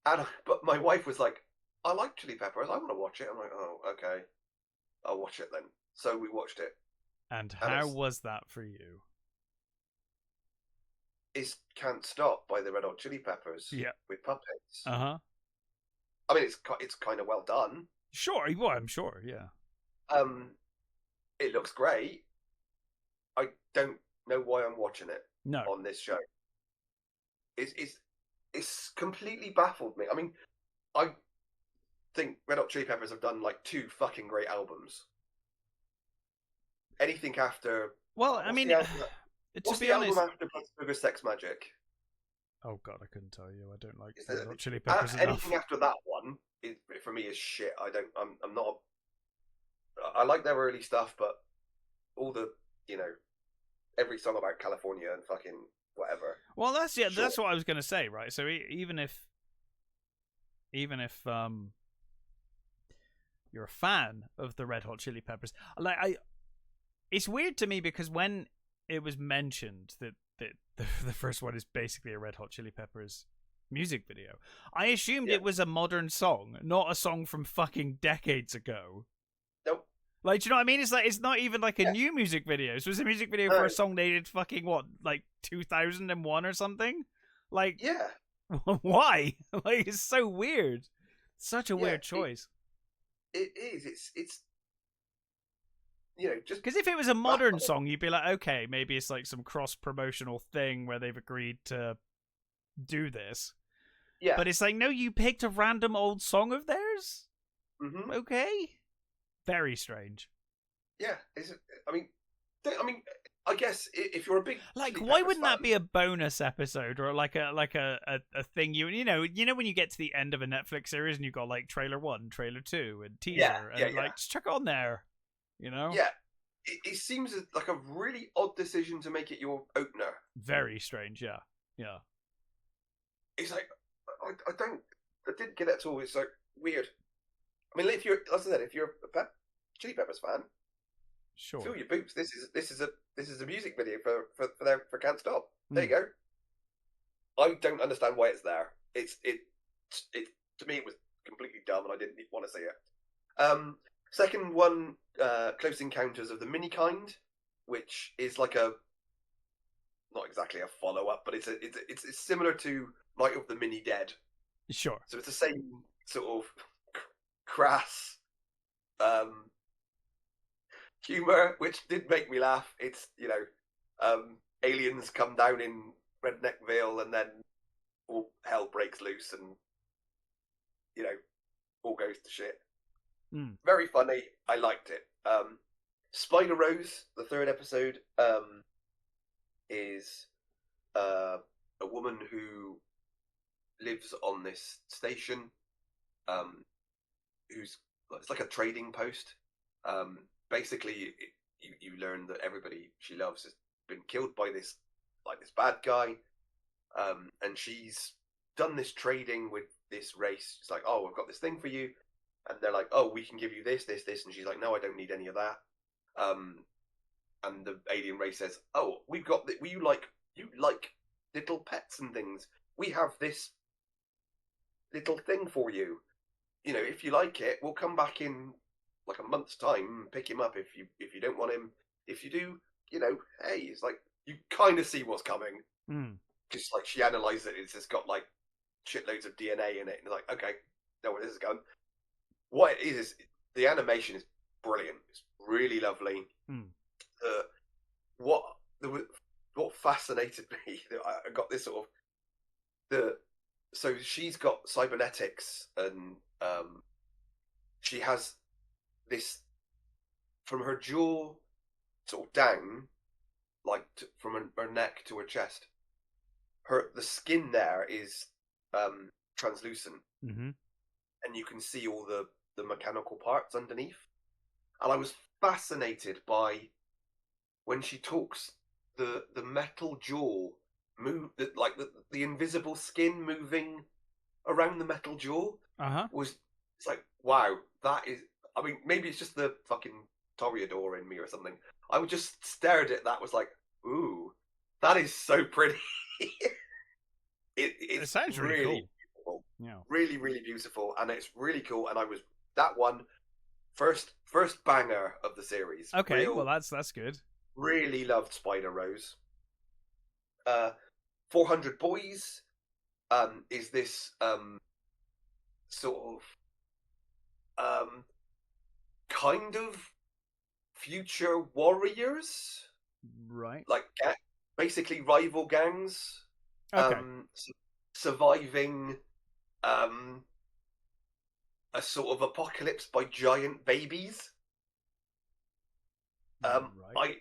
But my wife was like, I like Chili Peppers. I want to watch it. I'm like, oh, okay. I'll watch it then. So we watched it. And how was that for you? It's Can't Stop by the Red Hot Chili Peppers. Yeah. With puppets. Uh-huh. I mean, it's kind of well done. Sure, well, I'm sure, yeah. It looks great. I don't know why I'm watching it on this show. It's completely baffled me. I mean, I think Red Hot Chili Peppers have done like 2 fucking great albums. Anything after... Well, I mean, what's the album after Blood Sugar Sex Magic? Oh god, I couldn't tell you. I don't like It's Red Hot Chili Peppers enough. Anything after that one, for me, is shit. I'm not. I like their early stuff, but all the, every song about California and fucking whatever. Well, that's what I was gonna say, right? So even if you're a fan of the Red Hot Chili Peppers, it's weird to me because when it was mentioned that the first one is basically a Red Hot Chili Peppers music video, I assumed it was a modern song, not a song from fucking decades ago. Nope. Like, do you know what I mean? It's like, it's not even like a new music video. So it's a music video for a song dated fucking, what, like 2001 or something? Like, yeah. Why? Like, it's so weird. Such a weird choice. It is. It's just because if it was a modern song, you'd be like, okay, maybe it's like some cross-promotional thing where they've agreed to do this. Yeah. But it's like, no, you picked a random old song of theirs? Mm-hmm. Okay. Very strange. Yeah. I guess if you're a big why wouldn't that be a bonus episode or like a thing you know when you get to the end of a Netflix series and you've got like trailer 1, trailer 2 and teaser like just chuck it on there, Yeah. It seems like a really odd decision to make it your opener. Very strange. Yeah. It's like I didn't get it at all. It's like weird. I mean, if you're a Chili Peppers fan, sure, fill your boots. This is a music video for Can't Stop. There you go. I don't understand why it's there. It to me it was completely dumb, and I didn't want to see it. Second one, Close Encounters of the Mini Kind, which is like not exactly a follow up, but it's similar to Night of the Mini Dead. Sure. So it's the same sort of crass humor, which did make me laugh. It's aliens come down in Redneckville, and then all hell breaks loose, and all goes to shit. Very funny. I liked it. Spider Rose, the third episode, is a woman who lives on this station, it's like a trading post. Basically, you learn that everybody she loves has been killed by this bad guy, and she's done this trading with this race. It's like, oh, I've got this thing for you, and they're like, oh, we can give you this, and she's like, no, I don't need any of that. And the alien race says, oh, we've got you like little pets and things. We have this little thing for you. If you like it, we'll come back in like a month's time and pick him up if you don't want him. If you do, hey, it's like you kind of see what's coming. Just like she analyzes it, it's just got like shitloads of DNA in it, and like, okay, know where this is going. What it is the animation is brilliant. It's really lovely. What fascinated me, I got this sort of so she's got cybernetics, and she has this from her jaw sort of down, like from her neck to her chest. The skin there is translucent, and you can see all the mechanical parts underneath. And I was fascinated by when she talks, the metal jaw move, like the invisible skin moving around the metal jaw. It's like, wow, that is. I mean, maybe it's just the fucking Toreador in me or something. I would just stared at that, was like, ooh, that is so pretty. It sounds really cool. Beautiful. Yeah, really, really beautiful, and it's really cool. And I was that one first banger of the series. Okay, well that's good. Really loved Spider Rose. 400 Boys is this sort of kind of future warriors, right? Like basically rival gangs, okay. Surviving a sort of apocalypse by giant babies. Right.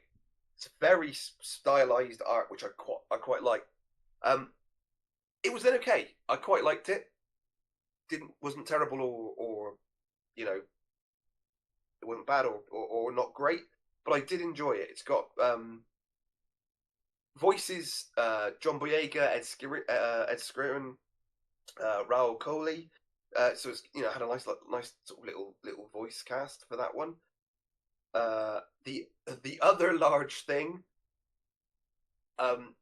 It's very stylized art, which I quite like. it was then okay. I quite liked it. Wasn't terrible or you know, it wasn't bad or not great, but I did enjoy it. It's got voices, John Boyega, Ed Skirren, Raoul Coley. So it's, you know, had a nice sort of little voice cast for that one. The other large thing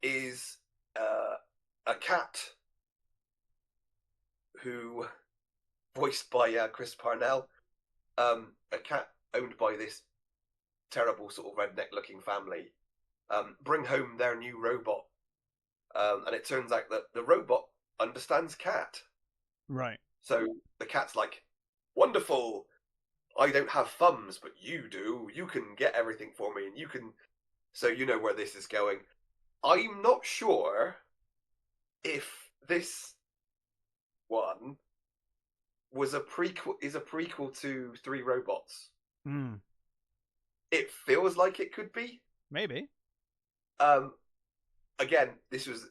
is a cat who voiced by Chris Parnell, a cat owned by this terrible sort of redneck looking family, bring home their new robot, and it turns out that the robot understands cat. Right. So the cat's like, wonderful, I don't have thumbs, but you do. You can get everything for me, and you can. So you know where this is going. I'm not sure if this one is a prequel to Three Robots. Mm. It feels like it could be. Maybe. Again, this was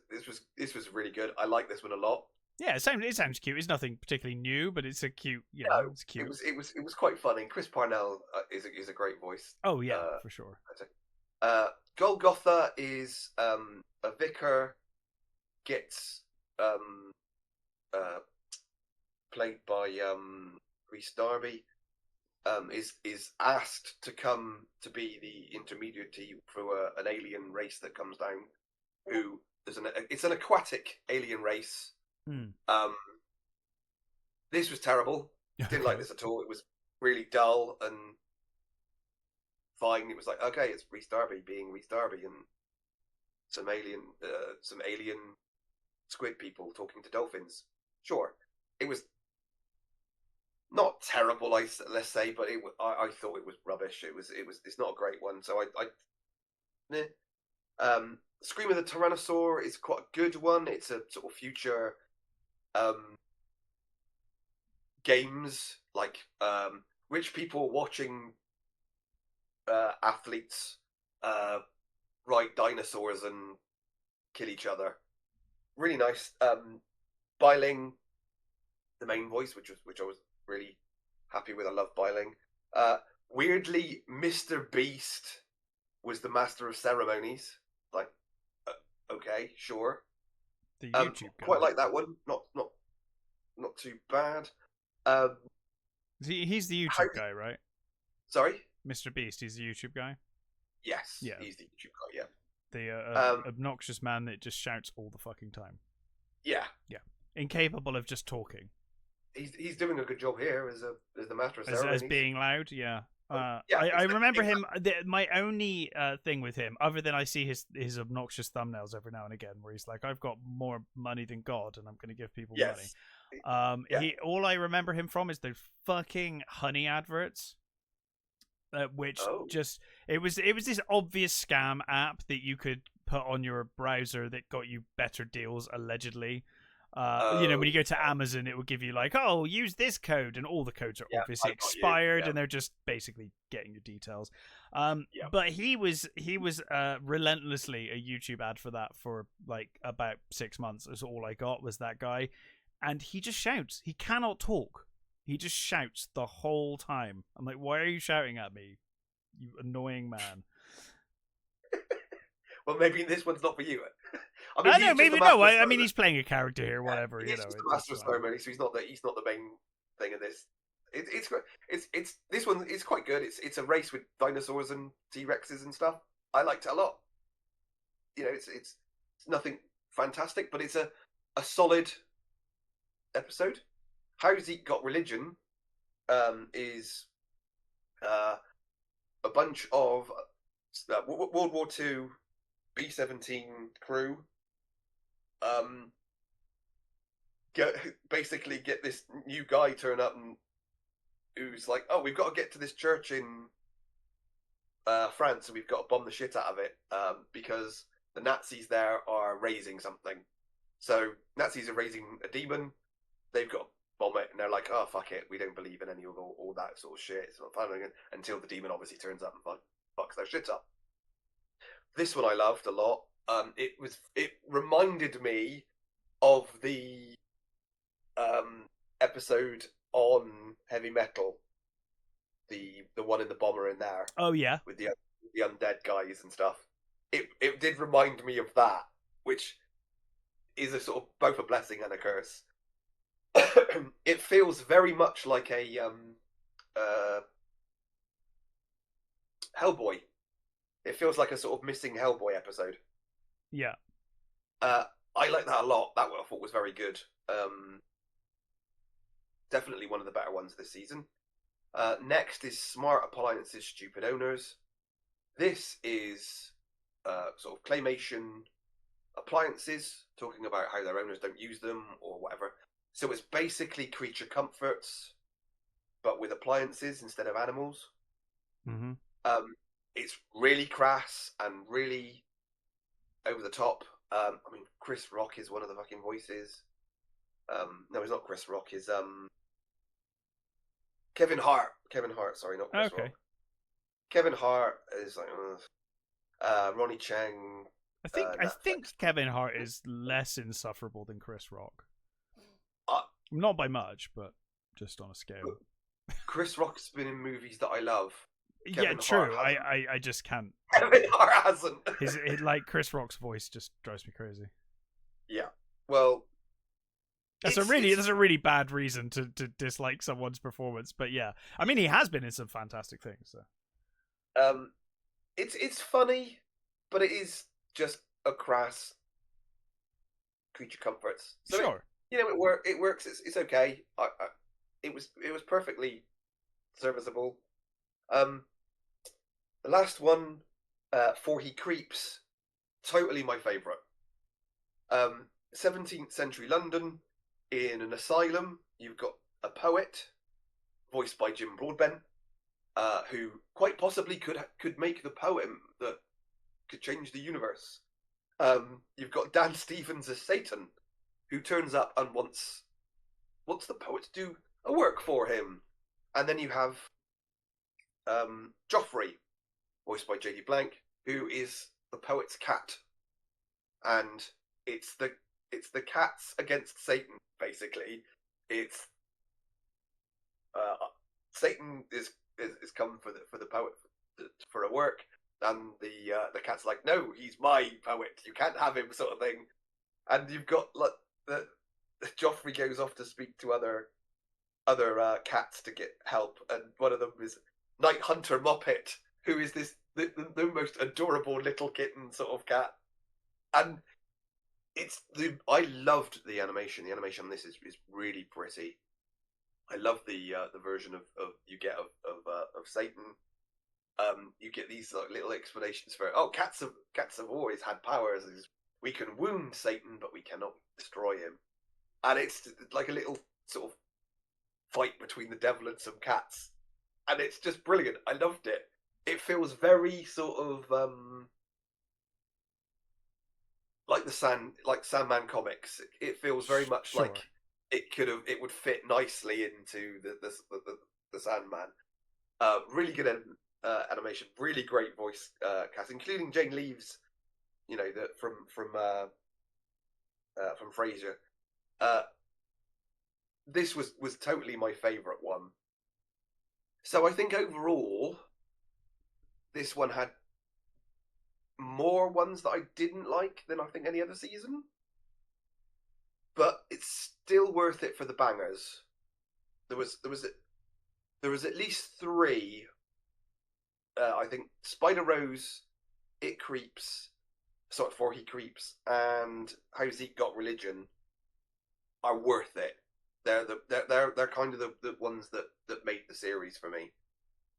really good. I like this one a lot. Yeah, it sounds cute. It's nothing particularly new, but it's a cute. You know, it's cute. It was quite funny. Chris Parnell is a great voice. Oh yeah, for sure. Golgotha is a vicar, gets played by Rhys Darby, is asked to come to be the intermediary for an alien race that comes down. Who is it's an aquatic alien race. This was terrible. Didn't like this at all. It was really dull and fine. It was like, okay, it's Rhys Darby being Rhys Darby and some alien squid people talking to dolphins. Sure, it was not terrible, let's say, but I thought it was rubbish. It's not a great one. So Scream of the Tyrannosaur is quite a good one. It's a sort of future games, like rich people watching athletes ride dinosaurs and kill each other. Really nice. Biling, the main voice, which I was really happy with. I love Biling. Weirdly, Mr. Beast was the master of ceremonies. Like, okay, sure. The YouTube guy. Quite like that one. Not too bad. He's the YouTube guy, right? Sorry? Mr. Beast, he's the YouTube guy? Yes. Yeah. He's the YouTube guy, yeah. The obnoxious man that just shouts all the fucking time. Yeah. Yeah. Incapable of just talking. He's doing a good job here as the master of ceremonies. As being loud, yeah. Yeah, I remember him. My only thing with him, other than I see his obnoxious thumbnails every now and again, where he's like, "I've got more money than God, and I'm going to give people money." All I remember him from is those fucking honey adverts, which just it was this obvious scam app that you could put on your browser that got you better deals allegedly. You know, when you go to Amazon, it will give you like, oh, use this code, and all the codes are obviously expired, and they're just basically getting your details. But he was relentlessly a YouTube ad for that for like about 6 months. Is all I got was that guy, and he just shouts. He cannot talk. He just shouts the whole time. I'm like, why are you shouting at me, you annoying man? Well, maybe this one's not for you. I mean, maybe no. I mean, he's playing a character here, whatever. He's just the master of ceremony, so he's not the main thing of this. It's this one is quite good. It's a race with dinosaurs and T-Rexes and stuff. I liked it a lot. You know, it's nothing fantastic, but it's a solid episode. How Zeke Got Religion is a bunch of World War II B-17 crew basically get this new guy turn up and who's like, oh, we've got to get to this church in France and we've got to bomb the shit out of it because the Nazis there are raising something. So Nazis are raising a demon. They've got to bomb it, and they're like, oh, fuck it, we don't believe in any of all that sort of shit. It's not fun until the demon obviously turns up and fucks their shit up. This one I loved a lot. It reminded me of the episode on heavy metal, the one in the bomber in there. Oh yeah, with the undead guys and stuff. It did remind me of that, which is a sort of both a blessing and a curse. It feels very much like a Hellboy. It feels like a sort of missing Hellboy episode. Yeah. I like that a lot. That I thought was very good. Definitely one of the better ones this season. Next is Smart Appliances, Stupid Owners. This is sort of claymation appliances, talking about how their owners don't use them or whatever. So it's basically creature comforts, but with appliances instead of animals. Mm-hmm. It's really crass and really over the top. I mean, Chris Rock is one of the fucking voices. No, he's not Chris Rock. He's Kevin Hart. Kevin Hart. Sorry, not Chris Rock. Kevin Hart is like Ronnie Chang. I think Kevin Hart is less insufferable than Chris Rock. Not by much, but just on a scale. Chris Rock's been in movies that I love. Kevin yeah, true. I just can't. Kevin Hart hasn't. Like Chris Rock's voice just drives me crazy. Yeah. Well, that's a really bad reason to dislike someone's performance, but yeah, I mean he has been in some fantastic things. So. It's funny, but it is just a crass creature comforts. So sure. It works. It's okay. It was perfectly serviceable. The last one, For He Creeps, totally my favourite. 17th century London, in an asylum, you've got a poet, voiced by Jim Broadbent, who quite possibly could make the poem that could change the universe. You've got Dan Stevens as Satan, who turns up and wants the poet to do a work for him. And then you have Joffrey, voiced by J.D. Blank, who is the poet's cat. And it's the cats against Satan, basically. It's Satan is come for the poet for a work, and the cat's like, no, he's my poet, you can't have him, sort of thing. And you've got like the Joffrey goes off to speak to other cats to get help, and one of them is Night Hunter Muppet, who is the most adorable little kitten sort of cat. And I loved the animation. The animation on this is really pretty. I love the version of you get of Satan. You get these like, little explanations for cats have always had powers. We can wound Satan, but we cannot destroy him. And it's like a little sort of fight between the devil and some cats, and it's just brilliant. I loved it. It feels very sort of like Sandman comics. It feels very much sure. like it would fit nicely into the Sandman. Really good animation, really great voice cast, including Jane Leeves, from Frasier. This was totally my favourite one. So I think overall, this one had more ones that I didn't like than I think any other season. But it's still worth it for the bangers. There was at least 3. I think Spider Rose, It Creeps, For He Creeps, and How Zeke Got Religion are worth it. They're kind of the ones that made the series for me.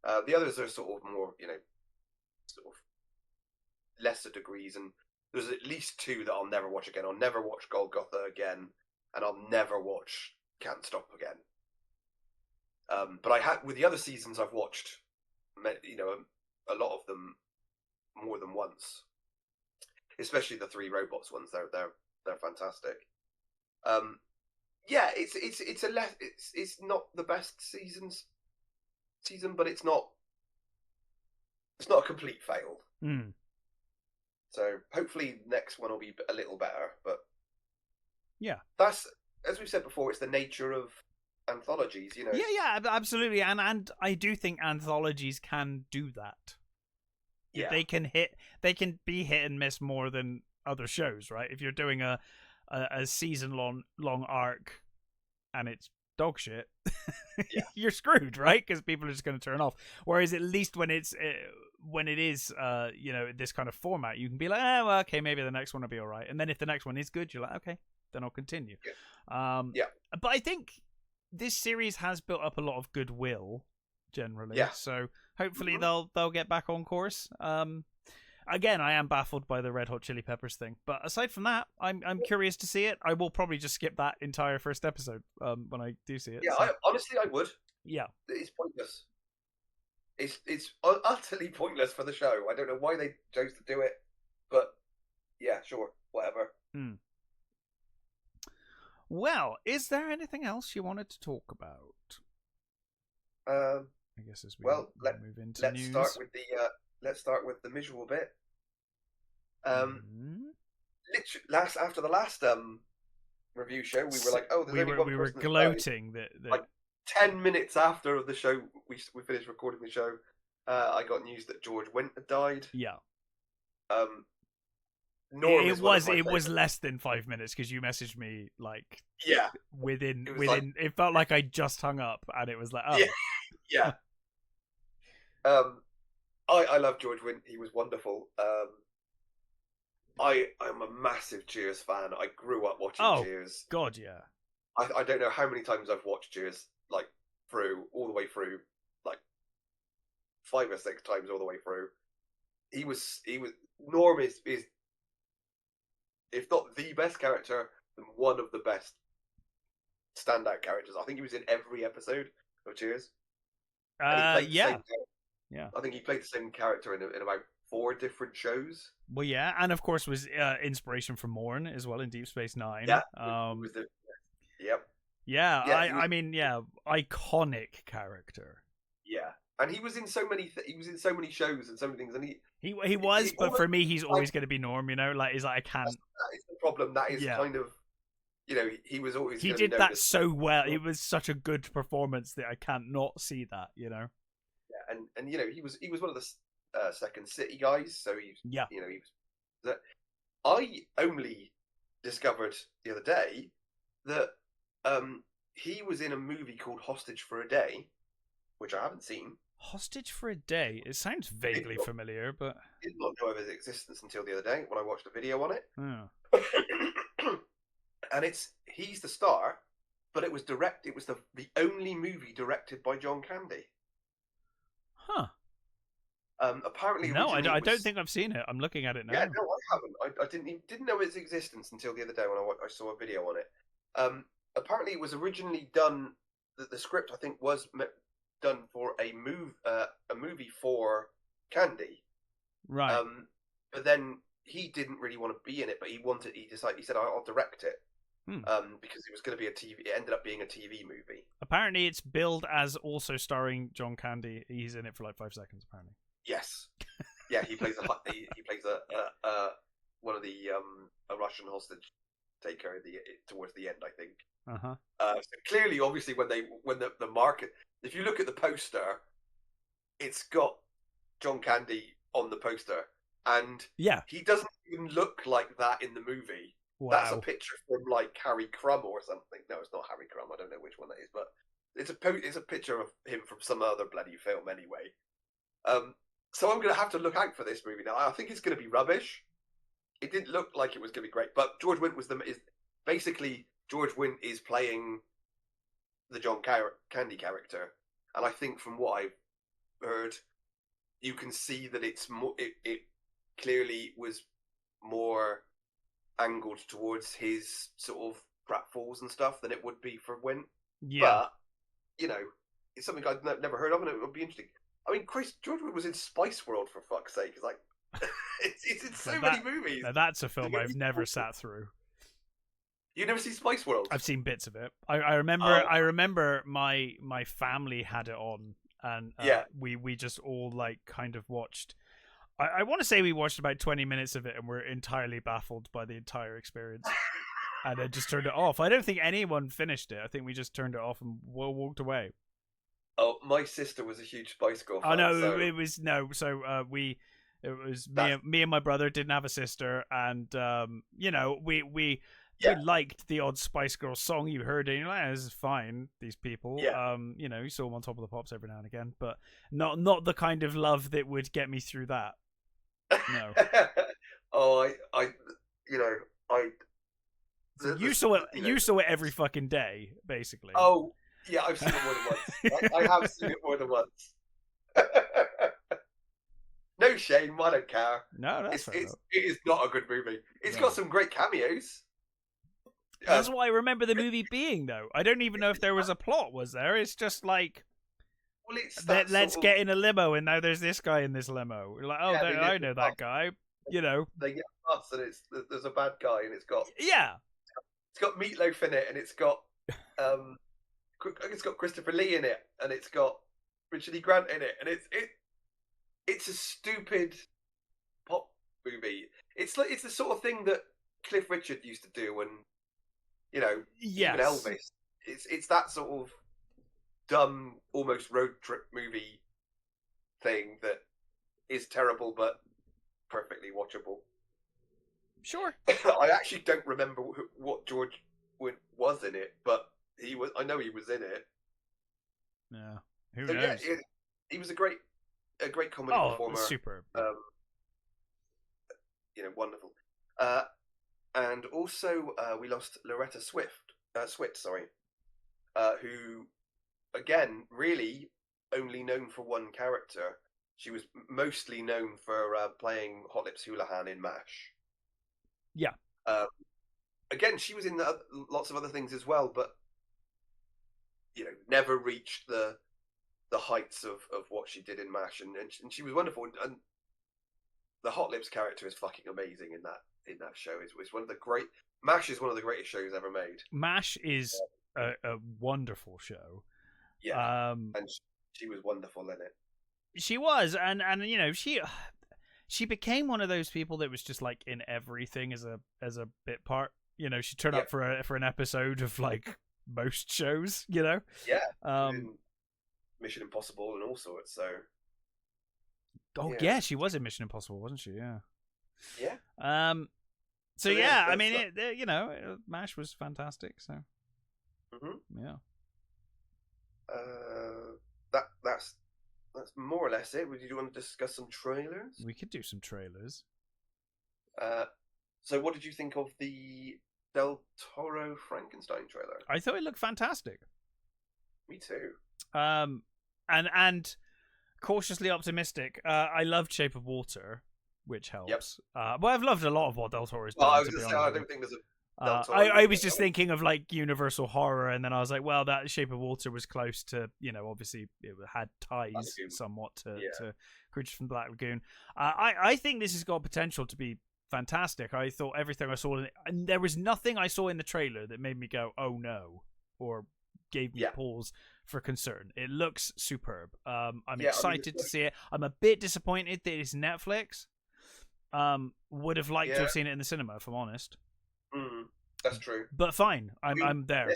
The others are sort of more, sort of lesser degrees, and there's at least 2 that I'll never watch again. I'll never watch Golgotha again, and I'll never watch Can't Stop again. But with the other seasons I've watched, a lot of them more than once. Especially the 3 robots ones. They're fantastic. Yeah, it's not the best season, but it's not a complete fail. Mm. So hopefully next one will be a little better, but Yeah. That's, as we've said before, it's the nature of anthologies, you know. Yeah, absolutely. And I do think anthologies can do that. Yeah. They can be hit and miss more than other shows, right? If you're doing a season long arc and it's dog shit, yeah. you're screwed, right? Because people are just going to turn off. Whereas at least when it is you know, this kind of format, you can be like, oh, well, okay, maybe the next one will be all right. And then if the next one is good, you're like, okay, then I'll continue. Yeah. But I think this series has built up a lot of goodwill generally. Yeah. So hopefully they'll get back on course. Again, I am baffled by the Red Hot Chili Peppers thing, but aside from that, I'm curious to see it. I will probably just skip that entire first episode when I do see it. Yeah, so. Honestly, I would. Yeah, it's pointless. It's utterly pointless for the show. I don't know why they chose to do it, but yeah, sure, whatever. Well, is there anything else you wanted to talk about? I guess as we move into news. Let's start with the visual bit. Literally, after the last review show, we were like, "Oh, there's only one person." We were gloating that like 10 minutes after the show, we finished recording the show. I got news that George Wendt had died. Yeah. It was less than 5 minutes because you messaged me like within it felt like I just hung up and it was like yeah. I love George Wendt. He was wonderful. I'm a massive Cheers fan. I grew up watching Cheers. God, yeah. I don't know how many times I've watched Cheers, like all the way through, like 5 or 6 times all the way through. He was Norm is if not the best character, then one of the best standout characters. I think he was in every episode of Cheers. Yeah. I think he played the same character in about 4 different shows. Well, yeah, and of course was inspiration for Morn as well in Deep Space Nine. Yeah. Yep. Yeah, I mean, iconic character. Yeah, and he was in so many. He was in so many shows and so many things, and he was. But for me, he's always going to be Norm. You know, like I can't. That is the problem. That is kind of, you know, he was always. He did that so well. It was such a good performance that I can't not see that. You know. Yeah, and you know, he was one of the Second City guys. So he was. I only discovered the other day that he was in a movie called Hostage for a Day, which I haven't seen. Hostage for a Day? It sounds vaguely familiar, but... I did not know of his existence until the other day when I watched a video on it. Oh. And he's the star, but it was the only movie directed by John Candy. Huh. Apparently, no, I don't think I've seen it. I'm looking at it now. Yeah, no, I haven't. I didn't know its existence until the other day when I saw a video on it. Apparently, it was originally done. The script, I think, was done for a movie for Candy. Right. But then he didn't really want to be in it, but he said, "I'll direct it." Because it was going to be a TV. It ended up being a TV movie. Apparently, it's billed as also starring John Candy. He's in it for like 5 seconds. Apparently. Yes. Yeah, he plays a one of the a Russian hostage taker towards the end, I think. So clearly, obviously, when the market, if you look at the poster, it's got John Candy on the poster, and he doesn't even look like that in the movie. Wow. That's a picture from like Harry Crumb or something. No, it's not Harry Crumb. I don't know which one that is, but it's a picture of him from some other bloody film anyway. So I'm going to have to look out for this movie now. I think it's going to be rubbish. It didn't look like it was going to be great, but George Wendt George Wendt is playing the John Candy character, and I think from what I've heard, you can see that it's more. It clearly was more angled towards his sort of pratfalls and stuff than it would be for Wendt. Yeah. But you know, it's something I've never heard of, and it would be interesting. I mean, George Wendt was in Spice World, for fuck's sake. It's like it's in so many movies. Now that's a film I've never sat through. You've never seen Spice World? I've seen bits of it. I remember my family had it on, and we just all like kind of watched. I want to say we watched about 20 minutes of it, and we're entirely baffled by the entire experience. and then just turned it off. I don't think anyone finished it. I think we just turned it off and walked away. Oh, my sister was a huge Spice Girl fan. Oh no, so... it was no. So it was me and my brother didn't have a sister, and we liked the odd Spice Girls song. You heard it, and you're like, this is fine. These people, you saw them on Top of the Pops every now and again, but not the kind of love that would get me through that. No. You saw it. You saw it every fucking day, basically. Oh yeah, I've seen it more than once. I have seen it more than once. No shame, I don't care. No, it is not a good movie. It's got some great cameos. That's what I remember the movie being, though. I don't even know if there was a plot, was there? It's just like, well, it's let's get in a limo, and now there's this guy in this limo. We're like, I know that guy. They get a bus, and there's a bad guy, and it's got Meatloaf in it, and it's got Christopher Lee in it, and it's got Richard E. Grant in it, and it's a stupid pop movie. It's the sort of thing that Cliff Richard used to do when, even Elvis. It's that sort of dumb, almost road trip movie thing that is terrible but perfectly watchable. Sure. I actually don't remember what George was in it, but I know he was in it. Yeah. Who knows? Yeah, he was a great comedy performer. Superb. Wonderful. And also we lost Loretta Swit, who, again, really only known for one character. She was mostly known for playing Hot Lips Houlihan in MASH. Yeah. Again, she was in lots of other things as well, but never reached the heights of what she did in MASH, and she was wonderful. And the Hot Lips character is fucking amazing in that show. It's one of the great. MASH is one of the greatest shows ever made. MASH is a wonderful show. Yeah, and she was wonderful in it. She was, and she became one of those people that was just like in everything as a bit part. She turned up for an episode of like most shows. Yeah. Mission Impossible and all sorts. So. Oh yeah, she was in Mission Impossible, wasn't she? Yeah. Yeah. So yeah, I mean, MASH was fantastic. So. Mm-hmm. Yeah. That's more or less it. Would you want to discuss some trailers? We could do some trailers. So what did you think of the Del Toro Frankenstein trailer? I thought it looked fantastic. Me too. And cautiously optimistic. I loved Shape of Water, which helps. Yep. I've loved a lot of what Del Toro's done. I was going to say, I don't think there's a. I was just thinking of like Universal Horror, and then I was like, well, that Shape of Water was close to, obviously it had ties somewhat to Creatures from the Black Lagoon. I think this has got potential to be fantastic. I thought everything I saw, and there was nothing I saw in the trailer that made me go, oh no, or gave me pause for concern. It looks superb. I'm excited to see it. I'm a bit disappointed that it's Netflix. Would have liked to have seen it in the cinema, if I'm honest. That's true. But fine, I'm there.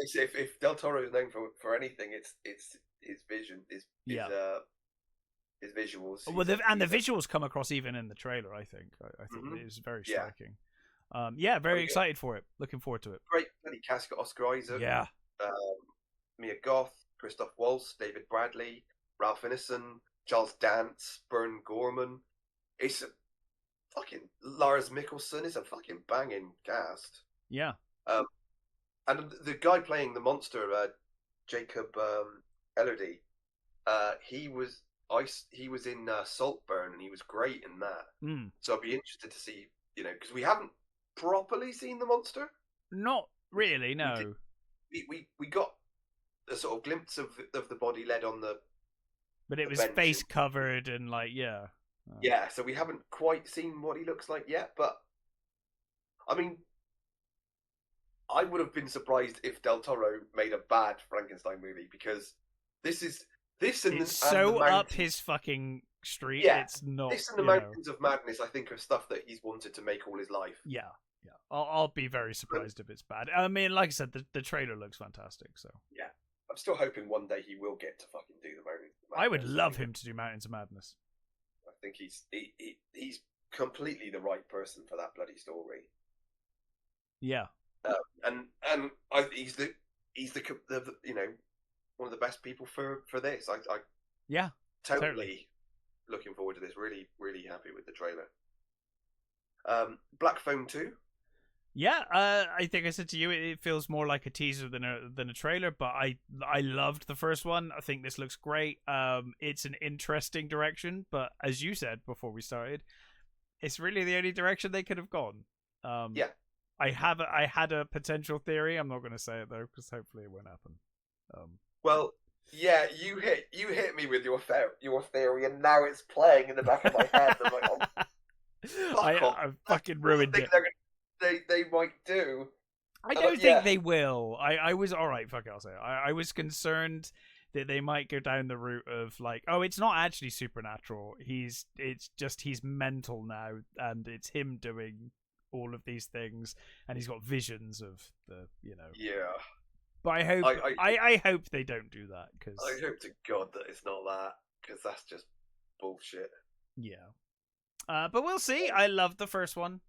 If Del Toro is known for anything, it's his vision, his visuals. Well, the visuals come across even in the trailer. I think it is very striking. Very excited for it. Looking forward to it. Great bloody cast. Got Oscar Isaac. Yeah. Mia Goth, Christoph Waltz, David Bradley, Ralph Ineson, Charles Dance, Bern Gorman. It's a fucking Lars Mikkelsen is a fucking banging cast. Yeah. And the guy playing the monster, Jacob Elordi, he was in Saltburn, and he was great in that. So I'd be interested to see, because we haven't properly seen the monster. Not really, no. We got a sort of glimpse of the body led on the. But it was face covered and like Yeah, so we haven't quite seen what he looks like yet, but I mean, I would have been surprised if Del Toro made a bad Frankenstein movie, because it's so up his fucking street. Yeah, it's not. This and the Mountains of Madness, I think, are stuff that he's wanted to make all his life. Yeah, Yeah, I'll be very surprised if it's bad. I mean, like I said, the trailer looks fantastic. So yeah, I'm still hoping one day he will get to fucking do the Mountains of Madness. I would love him to do Mountains of Madness. I think he's completely the right person for that bloody story. Yeah, and he's the you know, one of the best people for this. I yeah, totally looking forward to this. Really, really happy with the trailer. Black Phone 2. Yeah, I think I said to you it feels more like a teaser than a trailer, but I loved the first one. I think this looks great. It's an interesting direction, but as you said before we started, it's really the only direction they could have gone. Yeah. I had a potential theory. I'm not going to say it though, because hopefully it won't happen. Well, yeah, you hit me with your theory, and now it's playing in the back of my head. I'm like, oh, I fucking ruined it. They might do. I don't think they will. I was all right. Fuck it, I'll say it. I was concerned that they might go down the route of like, oh, it's not actually supernatural. It's just he's mental now, and it's him doing all of these things, and he's got visions of the, you know. Yeah. But I hope I hope they don't do that, because I hope to God that it's not that, because that's just bullshit. Yeah. But we'll see. I loved the first one.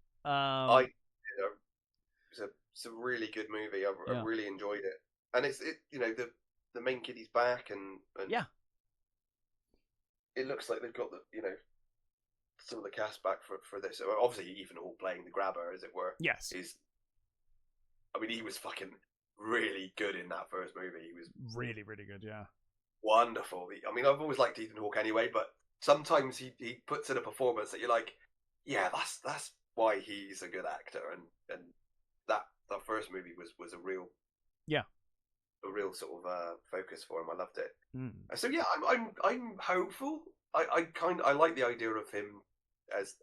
It's a really good movie. I really enjoyed it, and it you know, the main kiddie's back, and yeah, it looks like they've got the, you know, some of the cast back for this. Obviously, Ethan Hawke playing the grabber, as it were. Yes, I mean, he was fucking really good in that first movie. He was really, really good. Yeah, wonderful. I mean, I've always liked Ethan Hawke anyway, but sometimes he puts in a performance that you're like, yeah, that's why he's a good actor, and that first movie was a real sort of focus for him. I loved it. So yeah, I'm hopeful. I like the idea of him as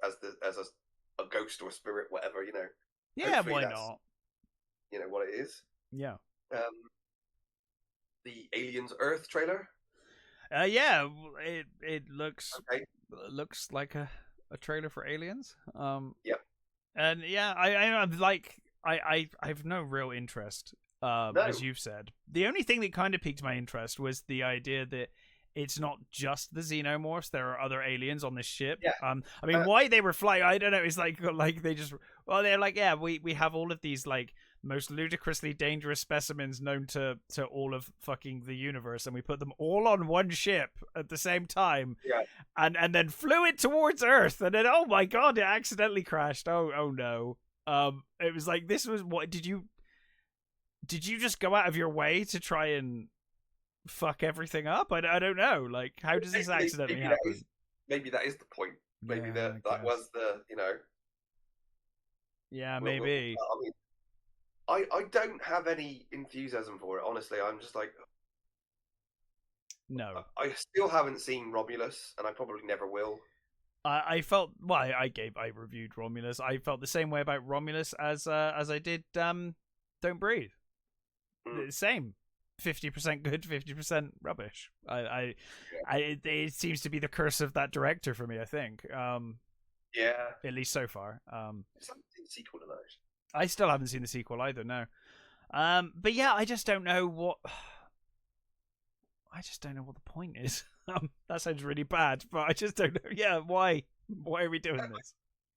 a ghost or spirit, whatever, you know. Yeah, hopefully why not? You know what it is. Yeah. The Aliens Earth trailer. Yeah, it looks like a trailer for Aliens. Yep. And yeah, I'm like, I've no real interest. No. As you've said, the only thing that kind of piqued my interest was the idea that it's not just the xenomorphs. There are other aliens on this ship. Yeah. I mean, why they were flying, I don't know. It's like they just, well, they're like, yeah, we have all of these like most ludicrously dangerous specimens known to all of fucking the universe, and we put them all on one ship at the same time. Yeah. And then flew it towards Earth, and then, oh my god, it accidentally crashed. Oh no. It was like, this was what did you just go out of your way to try and fuck everything up? I don't know. Like, how does this accidentally happen? Maybe that is the point. Maybe that was the, you know. Yeah, maybe. I mean, I don't have any enthusiasm for it, honestly. I'm just like, no. I still haven't seen Romulus, and I probably never will. I felt, well, I reviewed Romulus. I felt the same way about Romulus as I did Don't Breathe. Same. 50% good, 50% rubbish. It seems to be the curse of that director for me, I think. Yeah. At least so far. I haven't seen the sequel to that. I still haven't seen the sequel either, no. But yeah, I just don't know what the point is. That sounds really bad, but I just don't know. Yeah, why? Why are we doing this?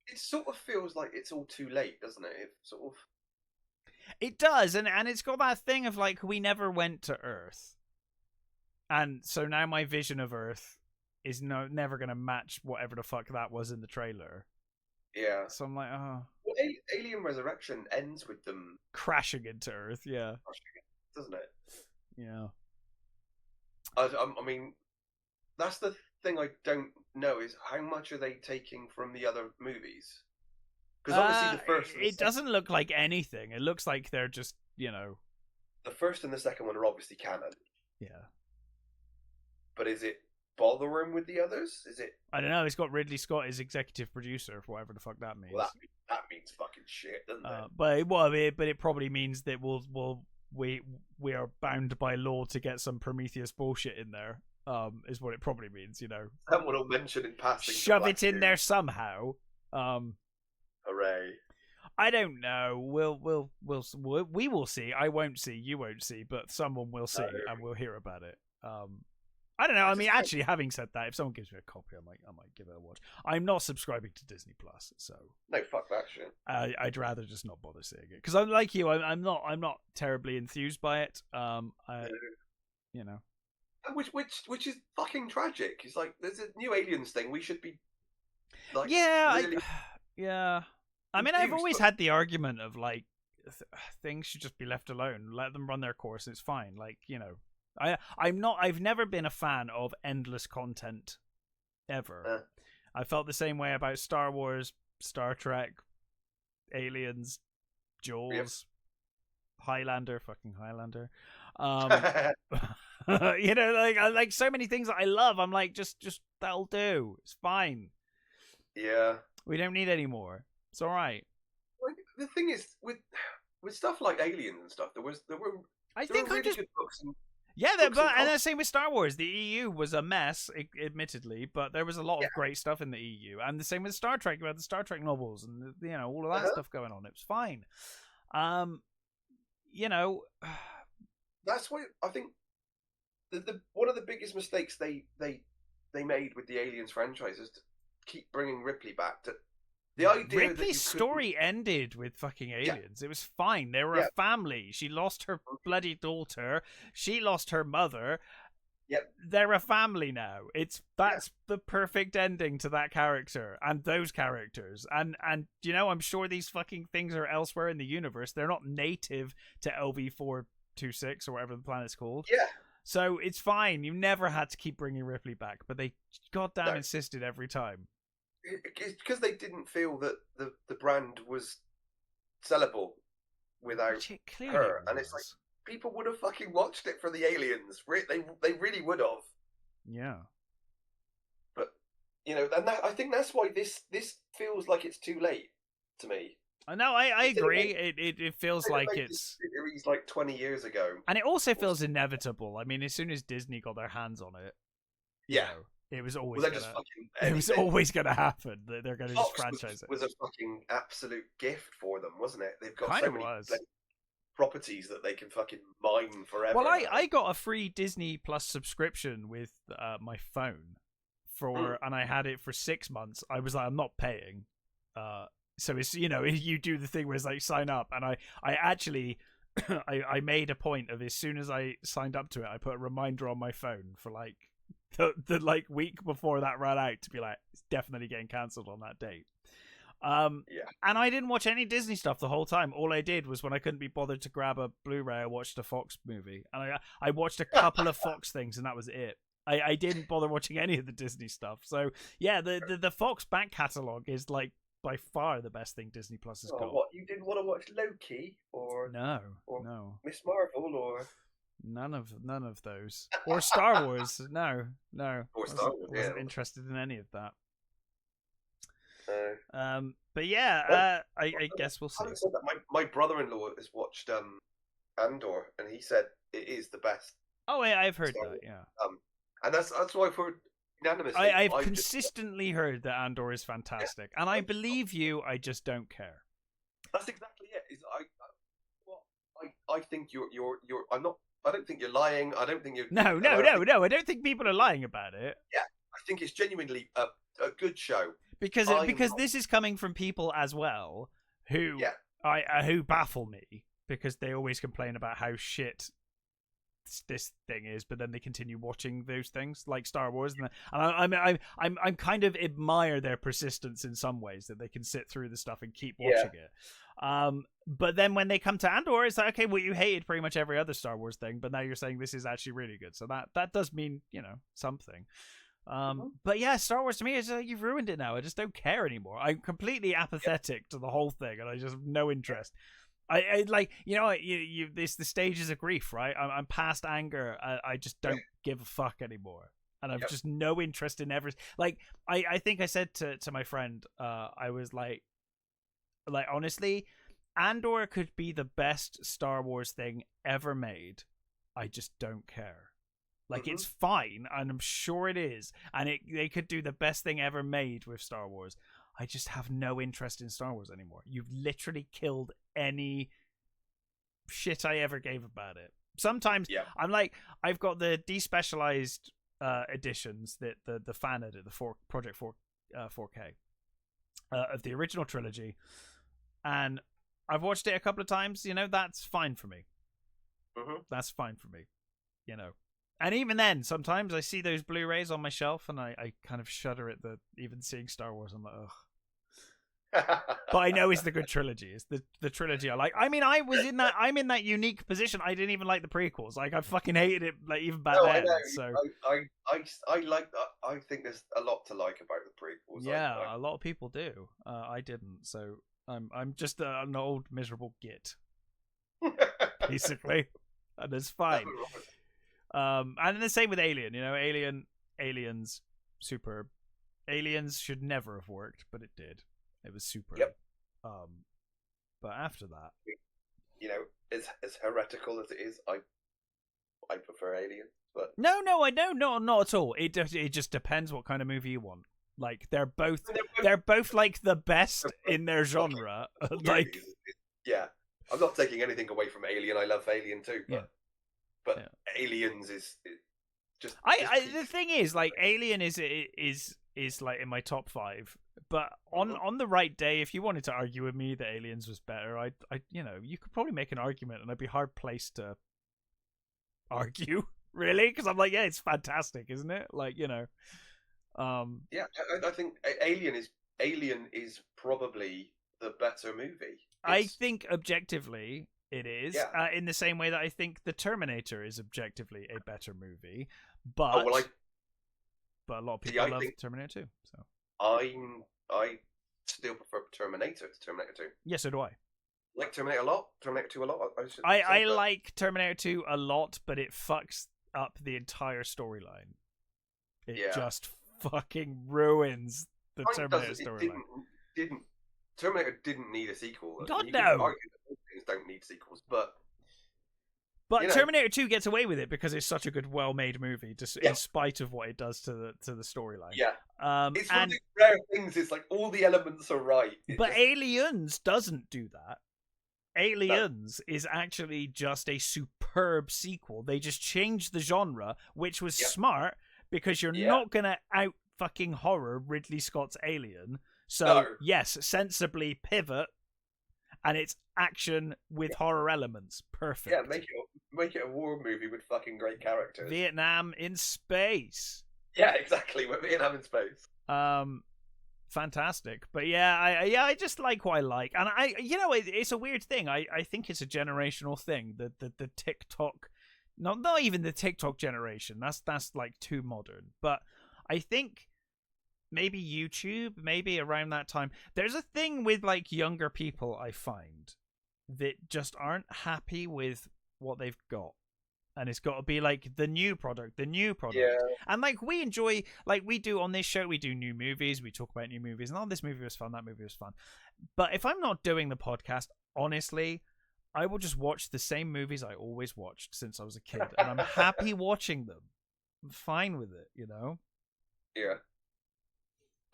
It sort of feels like it's all too late, doesn't it? It does, and it's got that thing of like, we never went to Earth, and so now my vision of Earth is never going to match whatever the fuck that was in the trailer. Yeah. So I'm like, oh. Well, Alien Resurrection ends with them crashing into Earth. Yeah. Doesn't it? Yeah. I mean, that's the thing I don't know, is how much are they taking from the other movies? Because obviously the first... It doesn't look like anything. It looks like they're just, you know... The first and the second one are obviously canon. Yeah. But is it bothering with the others? Is it... I don't know. It's got Ridley Scott as executive producer, for whatever the fuck that means. Well, that means fucking shit, doesn't it? But it probably means that we are bound by law to get some Prometheus bullshit in there. Is what it probably means, you know. Someone will mention in passing. Shove it in there somehow. Hooray! I don't know. We will see. I won't see. You won't see, but someone will see, and we'll hear about it. I don't know. I mean, actually, having said that, if someone gives me a copy, I might give it a watch. I'm not subscribing to Disney Plus, so no, fuck that shit. I'd rather just not bother seeing it because I'm like you. I'm not terribly enthused by it. You know, which is fucking tragic. It's like there's a new Aliens thing. We should be like, yeah, really yeah. I mean, I've always had the argument of like things should just be left alone. Let them run their course. It's fine. Like, you know, I've never been a fan of endless content ever. I felt the same way about Star Wars, Star Trek, Aliens, Jaws, Highlander, fucking Highlander. You know, like so many things that I love. I'm like, just that'll do. It's fine. Yeah. We don't need any more. It's all right. Well, the thing is, with stuff like Aliens and stuff, there were really good books. And the same with Star Wars. The EU was a mess, admittedly, but there was a lot of great stuff in the EU. And the same with Star Trek. You had the Star Trek novels and, you know, all of that stuff going on. It was fine. You know, that's why I think the one of the biggest mistakes they made with the Aliens franchise is to keep bringing Ripley back. The idea Ripley's story ended with fucking aliens. Yeah. It was fine. They were a family. She lost her bloody daughter. She lost her mother. Yep. They're a family now. That's the perfect ending to that character and those characters. And you know, I'm sure these fucking things are elsewhere in the universe. They're not native to LV-426 or whatever the planet's called. Yeah. So it's fine. You never had to keep bringing Ripley back, but they goddamn insisted every time. It's because they didn't feel that the brand was sellable without her, and it's like people would have fucking watched it for the aliens. They really would have. Yeah. But you know, and I think that's why this feels like it's too late to me. No, I agree. It feels like it's series like 20 years ago, and it also feels inevitable. I mean, as soon as Disney got their hands on it, yeah. It was always gonna happen. They're going to just franchise it. Was a fucking absolute gift for them, wasn't it? They've got so many properties that they can fucking mine forever. Well, I got a free Disney Plus subscription with my phone and I had it for 6 months. I was like, I'm not paying. So it's, you know, you do the thing where it's like sign up, and I actually I made a point of as soon as I signed up to it, I put a reminder on my phone for like. The like week before that ran out to be like, it's definitely getting cancelled on that date. And I didn't watch any Disney stuff the whole time. All I did was when I couldn't be bothered to grab a Blu-ray, I watched a Fox movie, and I watched a couple of Fox things, and that was it. I didn't bother watching any of the Disney stuff. So yeah, the Fox back catalogue is like by far the best thing Disney Plus has got. What, you didn't want to watch Loki or no Miss Marvel or? None of those, or Star Wars. No. Or Star Wars. Wasn't interested in any of that. But yeah, I guess we'll see. Said that, my brother-in-law has watched Andor, and he said it is the best. Oh, yeah, I've heard that. Yeah. And that's why I've heard unanimously. I've consistently heard that Andor is fantastic, and I believe you. I just don't care. That's exactly it. I think you're. I'm not. I don't think you're lying. I don't think you're. No. I don't think people are lying about it. Yeah, I think it's genuinely a good show. Because this is coming from people as well who who baffle me because they always complain about how shit this thing is, but then they continue watching those things like Star Wars, and I'm kind of admire their persistence in some ways that they can sit through the stuff and keep watching it. But then when they come to Andor, it's like, okay, well, you hated pretty much every other Star Wars thing, but now you're saying this is actually really good. So that does mean, you know, something. But yeah, Star Wars to me is like, you've ruined it now. I just don't care anymore. I'm completely apathetic to the whole thing, and I just have no interest. I like, you know, the stages of grief, right? I'm past anger. I just don't give a fuck anymore. And I've just no interest in ever. Like, I think I said to my friend, I was like, honestly, Andor could be the best Star Wars thing ever made. I just don't care. Like, it's fine, and I'm sure it is. And they could do the best thing ever made with Star Wars. I just have no interest in Star Wars anymore. You've literally killed any shit I ever gave about it. Sometimes I'm like, I've got the despecialized editions, that the fan edit, the Project 4K of the original trilogy, and I've watched it a couple of times. You know, that's fine for me. That's fine for me. You know, and even then, sometimes I see those Blu-rays on my shelf, and I kind of shudder at even seeing Star Wars. I'm like, ugh. But I know it's the good trilogy. It's the trilogy I like. I mean, I'm in that unique position. I didn't even like the prequels. Like, I fucking hated it, like, even back then. So I like that. I think there's a lot to like about the prequels. Yeah, a lot of people do. I didn't. So I'm just an old miserable git, basically, and it's fine. And the same with Alien. You know, Aliens, superb. Aliens should never have worked, but it did. It was superb. Yep. But after that, you know, as heretical as it is, I prefer Alien. But no, I don't. Not at all. It just depends what kind of movie you want. Like, they're both like the best in their genre. Like, yeah, I'm not taking anything away from Alien. I love Alien too, but Aliens is just. The thing is, like, Alien is like in my top 5. But on the right day, if you wanted to argue with me that Aliens was better, I you know, you could probably make an argument, and I'd be hard placed to argue, really, because I'm like, yeah, it's fantastic, isn't it? Like, you know, yeah, I think Alien is probably the better movie. I think objectively it is, in the same way that I think The Terminator is objectively a better movie, but but a lot of people love Terminator 2, so. I still prefer Terminator to Terminator 2. Yes, so do I. Like Terminator a lot. Terminator 2 a lot. I like Terminator 2 a lot, but it fucks up the entire storyline. It just fucking ruins the Terminator storyline. Terminator didn't need a sequel. God, you no. can argue that things don't need sequels, but you know, Terminator 2 gets away with it because it's such a good, well-made movie, just in spite of what it does to the storyline. Yeah, it's one of the rare things. It's like all the elements are right. Aliens doesn't do that. Aliens is actually just a superb sequel. They just changed the genre, which was smart, because you're not gonna out fucking horror Ridley Scott's Alien. So yes, sensibly pivot. And it's action with horror elements. Perfect. Yeah, make it a war movie with fucking great characters. Vietnam in space. Yeah, exactly. We're Vietnam in space. Fantastic. But I just like what I like, and it's a weird thing. I think it's a generational thing. The TikTok, not even the TikTok generation. That's like too modern. But I think. Maybe YouTube, maybe around that time. There's a thing with, like, younger people, I find, that just aren't happy with what they've got. And it's got to be, like, the new product. Yeah. And, like, we enjoy, like, we do on this show, we do new movies, we talk about new movies, and this movie was fun, that movie was fun. But if I'm not doing the podcast, honestly, I will just watch the same movies I always watched since I was a kid. And I'm happy watching them. I'm fine with it, you know? Yeah.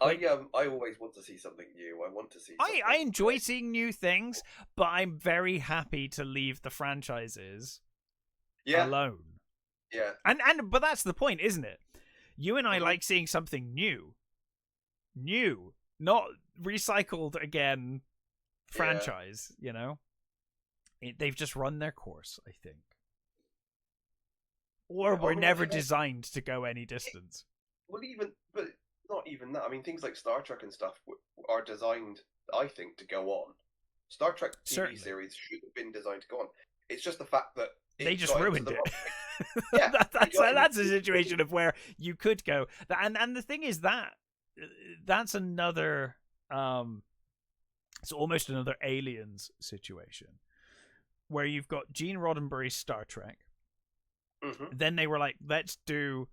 I always want to see something new. I want to see. I enjoy seeing new things, but I'm very happy to leave the franchises alone. Yeah. But that's the point, isn't it? You and I like seeing something new, not recycled again. Franchise, you know. They've just run their course, I think, or were never designed to go any distance. But not even that. I mean, things like Star Trek and stuff are designed, I think, to go on. Star Trek TV series should have been designed to go on. It's just the fact that they just ruined it. Yeah, that's a situation of where you could go. And the thing is that's another. It's almost another Aliens situation, where you've got Gene Roddenberry's Star Trek. Mm-hmm. Then they were like, let's do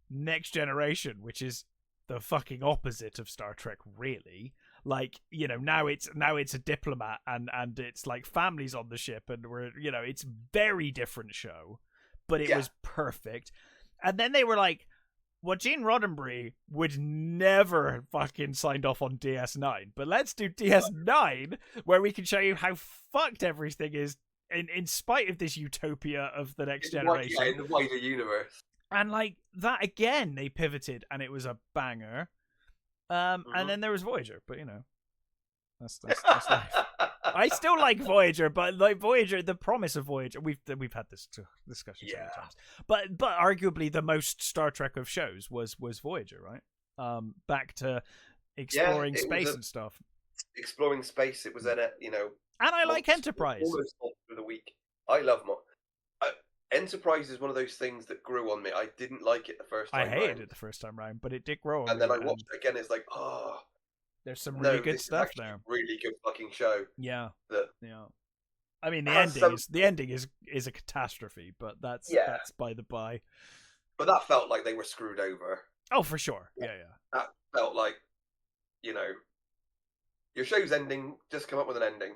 Next Generation, which is the fucking opposite of Star Trek, really. Like, you know, now it's a diplomat and it's like families on the ship, and it's very different show, but it was perfect. And then they were like, well, Gene Roddenberry would never have fucking signed off on DS9, but let's do DS9 where we can show you how fucked everything is in spite of this utopia of the next generation. In the wider universe. And like that again, they pivoted and it was a banger. And then there was Voyager, but you know, that's life. I still like Voyager, but like Voyager, the promise of Voyager, we've had this discussion so many times. But arguably the most Star Trek of shows was Voyager, right? Back to exploring space and stuff. Exploring space, it was at it, you know. And I like Enterprise. Almost for the week. I love Enterprise is one of those things that grew on me. I didn't like it the first time. I hated it the first time round, but it did grow on me. And then I watched it again. It's like, there's some really good stuff there. Really good fucking show. Yeah. Yeah. I mean, the ending is a catastrophe, but that's by the by. But that felt like they were screwed over. Oh, for sure. Yeah. That felt like, you know, your show's ending. Just come up with an ending.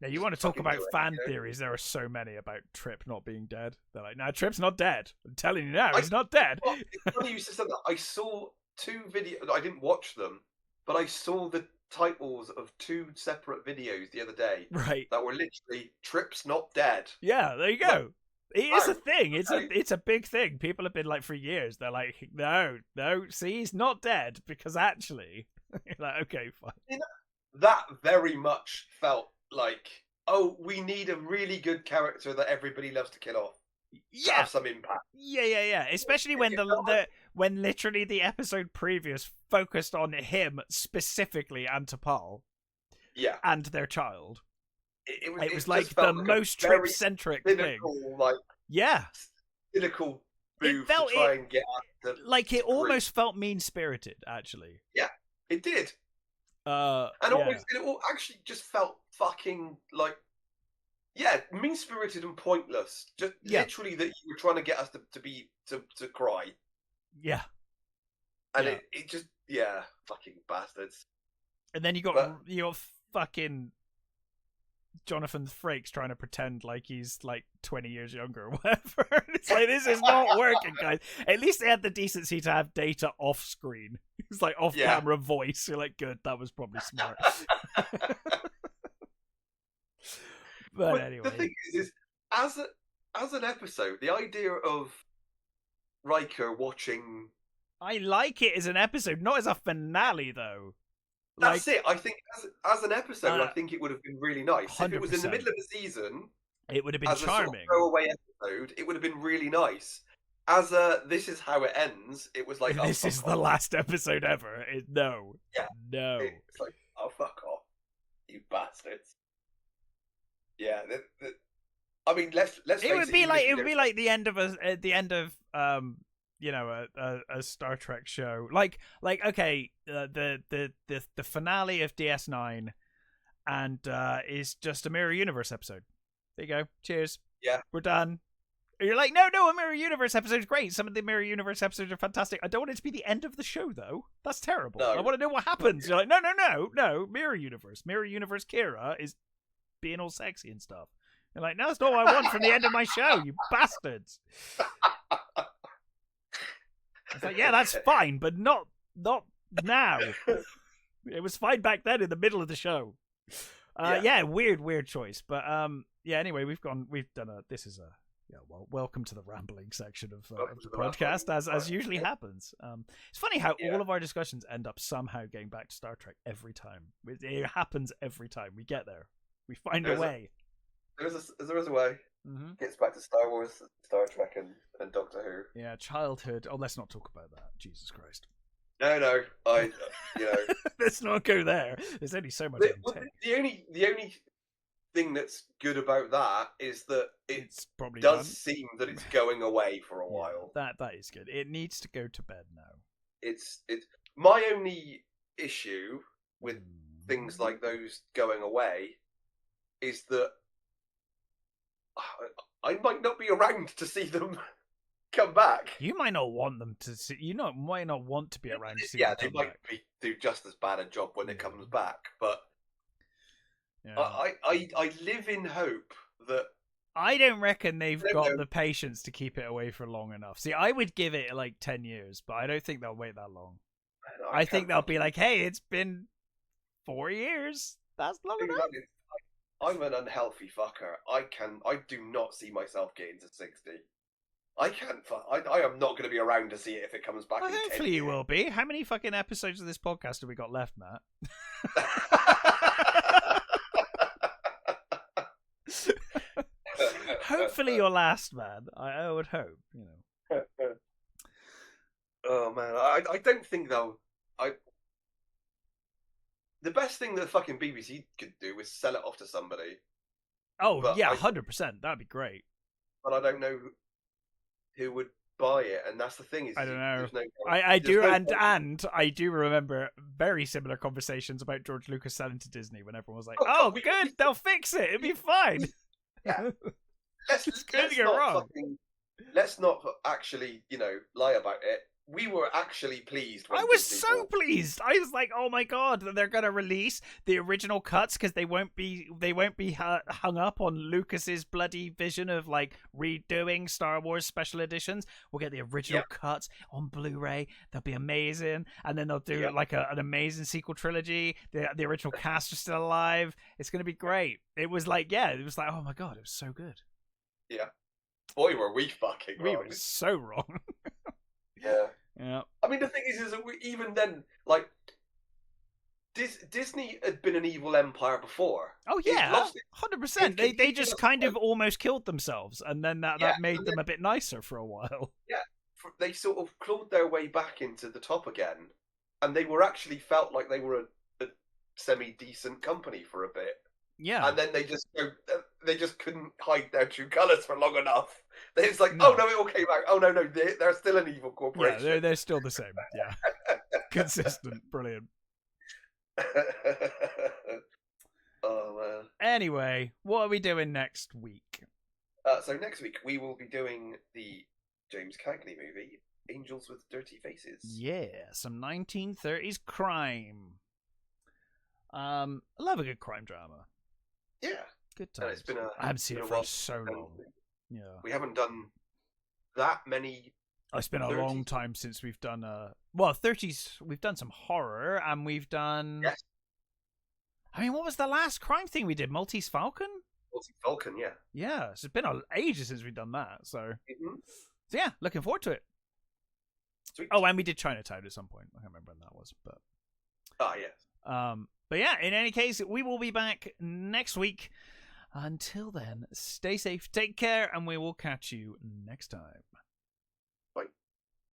Now, you want to talk about fan theories? There are so many about Trip not being dead. They're like, no, Trip's not dead. I'm telling you now, he's not dead. Well, it's funny you said that. I saw 2 videos. I didn't watch them, but I saw the titles of 2 separate videos the other day. Right. That were literally Trip's not dead. Yeah, there you go. It is a thing. It's a big thing. People have been like for years. They're like, no, see, he's not dead because actually, you're like, okay, fine. You know, that very much felt like, oh, we need a really good character that everybody loves to kill off. To have some impact. Yeah. Especially when when literally the episode previous focused on him specifically and T'Pol. Yeah. And their child. It was like the most Trip-centric thing. Like, yeah. Cynical move to try and get at the like it almost felt mean-spirited, actually. Yeah, it did. And almost, it all actually just felt fucking like, mean-spirited and pointless. Just literally that you were trying to get us to cry. Yeah. And it just, fucking bastards. And then you got fucking Jonathan Frakes trying to pretend like he's like 20 years younger or whatever. It's like, this is not working, guys. At least they had the decency to have Data off screen. It's like off camera voice. You're like, good, that was probably smart. But anyway, the thing is as an episode, the idea of Riker watching, I like it as an episode, not as a finale though. That's it. I think as an episode, I think it would have been really nice. 100%. If it was in the middle of the season, it would have been charming. Sort of throwaway episode, it would have been really nice. As this is how it ends, it was like, this is the last episode ever. No. It's like, oh, fuck off, you bastards. Yeah, I mean, let's. It would be like the end of you know, a Star Trek show, like okay, the finale of DS9, and is just a Mirror Universe episode. There you go. Cheers. Yeah, we're done. And you're like, no, a Mirror Universe episode is great. Some of the Mirror Universe episodes are fantastic. I don't want it to be the end of the show though. That's terrible. No. I want to know what happens. You're like, no. Mirror Universe. Kira is being all sexy and stuff. You're like, no, that's not what I want from the end of my show. You bastards. It's like, yeah, that's fine, but not now. It was fine back then in the middle of the show. Weird choice. But anyway, welcome to the rambling section of the podcast, as usually happens. It's funny how all of our discussions end up somehow getting back to Star Trek every time. It happens every time. We get there. We find a way. There is a way. Mm-hmm. Gets back to Star Wars, Star Trek, and Doctor Who. Yeah, childhood. Oh, let's not talk about that. Jesus Christ. No. Let's not go there. There's only so much. The only thing that's good about that is that it's probably seem that it's going away for a while. That is good. It needs to go to bed now. It's my only issue with things like those going away is that I might not be around to see them come back. You might not want them to see. Might not want to be around to see. Yeah, they might do just as bad a job when it comes back. But I live in hope that I don't reckon they've got the patience to keep it away for long enough. See, I would give it like 10 years, but I don't think they'll wait that long. I think they'll be like, hey, it's been 4 years. That's long enough. I'm an unhealthy fucker. I do not see myself getting to 60. I can't. I am not going to be around to see it if it comes back. Well, hopefully you will be. How many fucking episodes of this podcast have we got left, Matt? Hopefully your last, man. I would hope. You know. Oh man, I don't think though. The best thing that the fucking BBC could do is sell it off to somebody. Oh but yeah, 100%. That'd be great. But I don't know who would buy it, and that's the thing. Is I don't know. No, I do, and I do remember very similar conversations about George Lucas selling to Disney when everyone was like, "Oh, good, they'll fix it. It'll be fine." Yeah. Let's not actually, lie about it. We were actually pleased. I was so pleased. I was like, "Oh my god, they're gonna release the original cuts because they won't be hung up on Lucas's bloody vision of like redoing Star Wars special editions. We'll get the original cuts on Blu-ray. They'll be amazing, and then they'll do like an amazing sequel trilogy. The original cast are still alive. It's gonna be great." It was like, oh my god, it was so good. Yeah, boy, were we fucking wrong. We were so wrong. Yeah. Yeah. I mean, the thing is that even then, like, Disney had been an evil empire before. Oh yeah, 100%. They just kind of almost killed themselves, and then that made them a bit nicer for a while. Yeah, they sort of clawed their way back into the top again, and they were actually felt like they were a semi-decent company for a bit. Yeah, and then they just couldn't hide their true colours for long enough. It's like, oh no, it all came out. Oh no, they're still an evil corporation. Yeah, they're still the same. Yeah, consistent, brilliant. Oh man. Anyway, what are we doing next week? So next week we will be doing the James Cagney movie, Angels with Dirty Faces. Yeah, some 1930s crime. I love a good crime drama. Yeah, good time. I haven't seen it for so long. Yeah, we haven't done that many. It's been a long time since we've done 30s. We've done some horror, and we've done. Yes. I mean, what was the last crime thing we did? Maltese Falcon. Maltese Falcon, yeah. Yeah, it's been ages since we've done that. So yeah, looking forward to it. Sweet. Oh, and we did Chinatown at some point. I can't remember when that was, but. Ah, yes. But yeah, in any case, we will be back next week. Until then, stay safe, take care, and we will catch you next time.